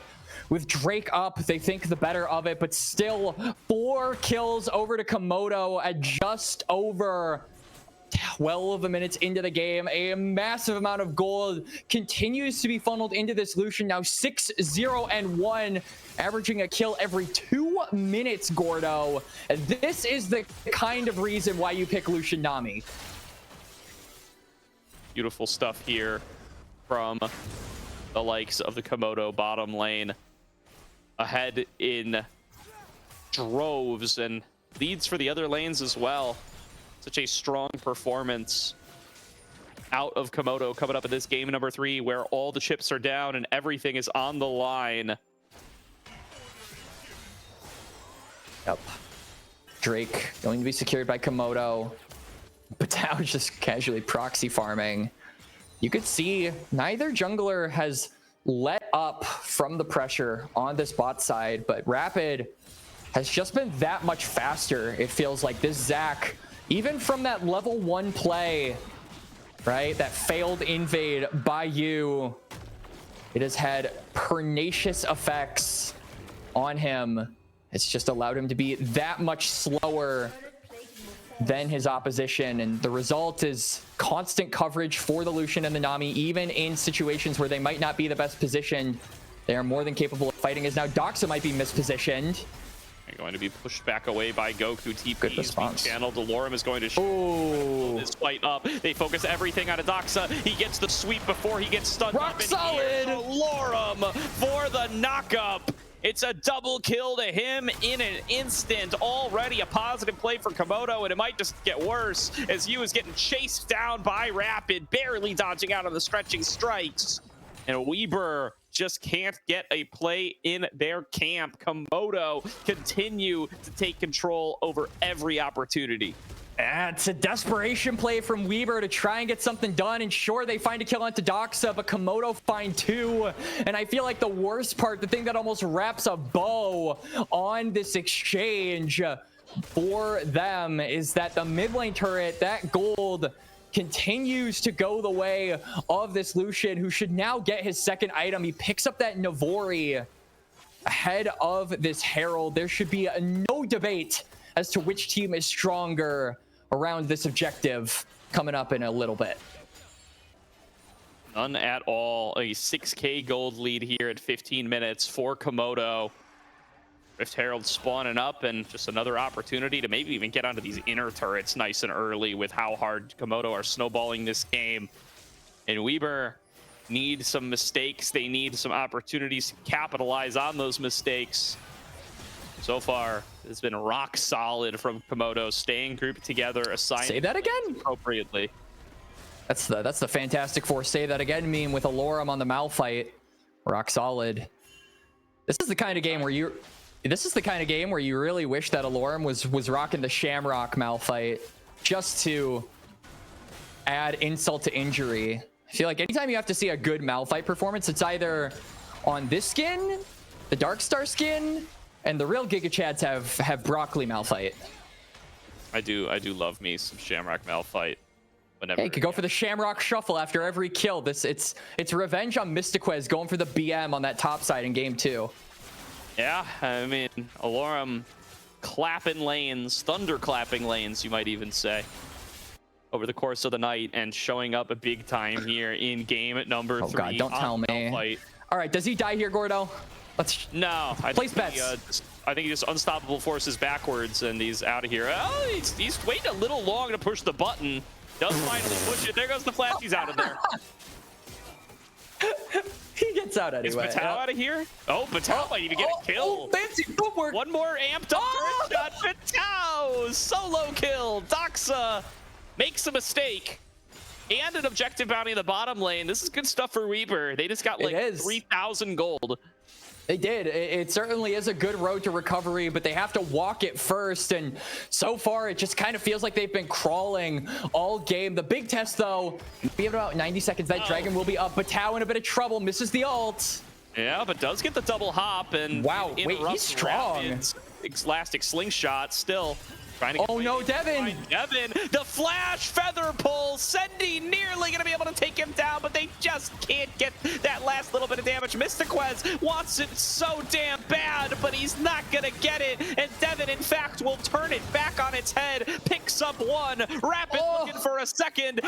With Drake up, they think the better of it, but still 4 kills over to Komodo at just over 12 minutes into the game. A massive amount of gold continues to be funneled into this Lucian, now 6-0-1, averaging a kill every 2 minutes, Gordo. And this is the kind of reason why you pick Lucian Nami. Beautiful stuff here from the likes of the Komodo bottom lane. Ahead in droves, and leads for the other lanes as well. Such a strong performance out of Komodo coming up in this game number 3, where all the chips are down and everything is on the line. Yep. Drake going to be secured by Komodo. Patao just casually proxy farming. You could see neither jungler has let up from the pressure on this bot side, but Rapid has just been that much faster. It feels like this Zac, even from that level 1 play, right, that failed invade by Yu, it has had pernicious effects on him. It's just allowed him to be that much slower than his opposition, and the result is constant coverage for the Lucian and the Nami, even in situations where they might not be the best positioned. They are more than capable of fighting, as now Doxa might be mispositioned. They're going to be pushed back away by Goku. TP is being response. channeled. Alorum is going to pull this fight up. They focus everything on Doxa. He gets the sweep before he gets stunned. Rock up, and solid! Alorum for the knockup. It's a double kill to him in an instant. Already a positive play for Komodo, and it might just get worse as he was getting chased down by Rapid, barely dodging out of the stretching strikes. And Weber just can't get a play in their camp. Komodo continue to take control over every opportunity. It's a desperation play from Weber to try and get something done. And sure, they find a kill onto Doxa, but Komodo find two. And I feel like the worst part, the thing that almost wraps a bow on this exchange for them, is that the mid lane turret, that gold, continues to go the way of this Lucian, who should now get his second item. He picks up that Navori ahead of this Herald. There should be no debate as to which team is stronger around this objective coming up in a little bit. None at all. A 6K gold lead here at 15 minutes for Komodo. Rift Herald spawning up, and just another opportunity to maybe even get onto these inner turrets nice and early with how hard Komodo are snowballing this game. And Weber need some mistakes. They need some opportunities to capitalize on those mistakes. So far, it's been rock solid from Komodo, staying grouped together, assigning. Say that again? Appropriately. That's the Fantastic Four say that again meme with Alorum on the Malphite. Rock solid. This is the kind of game where you really wish that Alorum was rocking the Shamrock Malphite just to add insult to injury. I feel like anytime you have to see a good Malphite performance, it's either on this skin, the Darkstar skin, and the real Giga Chads have Broccoli Malphite. I do love me some Shamrock Malphite. Whenever, hey, you could go for the Shamrock Shuffle after every kill. It's revenge on Mystiquez going for the BM on that top side in game 2. Yeah, I mean, Alorum clapping lanes, thunder clapping lanes, you might even say, over the course of the night, and showing up a big time here in game number 3. Oh god, don't tell me. Malphite. All right, does he die here, Gordo? No, place bets. I think he just unstoppable forces backwards, and he's out of here. Oh, he's waiting a little long to push the button. Does finally push it. There goes the flash. He's out of there. He gets out anyway. Is Batao out of here? Oh, Batao might even get a kill. Fancy footwork. One more amped up shot. Batao solo kill. Doxa makes a mistake. And an objective bounty in the bottom lane. This is good stuff for Weber. They just got like 3,000 gold. They did. It certainly is a good road to recovery, but they have to walk it first. And so far, it just kind of feels like they've been crawling all game. The big test, though, we have about 90 seconds. That Dragon will be up. Batao in a bit of trouble. Misses the ult. Yeah, but does get the double hop. And wow, wait, he's strong. Elastic slingshot still. Oh no, Devin! Devin, the flash feather pull. Sendy nearly gonna be able to take him down, but they just can't get that last little bit of damage. Mystiquez wants it so damn bad, but he's not gonna get it. And Devin, in fact, will turn it back on its head, picks up one. Rapid looking for a second.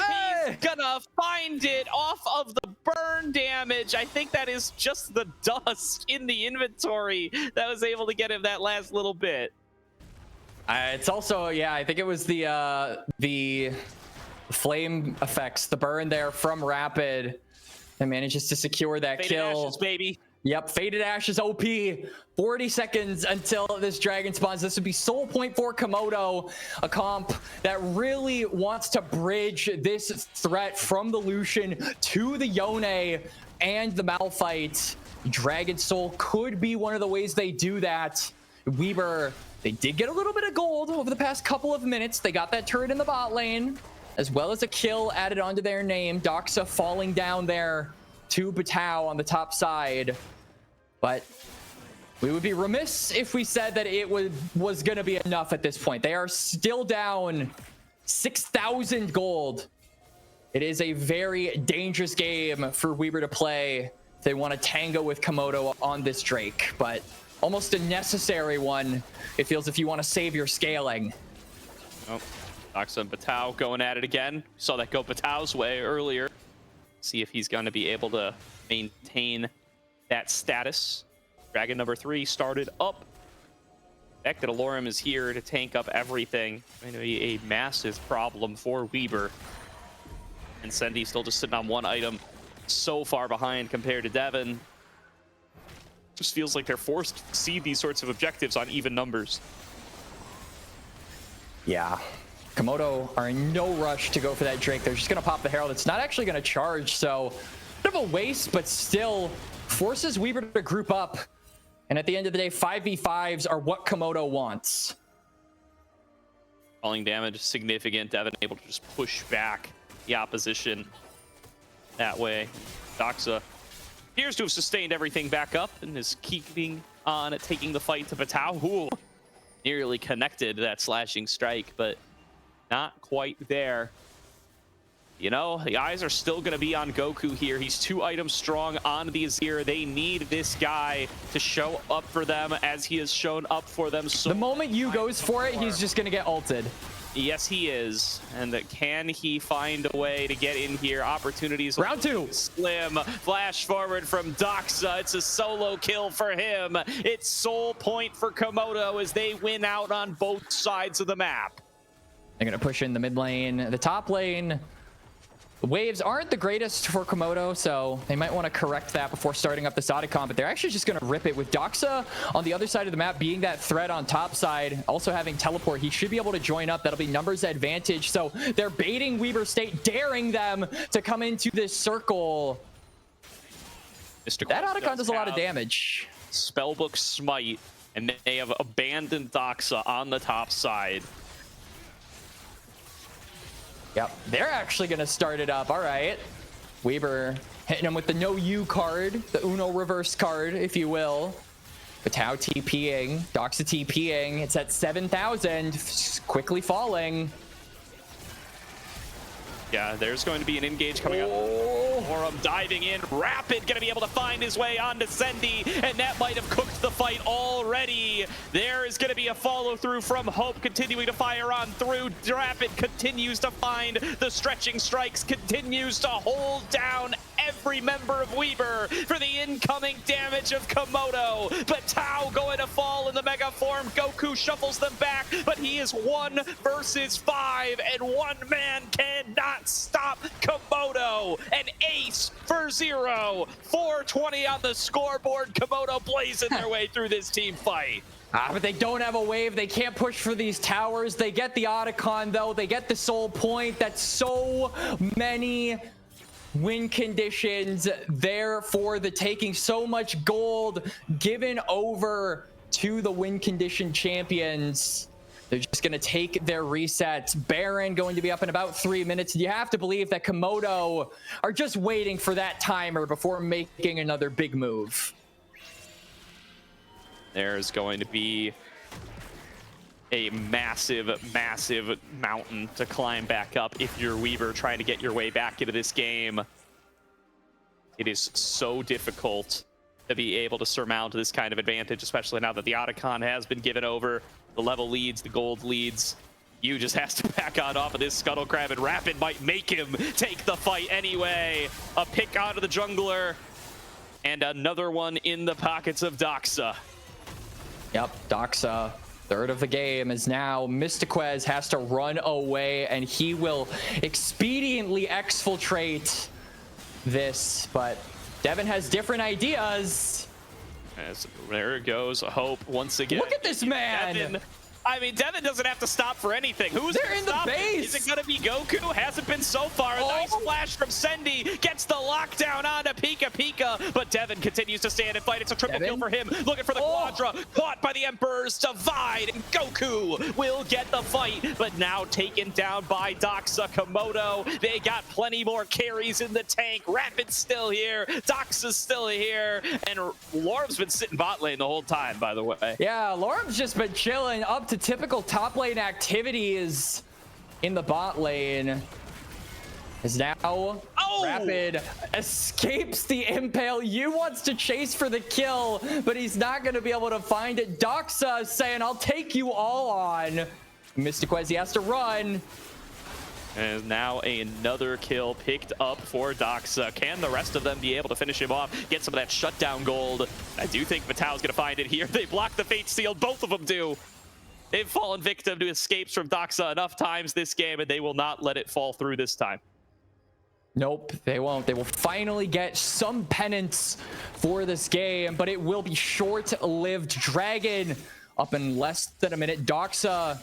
He's gonna find it off of the burn damage. I think that is just the dust in the inventory that was able to get him that last little bit. It's also, yeah, I think it was the flame effects, the burn there from Rapid, and manages to secure that Faded kill. Ashes, baby. Yep, Faded Ashes OP. 40 seconds until this dragon spawns. This would be soul point for Komodo, a comp that really wants to bridge this threat from the Lucian to the Yone and the Malphite. Dragon Soul could be one of the ways they do that. Weber, they did get a little bit of gold over the past couple of minutes. They got that turret in the bot lane, as well as a kill added onto their name. Doxa falling down there to Batao on the top side. But we would be remiss if we said that it was going to be enough at this point. They are still down 6,000 gold. It is a very dangerous game for Weber to play if they want to tango with Komodo on this Drake. But almost a necessary one, it feels, if you want to save your scaling. Oh, Doxa and Batao going at it again. Saw that go Batao's way earlier. See if he's going to be able to maintain that status. Dragon number 3 started up. The fact that Alorum is here to tank up everything going to be a massive problem for Weber. And Sendy still just sitting on one item, so far behind compared to Devin. just feels like they're forced to see these sorts of objectives on even numbers. Yeah. Komodo are in no rush to go for that Drake. They're just going to pop the Herald. It's not actually going to charge, so bit of a waste, but still forces Weaver to group up. And at the end of the day, 5v5s are what Komodo wants. Falling damage significant. Devin able to just push back the opposition that way. Doxa appears to have sustained everything back up and is keeping on at taking the fight to Batao, who nearly connected that slashing strike, but not quite there. You know, the eyes are still going to be on Goku here. He's 2 items strong on the Azir. They need this guy to show up for them as he has shown up for them. So the moment Yu goes for it, he's just going to get ulted. Yes, he is. And can he find a way to get in here? Opportunities. Round 2. Slim. Flash forward from Doxa. It's a solo kill for him. It's soul point for Komodo as they win out on both sides of the map. They're going to push in the mid lane. The top lane, the waves aren't the greatest for Komodo, so they might want to correct that before starting up this Otacon, but they're actually just going to rip it with Doxa on the other side of the map being that threat on top side, also having teleport. He should be able to join up. That'll be numbers advantage, so they're baiting Weaver State, daring them to come into this circle. That Otacon does a lot of damage. Spellbook Smite, and they have abandoned Doxa on the top side. Yep, they're actually going to start it up. All right. Weaver hitting him with the no U card, the Uno reverse card, if you will. Batao TPing, Doxa TPing. It's at 7,000, quickly falling. Yeah, there's going to be an engage coming up. Orum diving in. Rapid going to be able to find his way onto Sendy, and that might have cooked the fight already. There is going to be a follow through from Hope, continuing to fire on through. Rapid continues to find the stretching strikes, continues to hold down every member of Weaver for the incoming damage of Komodo. But Tao going to fall in the mega form. Goku shuffles them back, but he is 1 versus 5, and one man cannot stop Komodo. An ace for 0. 420 on the scoreboard. Komodo blazing their way through this team fight. But they don't have a wave. They can't push for these towers. They get the Otacon, though. They get the soul point. That's so many win conditions there for the taking. So much gold given over to the win condition champions. They're just going to take their resets. Baron going to be up in about 3 minutes. You have to believe that Komodo are just waiting for that timer before making another big move. There's going to be a massive, massive mountain to climb back up if you're Weaver trying to get your way back into this game. It is so difficult to be able to surmount this kind of advantage, especially now that the Otacon has been given over. The level leads, the gold leads. You just has to back on off of this Scuttle Crab, and Rapid might make him take the fight anyway. A pick onto the jungler, and another one in the pockets of Doxa. Yep, Doxa, third of the game, is now Mystiquez has to run away, and he will expediently exfiltrate this, but Devin has different ideas. As there goes Hope once again. Look at this man! Devin, I mean, Devin doesn't have to stop for anything. Who's They're in the base! Is it going to be Goku? Hasn't been so far. A nice flash from Sendy. Gets the lockdown onto Pika Pika. But Devin continues to stand and fight. It's a triple kill for him. Looking for the Quadra. Caught by the Emperor's Divide. And Goku will get the fight. But now taken down by Doxa. Komodo. They got plenty more carries in the tank. Rapid's still here. Doxa's still here. And Lorm's been sitting bot lane the whole time, by the way. Yeah, Lorm's just been chilling up to typical top lane activities in the bot lane. Is now Rapid escapes the impale. Yu wants to chase for the kill, but he's not going to be able to find it. Doxa saying, I'll take you all on. Mystiquez, he has to run. And now another kill picked up for Doxa. Can the rest of them be able to finish him off? Get some of that shutdown gold. I do think Vitao's going to find it here. They block the Fate Seal. Both of them do. They've fallen victim to escapes from Doxa enough times this game, and they will not let it fall through this time. Nope, they won't. They will finally get some penance for this game, but it will be short-lived. Dragon up in less than a minute. Doxa,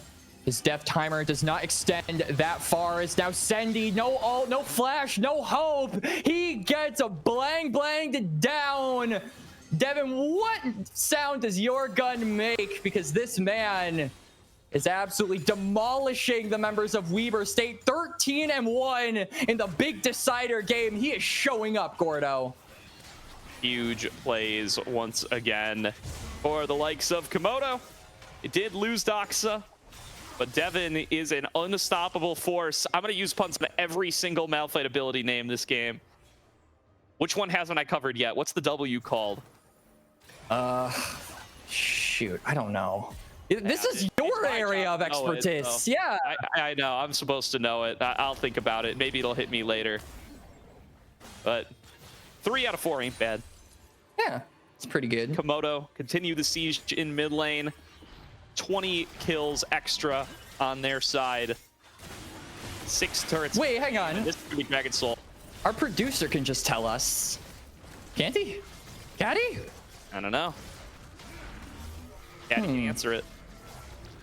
his death timer does not extend that far. It's now Sendy. No ult, no flash, no hope. He gets a blanged down. Devin, what sound does your gun make? Because this man is absolutely demolishing the members of Weber State. 13-1 in the big decider game. He is showing up, Gordo. Huge plays once again for the likes of Komodo. It did lose Doxa, but Devin is an unstoppable force. I'm going to use puns on every single Malphite ability name this game. Which one hasn't I covered yet? What's the W called? Shoot, I don't know. This is your area of expertise. Yeah. I know. I'm supposed to know it. I'll think about it. Maybe it'll hit me later. But 3 out of 4 ain't bad. Yeah, it's pretty good. Komodo continue the siege in mid lane. 20 kills extra on their side. 6 turrets. Wait, hang on. This could be Dragon Soul. Our producer can just tell us. Can't he? Caddy? I don't know. Caddy can answer it.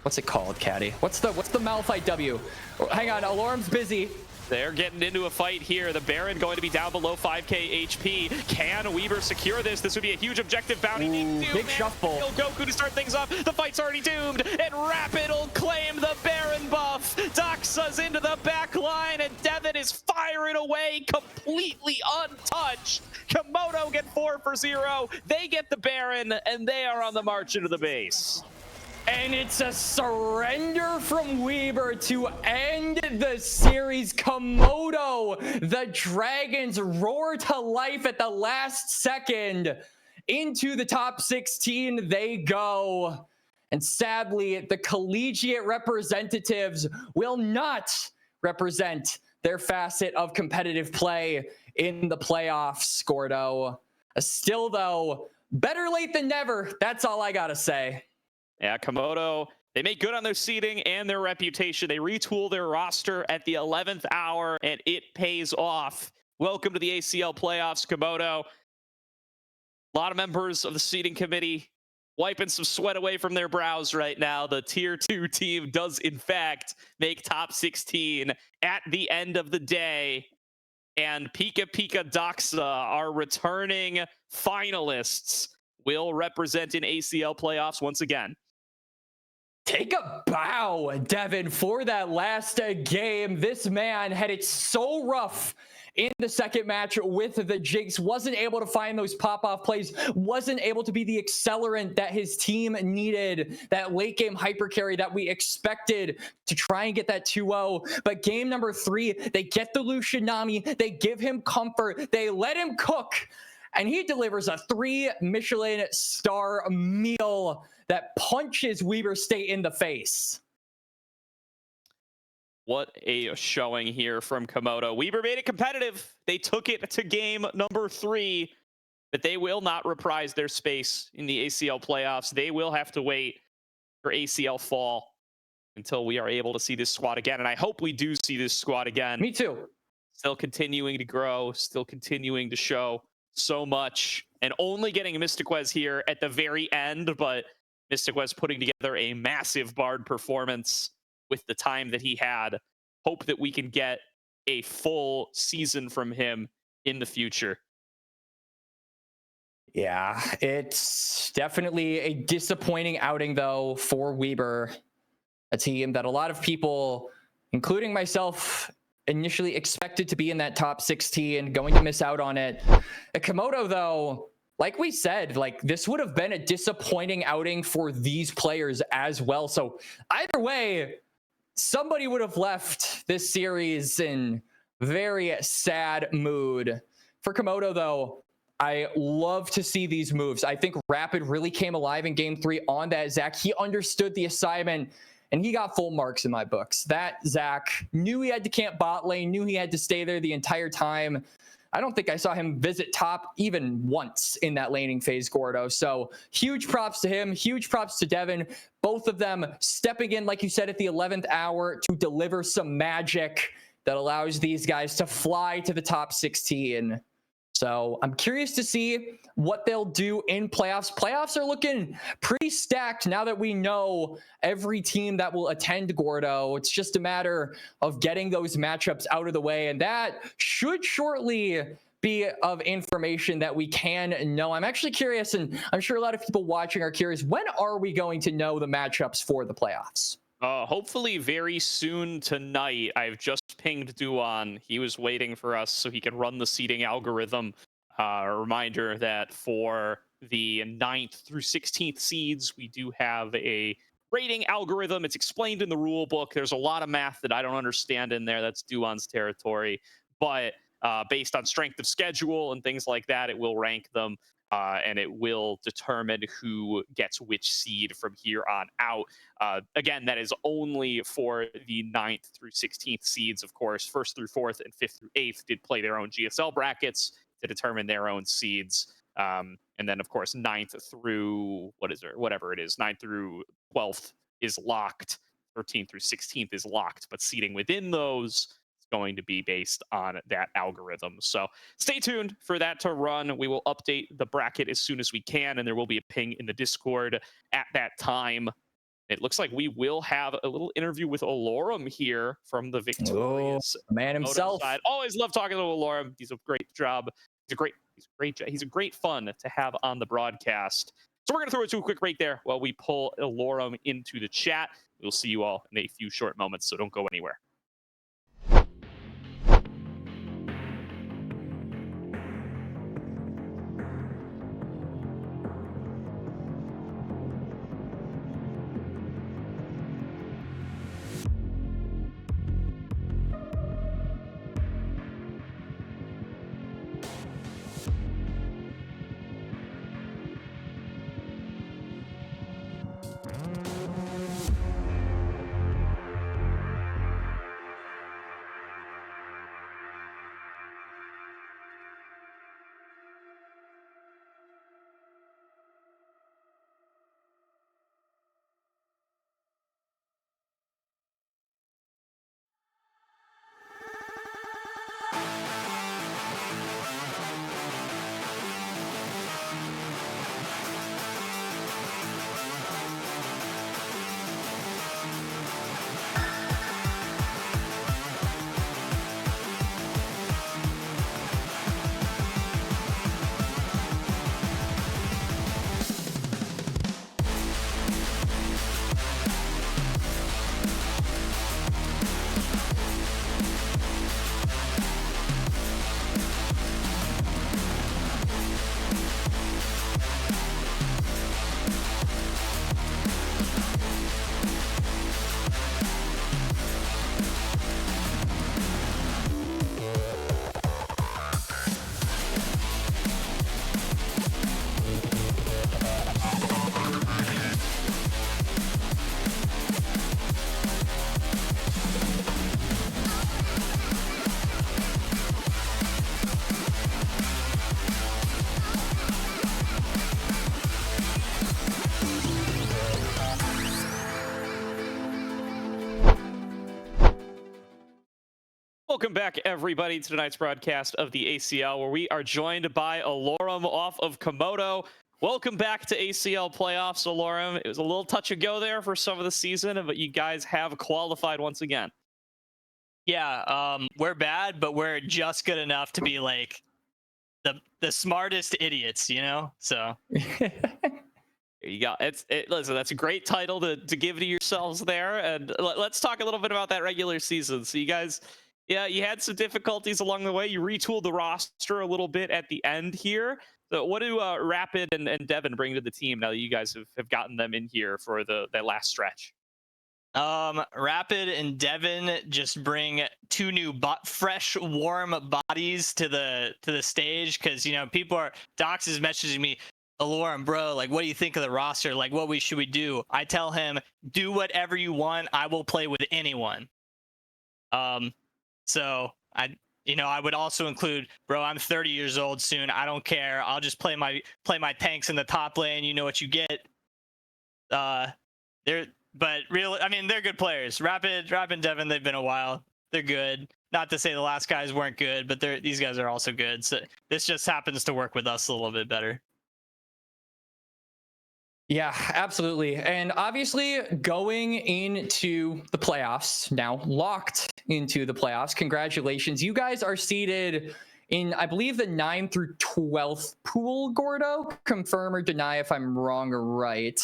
What's it called, Caddy? What's the Malphite W? Oh, hang on, Alorum's busy. They're getting into a fight here. The Baron going to be down below 5k HP. Can Weber secure this? This would be a huge objective bounty. Big shuffle. Goku to start things off. The fight's already doomed, and Rapid will claim the Baron buff. Doxa's into the back line, and Devin is firing away completely untouched. Komodo get 4 for 0. They get the Baron, and they are on the march into the base. And it's a surrender from Weber to end the series. Komodo, the Dragons roar to life at the last second. Into the top 16 they go. And sadly, the collegiate representatives will not represent their facet of competitive play in the playoffs, Gordo. Still, though, better late than never. That's all I gotta say. Yeah, Komodo, they make good on their seeding and their reputation. They retool their roster at the 11th hour, and it pays off. Welcome to the ACL playoffs, Komodo. A lot of members of the seeding committee wiping some sweat away from their brows right now. The tier 2 team does, in fact, make top 16 at the end of the day. And Pika Pika Doxa, our returning finalists, will represent in ACL playoffs once again. Take a bow, Devin, for that last game. This man had it so rough in the second match with the Jinx. Wasn't able to find those pop-off plays. Wasn't able to be the accelerant that his team needed. That late game hyper carry that we expected to try and get that 2-0. But game number 3, they get the Lucianami. They give him comfort. They let him cook. And he delivers a 3 Michelin star meal that punches Weber State in the face. What a showing here from Komodo. Weber made it competitive. They took it to game number 3, but they will not reprise their space in the ACL playoffs. They will have to wait for ACL fall until we are able to see this squad again. And I hope we do see this squad again. Me too. Still continuing to grow, still continuing to show so much, and only getting a Mystiquez here at the very end, but Mystiquez putting together a massive Bard performance with the time that he had. Hope that we can get a full season from him in the future. Yeah, it's definitely a disappointing outing, though, for Weber, a team that a lot of people, including myself, initially expected to be in that top 16, going to miss out on it. At Komodo, though, like we said, like this would have been a disappointing outing for these players as well. So either way, somebody would have left this series in very sad mood. For Komodo, though, I love to see these moves. I think Rapid really came alive in game 3 on that Zach. He understood the assignment, and he got full marks in my books. That Zach knew he had to camp bot lane, knew he had to stay there the entire time. I don't think I saw him visit top even once in that laning phase, Gordo. So huge props to him, huge props to Devin. Both of them stepping in, like you said, at the 11th hour to deliver some magic. that allows these guys to fly to the top 16. So I'm curious to see what they'll do in playoffs. Playoffs are looking pretty stacked now that we know every team that will attend Gordo. It's just a matter of getting those matchups out of the way, and that should shortly be of information that we can know. I'm actually curious, and I'm sure a lot of people watching are curious, when are we going to know the matchups for the playoffs? Hopefully very soon tonight. I've just pinged Duan. He was waiting for us so he can run the seeding algorithm. A reminder that for the 9th through 16th seeds, we do have a rating algorithm. It's explained in the rule book. There's a lot of math that I don't understand in there. That's Duan's territory. But based on strength of schedule and things like that, it will rank them. And it will determine who gets which seed from here on out. Again, that is only for the 9th through 16th seeds, of course. 1st through 4th and 5th through 8th did play their own GSL brackets to determine their own seeds. And then, of course, 9th through, whatever it is, 9th through 12th is locked. 13th through 16th is locked. But seeding within those is going to be based on that algorithm. So stay tuned for that to run. We will update the bracket as soon as we can, and there will be a ping in the Discord at that time. It looks like we will have a little interview with Olorum here from the victorious man himself. side. Always love talking to Olorum. He's a great job. He's a great fun to have on the broadcast. So we're going to throw it to a quick break there while we pull Olorum into the chat. We'll see you all in a few short moments, so don't go anywhere. Welcome back, everybody, to tonight's broadcast of the ACL, where we are joined by Olorum off of Komodo. Welcome back to ACL playoffs, Olorum. It was a little touch and go there for some of the season, but you guys have qualified once again. Yeah, we're bad, but we're just good enough to be like the smartest idiots, you know? So there you go. Listen, that's a great title to give to yourselves there. And let's talk a little bit about that regular season. So you guys, yeah, you had some difficulties along the way. You retooled the roster a little bit at the end here. So what do Rapid and Devin bring to the team now that you guys have gotten them in here for that last stretch? Rapid and Devin just bring two new fresh, warm bodies to the stage, because Docs is messaging me, Alorum, bro, like, what do you think of the roster? Like, should we do? I tell him, do whatever you want. I will play with anyone. So I would also include, bro, I'm 30 years old soon. I don't care. I'll just play my tanks in the top lane. You know what you get. They're good players. Rapid and Devin, they've been a while. They're good. not to say the last guys weren't good, but these guys are also good. So this just happens to work with us a little bit better. Yeah, absolutely. And obviously going into the playoffs now, locked into the playoffs. Congratulations. You guys are seated in, I believe, the 9 through 12th pool, Gordo. Confirm or deny if I'm wrong or right.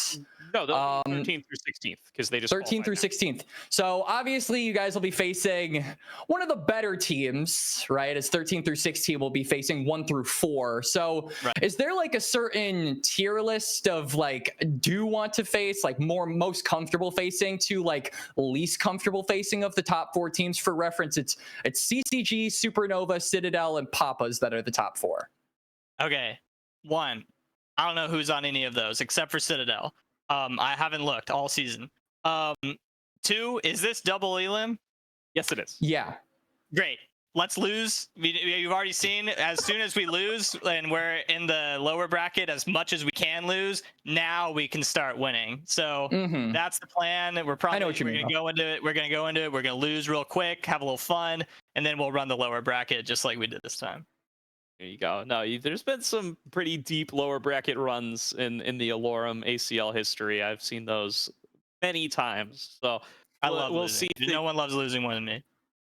No, they'll be 13th through 16th because they just 13th through 16th. So obviously you guys will be facing one of the better teams, right? As 13 through 16 will be facing 1 through 4. So is there like a certain tier list of like, do you want to face like most comfortable facing to like least comfortable facing of the top 4 teams? For reference, it's CCG, Supernova, Citadel, and Papas that are the top 4. Okay. 1, I don't know who's on any of those except for Citadel. I haven't looked all season. 2, is this double elim? Yes, it is. Yeah. Great. Let's lose. You've already seen, as soon as we lose and we're in the lower bracket, as much as we can lose, now we can start winning. So that's the plan. We're probably gonna go into it. We're gonna go into it. We're gonna lose real quick, have a little fun, and then we'll run the lower bracket just like we did this time. There you go. No, there's been some pretty deep lower bracket runs in the Alorum ACL history. I've seen those many times. So we'll see. No one loves losing more than me.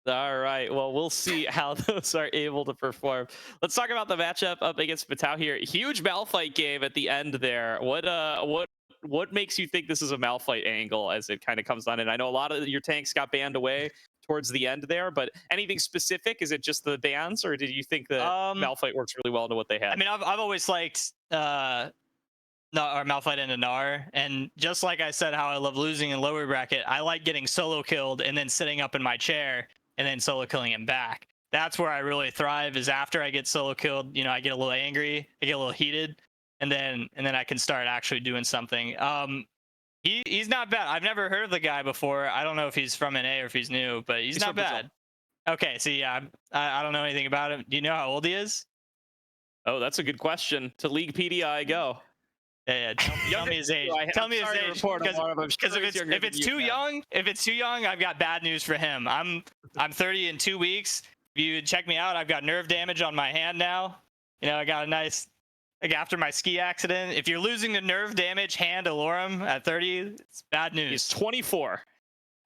All right. Well, we'll see how those are able to perform. Let's talk about the matchup up against Matau here. Huge Malphite game at the end there. What makes you think this is a Malphite angle as it kind of comes on? And I know a lot of your tanks got banned away towards the end there, but anything specific? Is it just the bans, or did you think that Malphite works really well into what they had? I mean, I've always liked our Malphite into Gnar, and just like I said, how I love losing in lower bracket, I like getting solo killed and then sitting up in my chair and then solo killing him back. That's where I really thrive, is after I get solo killed. You know, I get a little angry, I get a little heated, and then I can start actually doing something. He's not bad. I've never heard of the guy before. I don't know if he's from NA or if he's new, but he's not bad. Okay, so yeah, I don't know anything about him. Do you know how old he is? Oh, that's a good question. To League PDI, go. Yeah, tell me his age. Tell me his age, because if it's too young, I've got bad news for him. I'm 30 in 2 weeks. If you check me out, I've got nerve damage on my hand now. You know, I got a nice, like, after my ski accident. If you're losing the nerve damage hand Alorum at 30, it's bad news. He's 24.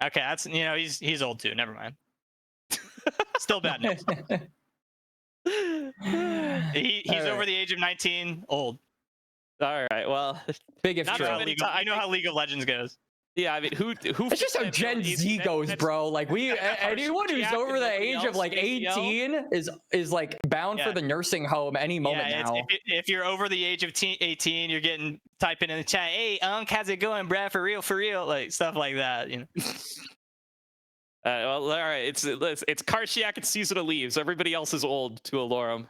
Okay, that's, you know, he's old too. Never mind. Still bad news. He's over the age of 19. Old. All right. Well, big if true. I know how League of Legends goes. Yeah, I mean, who? It's just how Gen Z goes, bro. Like anyone who's over the age of like 18 is like bound for the nursing home any moment now. If you're over the age of 18, you're getting typing in the chat, "Hey, how's it going, bruh? For real," like stuff like that. You know. Well, all right. It's Karshiak and Season of Leaves. Everybody else is old to Alorum.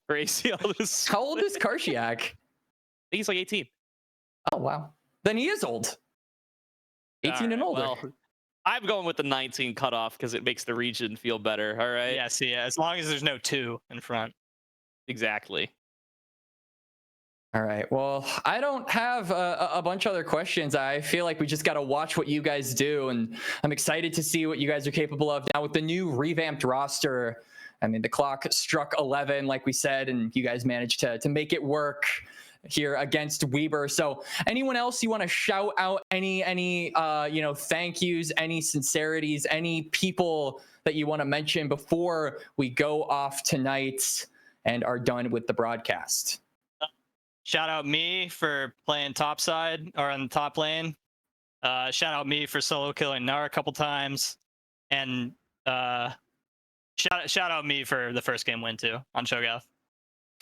For ACL. How old is Karshiak? He's like 18. Oh wow. Then he is old. 18 and older. Well, I'm going with the 19 cutoff because it makes the region feel better. All right. Yeah. See, as long as there's no 2 in front. Exactly. All right. Well, I don't have a bunch of other questions. I feel like we just got to watch what you guys do, and I'm excited to see what you guys are capable of now with the new revamped roster. I mean, the clock struck 11, like we said, and you guys managed to make it work here against Weber. So anyone else you want to shout out, any thank yous, any sincerities, any people that you want to mention before we go off tonight and are done with the broadcast? Shout out me for playing topside or on the top lane. Shout out me for solo killing Gnar a couple times, and shout out me for the first game win too on Cho'Gath.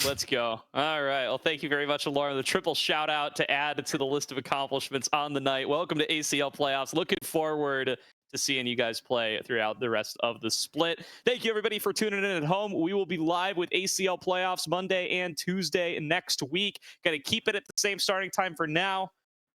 Let's go. All right. Well, thank you very much, Laura. The triple shout out to add to the list of accomplishments on the night. Welcome to ACL playoffs. Looking forward to seeing you guys play throughout the rest of the split. Thank you, everybody, for tuning in at home. We will be live with ACL playoffs Monday and Tuesday next week. Going to keep it at the same starting time for now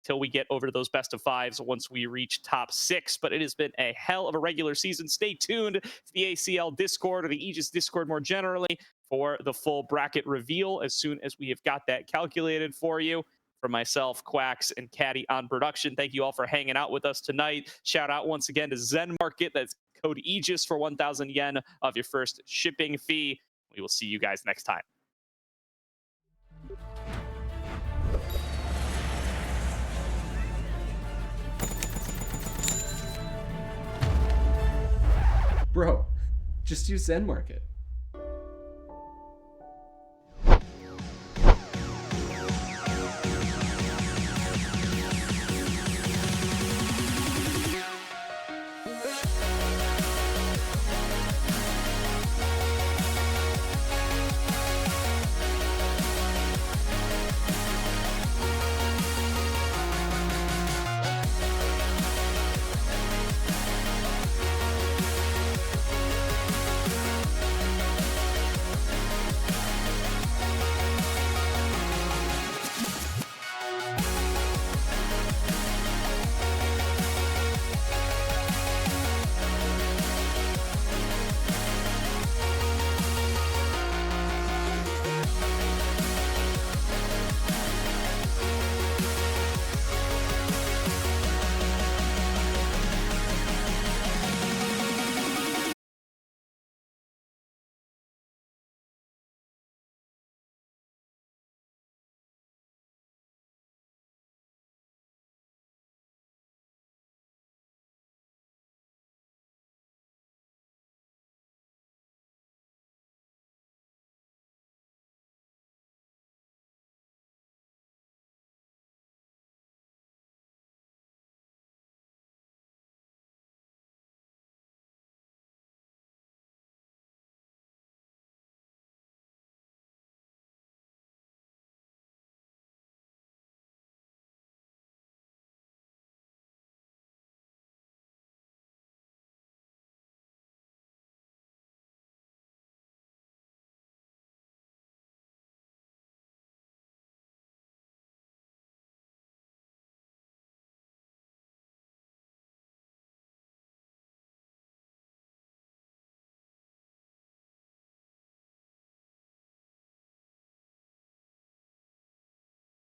till we get over to those best of fives once we reach top 6. But it has been a hell of a regular season. Stay tuned to the ACL Discord or the Aegis Discord more generally for the full bracket reveal as soon as we have got that calculated for you. For myself, Quacks, and Caddy on production, thank you all for hanging out with us tonight. Shout out once again to Zen Market that's code Aegis for 1,000 yen of your first shipping fee. We will see you guys next time. Bro, just use Zen Market.